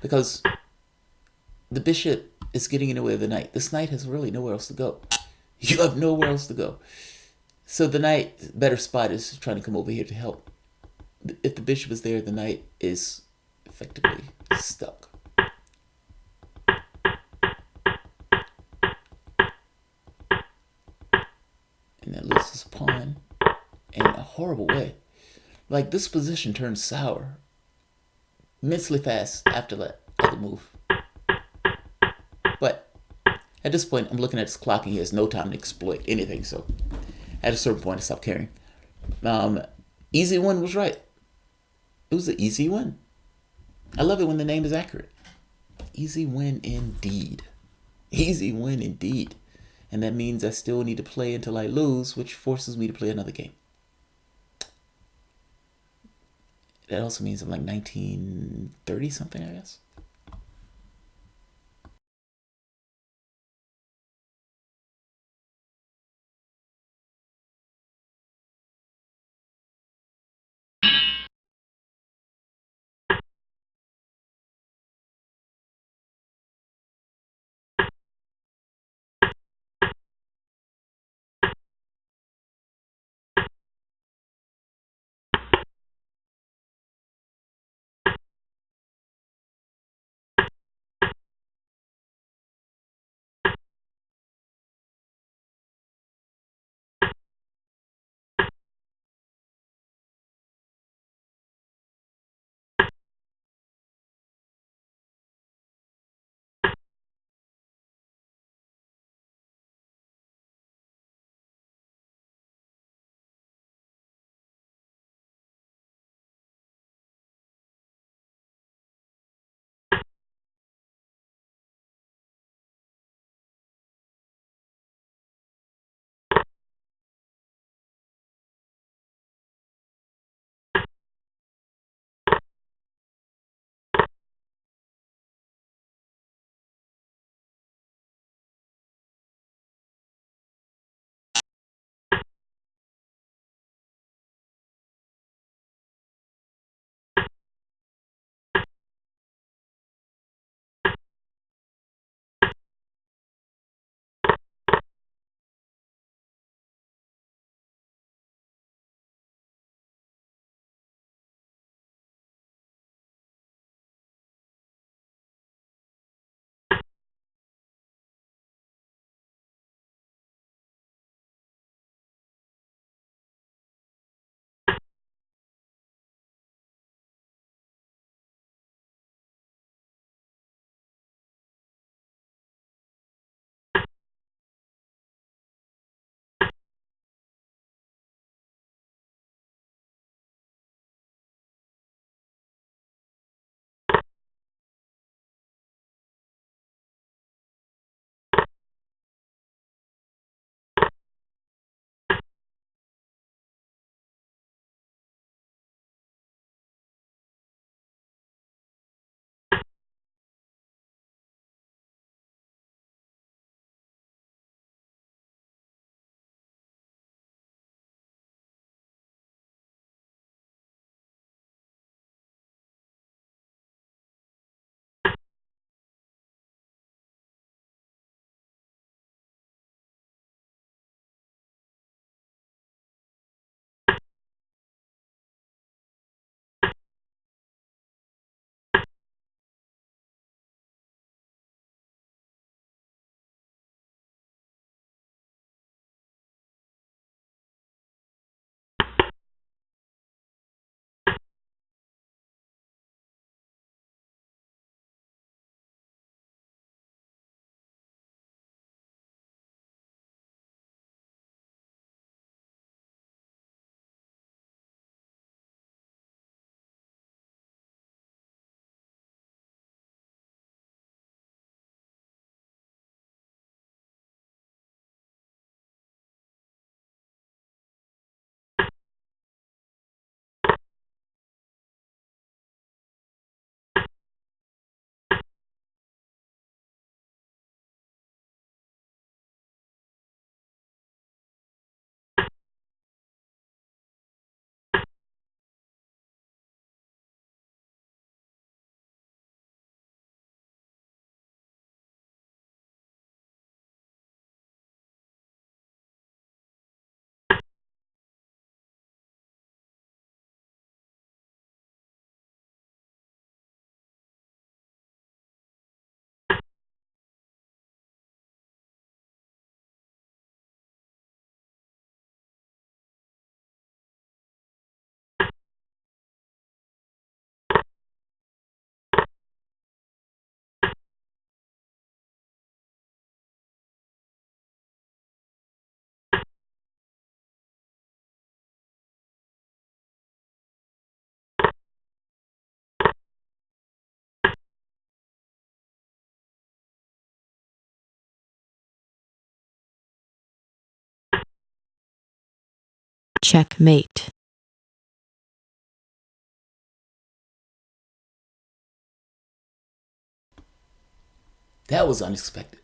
Because the bishop is getting in the way of the knight. This knight has really nowhere else to go. You have nowhere else to go. So the knight's better spot is trying to come over here to help. If the bishop is there, the knight is effectively stuck. And that loses a pawn in a horrible way. Like, this position turns sour immensely fast after that other move. But at this point, I'm looking at his clock and he has no time to exploit anything. So at a certain point, I stopped caring. Easy win was right. It was an easy win. I love it when the name is accurate. Easy win indeed. Easy win indeed. And that means I still need to play until I lose, which forces me to play another game. That also means I'm like 1930 something, I guess. checkmate, That was unexpected.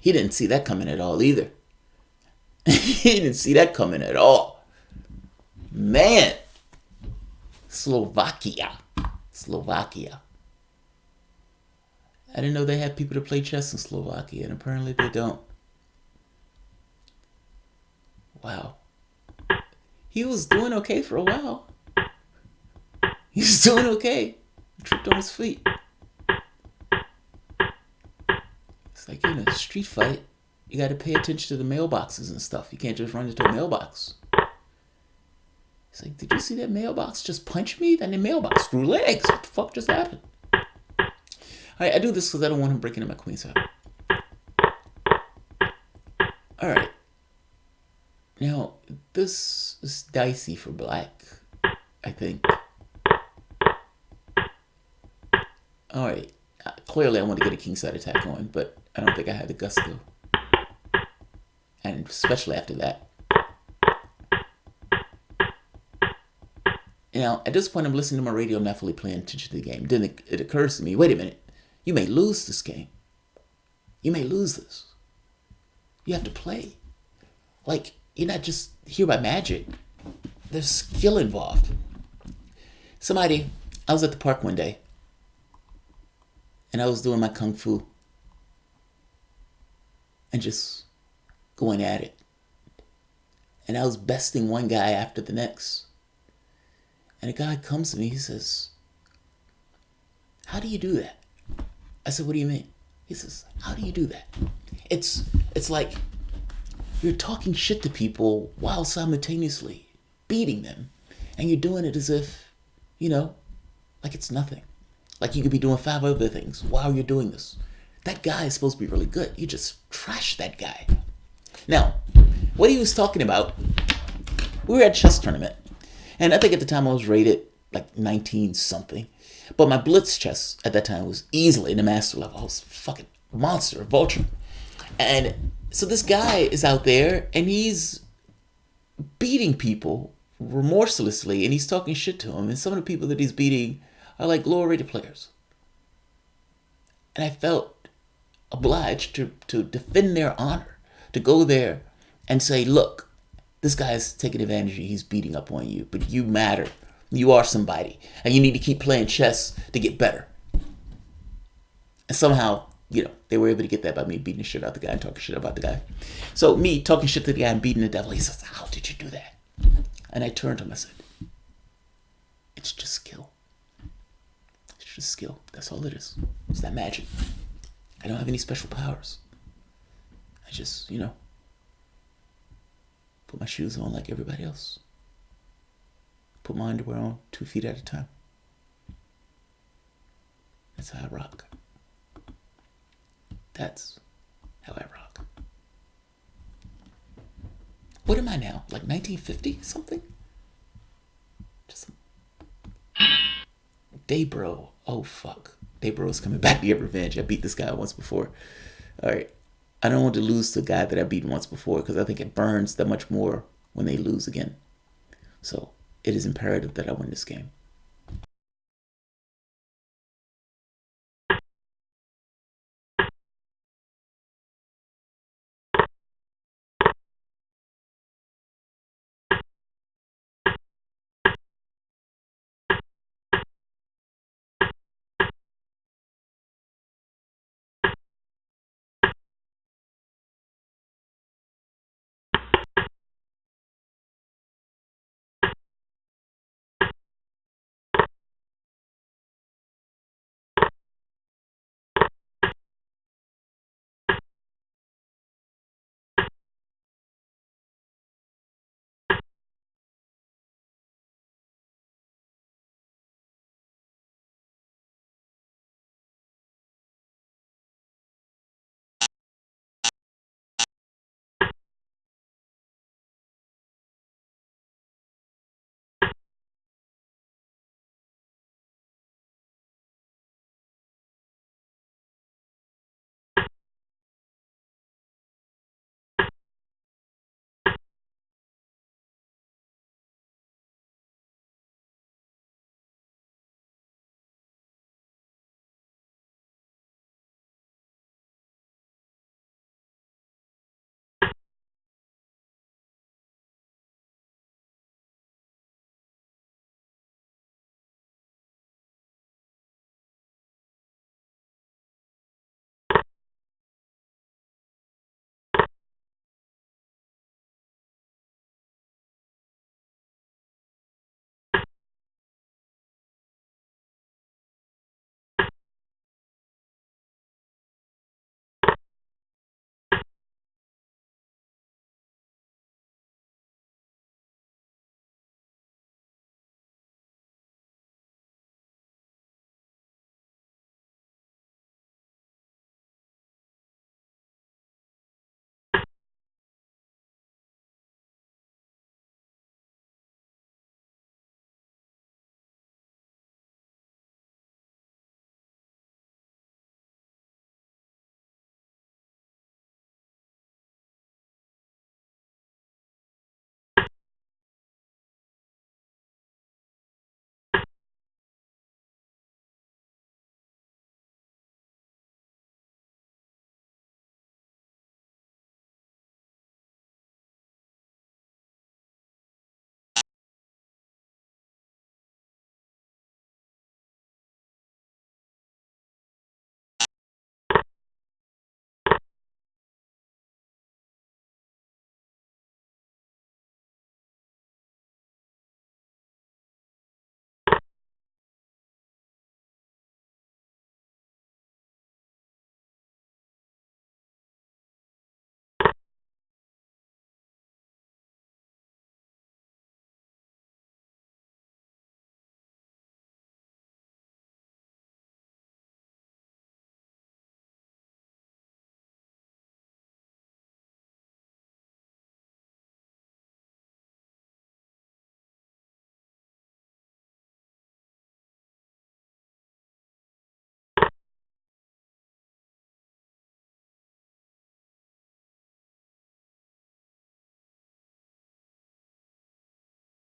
He didn't see that coming at all either. He didn't see that coming at all. Man. Slovakia. Slovakia. I didn't know they had people to play chess in Slovakia, and apparently they don't. Wow. He was doing okay for a while. He was doing okay. Tripped on his feet. It's like in a street fight, you got to pay attention to the mailboxes and stuff. You can't just run into a mailbox. It's like, did you see that mailbox just punch me? Then the mailbox grew legs. What the fuck just happened? I do this because I don't want him breaking in my queen's side. All right. Now, this is dicey for black, I think. All right. Clearly, I want to get a kingside attack going, but I don't think I have the gusto. And especially after that. Now, at this point, I'm listening to my radio, not fully paying attention to the game. Then it occurs to me, wait a minute. You may lose this game. You may lose this. You have to play. Like, you're not just here by magic. There's skill involved. I was at the park one day, and I was doing my kung fu and just going at it. And I was besting one guy after the next. And a guy comes to me, he says, how do you do that? I said, what do you mean? He says, how do you do that? It's like you're talking shit to people while simultaneously beating them. And you're doing it as if, like it's nothing. Like you could be doing 5 other things while you're doing this. That guy is supposed to be really good. You just trash that guy. Now, what he was talking about, we were at a chess tournament. And I think at the time I was rated like 19 something. But my blitz chess at that time was easily in the master level. I was a fucking monster, vulture. And so this guy is out there and he's beating people remorselessly and he's talking shit to them. And some of the people that he's beating are like lower rated players. And I felt obliged to defend their honor, to go there and say, look, this guy's taking advantage of you. He's beating up on you, but you matter. You are somebody, and you need to keep playing chess to get better. And somehow, they were able to get that by me beating the shit out of the guy and talking shit about the guy. So me talking shit to the guy and beating the devil, he says, how did you do that? And I turned to him and I said, it's just skill. It's just skill. That's all it is. It's that magic. I don't have any special powers. I just, put my shoes on like everybody else. Put my underwear on 2 feet at a time. That's how I rock. That's how I rock. What am I now? Like 1950 something? Just Daybro. Oh fuck. Daybro's coming back to get revenge. I beat this guy once before. Alright. I don't want to lose to a guy that I beat once before because I think it burns that much more when they lose again. So it is imperative that I win this game.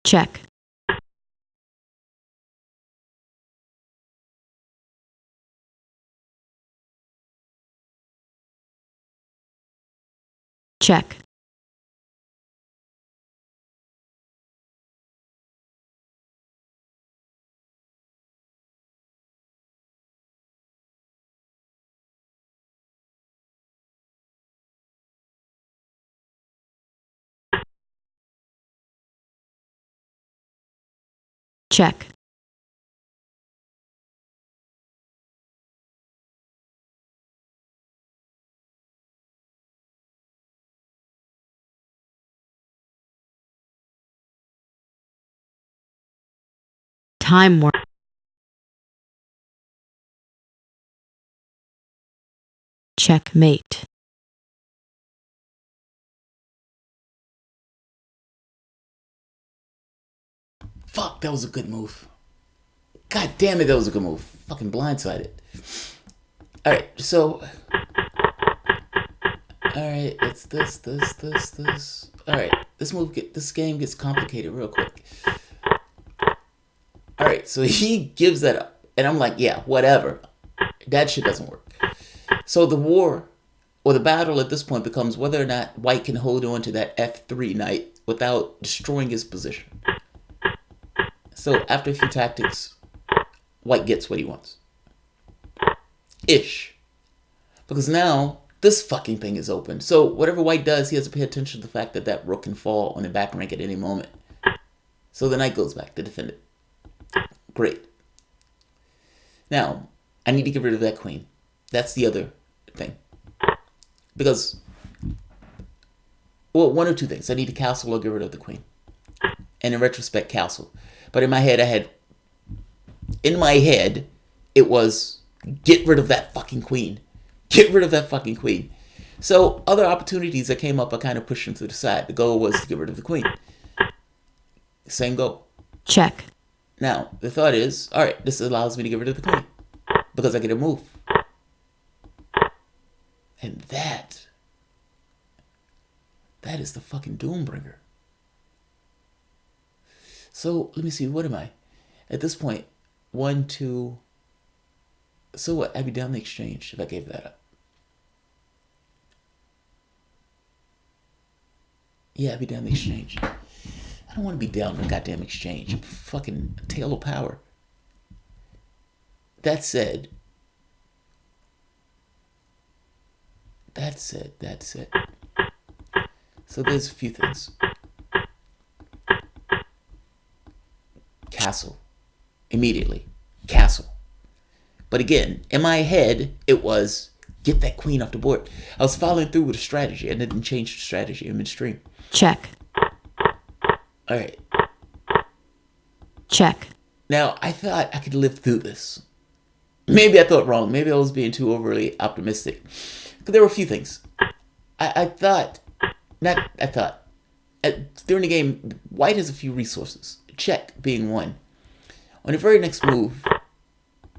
check, check, check, time warp, checkmate, Fuck, that was a good move. God damn it, that was a good move. Fucking blindsided. Alright, so... Alright, it's this. Alright, this game gets complicated real quick. Alright, so he gives that up. And I'm like, yeah, whatever. That shit doesn't work. So the war, or the battle at this point becomes whether or not White can hold on to that F3 knight without destroying his position. So after a few tactics, White gets what he wants. Ish. Because now, this fucking thing is open. So whatever White does, he has to pay attention to the fact that that rook can fall on the back rank at any moment. So the knight goes back to defend it. Great. Now, I need to get rid of that queen. That's the other thing. Because, well, one or two things. I need to castle or get rid of the queen. And in retrospect, castle. But in my head, it was, get rid of that fucking queen. Get rid of that fucking queen. So other opportunities that came up, I kind of pushed them to the side. The goal was to get rid of the queen. Same goal. check, Now, the thought is, all right, this allows me to get rid of the queen. Because I get a move. And that is the fucking Doombringer. So, let me see, what am I? At this point, 1, 2... So what? I'd be down the exchange if I gave that up. Yeah, I'd be down the exchange. I don't want to be down the goddamn exchange. I'm fucking a tail of power. That said. So there's a few things. Castle. Immediately. Castle. But again, in my head, it was, get that queen off the board. I was following through with a strategy. I didn't change the strategy in midstream. check, Alright. check, Now, I thought I could live through this. Maybe I thought wrong. Maybe I was being too overly optimistic. But there were a few things. During the game, White has a few resources. Check being one. On the very next move,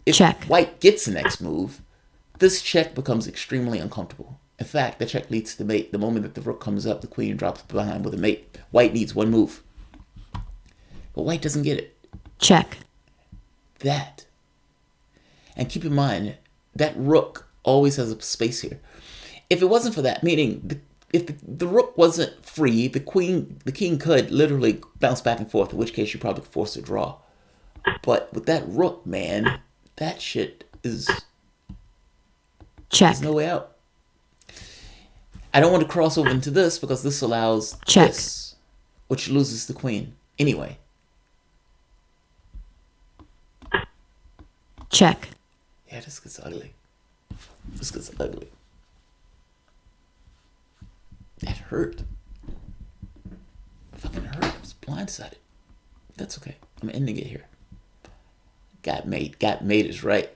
if check, White gets the next move, this check becomes extremely uncomfortable. In fact, the check leads to the mate. The moment that the rook comes up, the queen drops behind with a mate. White needs one move. But White doesn't get it. check, That. And keep in mind, that rook always has a space here. If it wasn't for that, meaning if the rook wasn't free, the king could literally bounce back and forth, in which case you probably force a draw. But with that rook, man, that shit is... check, There's no way out. I don't want to cross over into this because this allows check, this, which loses the queen. Anyway. check, Yeah, this gets ugly. This gets ugly. That hurt. Fucking hurt. I was blindsided. That's okay. I'm ending it here. Got mate. Got mate is right.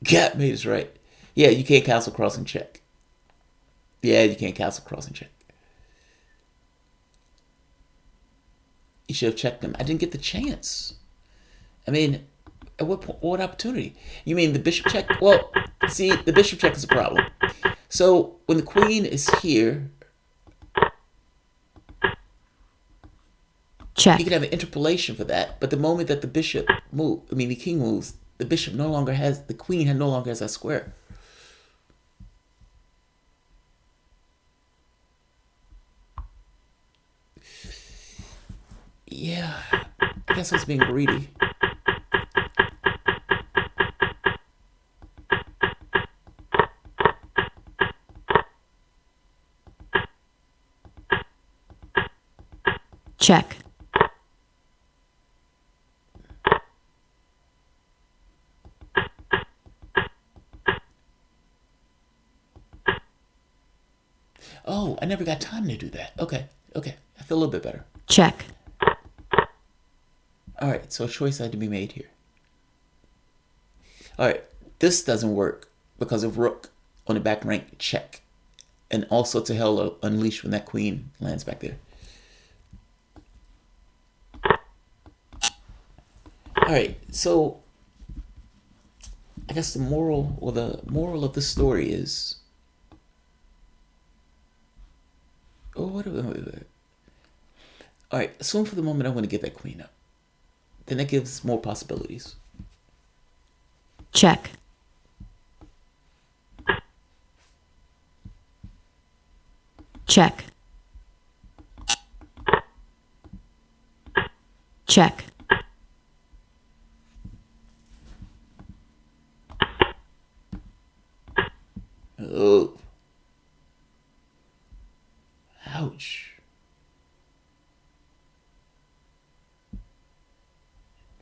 Got mate is right. Yeah, you can't castle crossing check. Yeah, you can't castle crossing check. You should have checked them. I didn't get the chance. I mean, at what opportunity? You mean the bishop check? Well, see, the bishop check is a problem. So when the queen is here, You check, can have an interpolation for that, but the moment that the king moves, the bishop no longer has, the queen no longer has that square. Yeah, I guess I was being greedy. check, Oh, I never got time to do that. Okay, okay. I feel a little bit better. check, All right, so a choice had to be made here. All right, this doesn't work because of rook on the back rank check. And all sorts of hell are unleashed when that queen lands back there. All right, so I guess the moral of the story is, oh, wait. All right, assume for the moment I'm going to give that queen up. Then that gives more possibilities. check, check, check, Oh, ouch.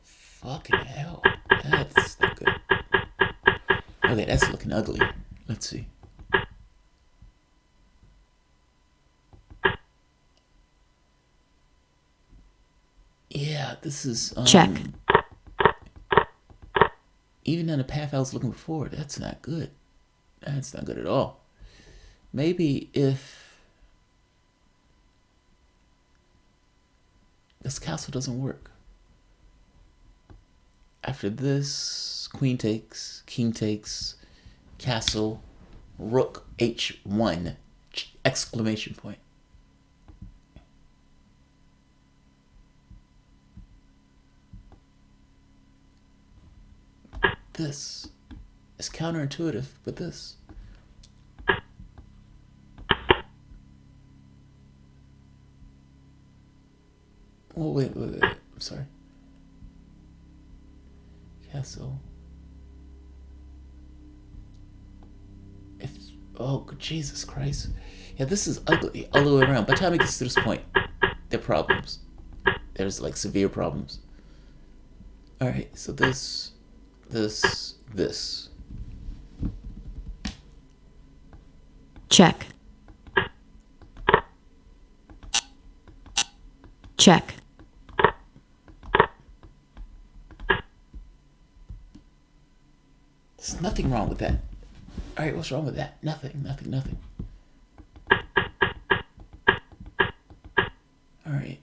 Fucking hell. That's not good. Okay, that's looking ugly. Let's see. Yeah, this is check, even in the path I was looking for. That's not good. That's not good at all. Maybe if this castle doesn't work. After this, queen takes, king takes, castle, rook h1 exclamation point. This is counterintuitive, but this. Oh, wait. I'm sorry. Castle. If, oh, Jesus Christ. Yeah, this is ugly all the way around. By the time it gets to this point, there are problems. There's like severe problems. Alright, so this. check, check, There's nothing wrong with that. Alright, what's wrong with that? Nothing. Alright.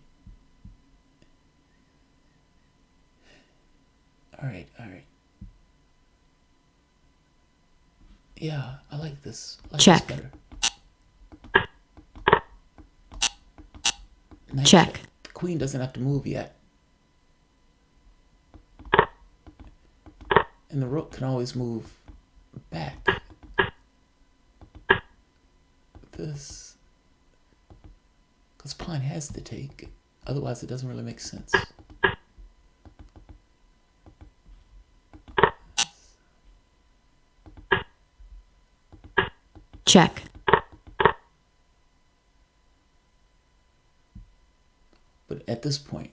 Yeah, I like this. I like check, this better. Knight check, The queen doesn't have to move yet. And the rook can always move back. This. Because pawn has to take. Otherwise, it doesn't really make sense. check, But at this point,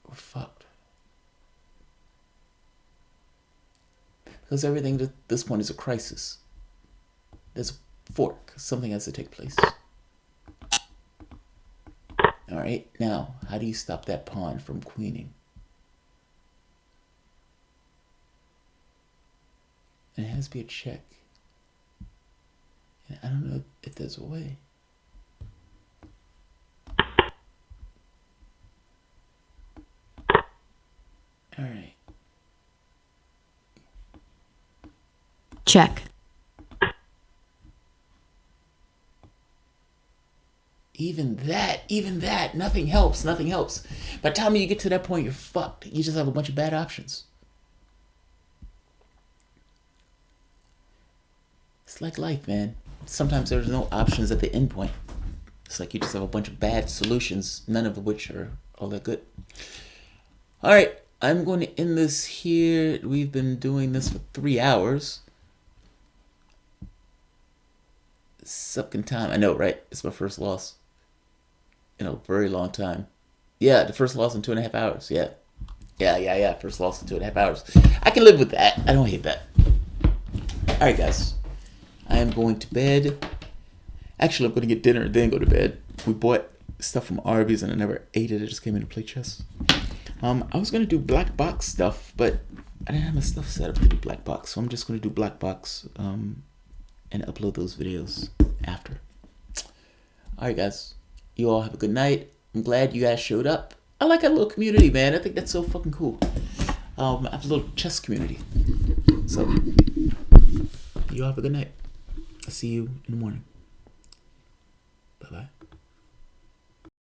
we're fucked. Because everything at this point is a crisis. There's a fork. Something has to take place. Alright, now, how do you stop that pawn from queening? And it has to be a check. And I don't know if there's a way. Alright. check, even that, nothing helps. By the time you get to that point, you're fucked. You just have a bunch of bad options. It's like life, man. Sometimes there's no options at the end point. It's like you just have a bunch of bad solutions, none of which are all that good. All right, I'm going to end this here. We've been doing this for 3 hours. Sucking time. I know, right? It's my first loss in a very long time. Yeah, the first loss in 2.5 hours. Yeah. First loss in 2.5 hours. I can live with that. I don't hate that. All right, guys. I am going to bed. Actually, I'm going to get dinner and then go to bed. We bought stuff from Arby's and I never ate it. I just came in to play chess. I was going to do black box stuff, but I didn't have my stuff set up to do black box. So I'm just going to do black box and upload those videos after. All right, guys. You all have a good night. I'm glad you guys showed up. I like our little community, man. I think that's so fucking cool. I have a little chess community. So, you all have a good night. I'll see you in the morning. Bye-bye.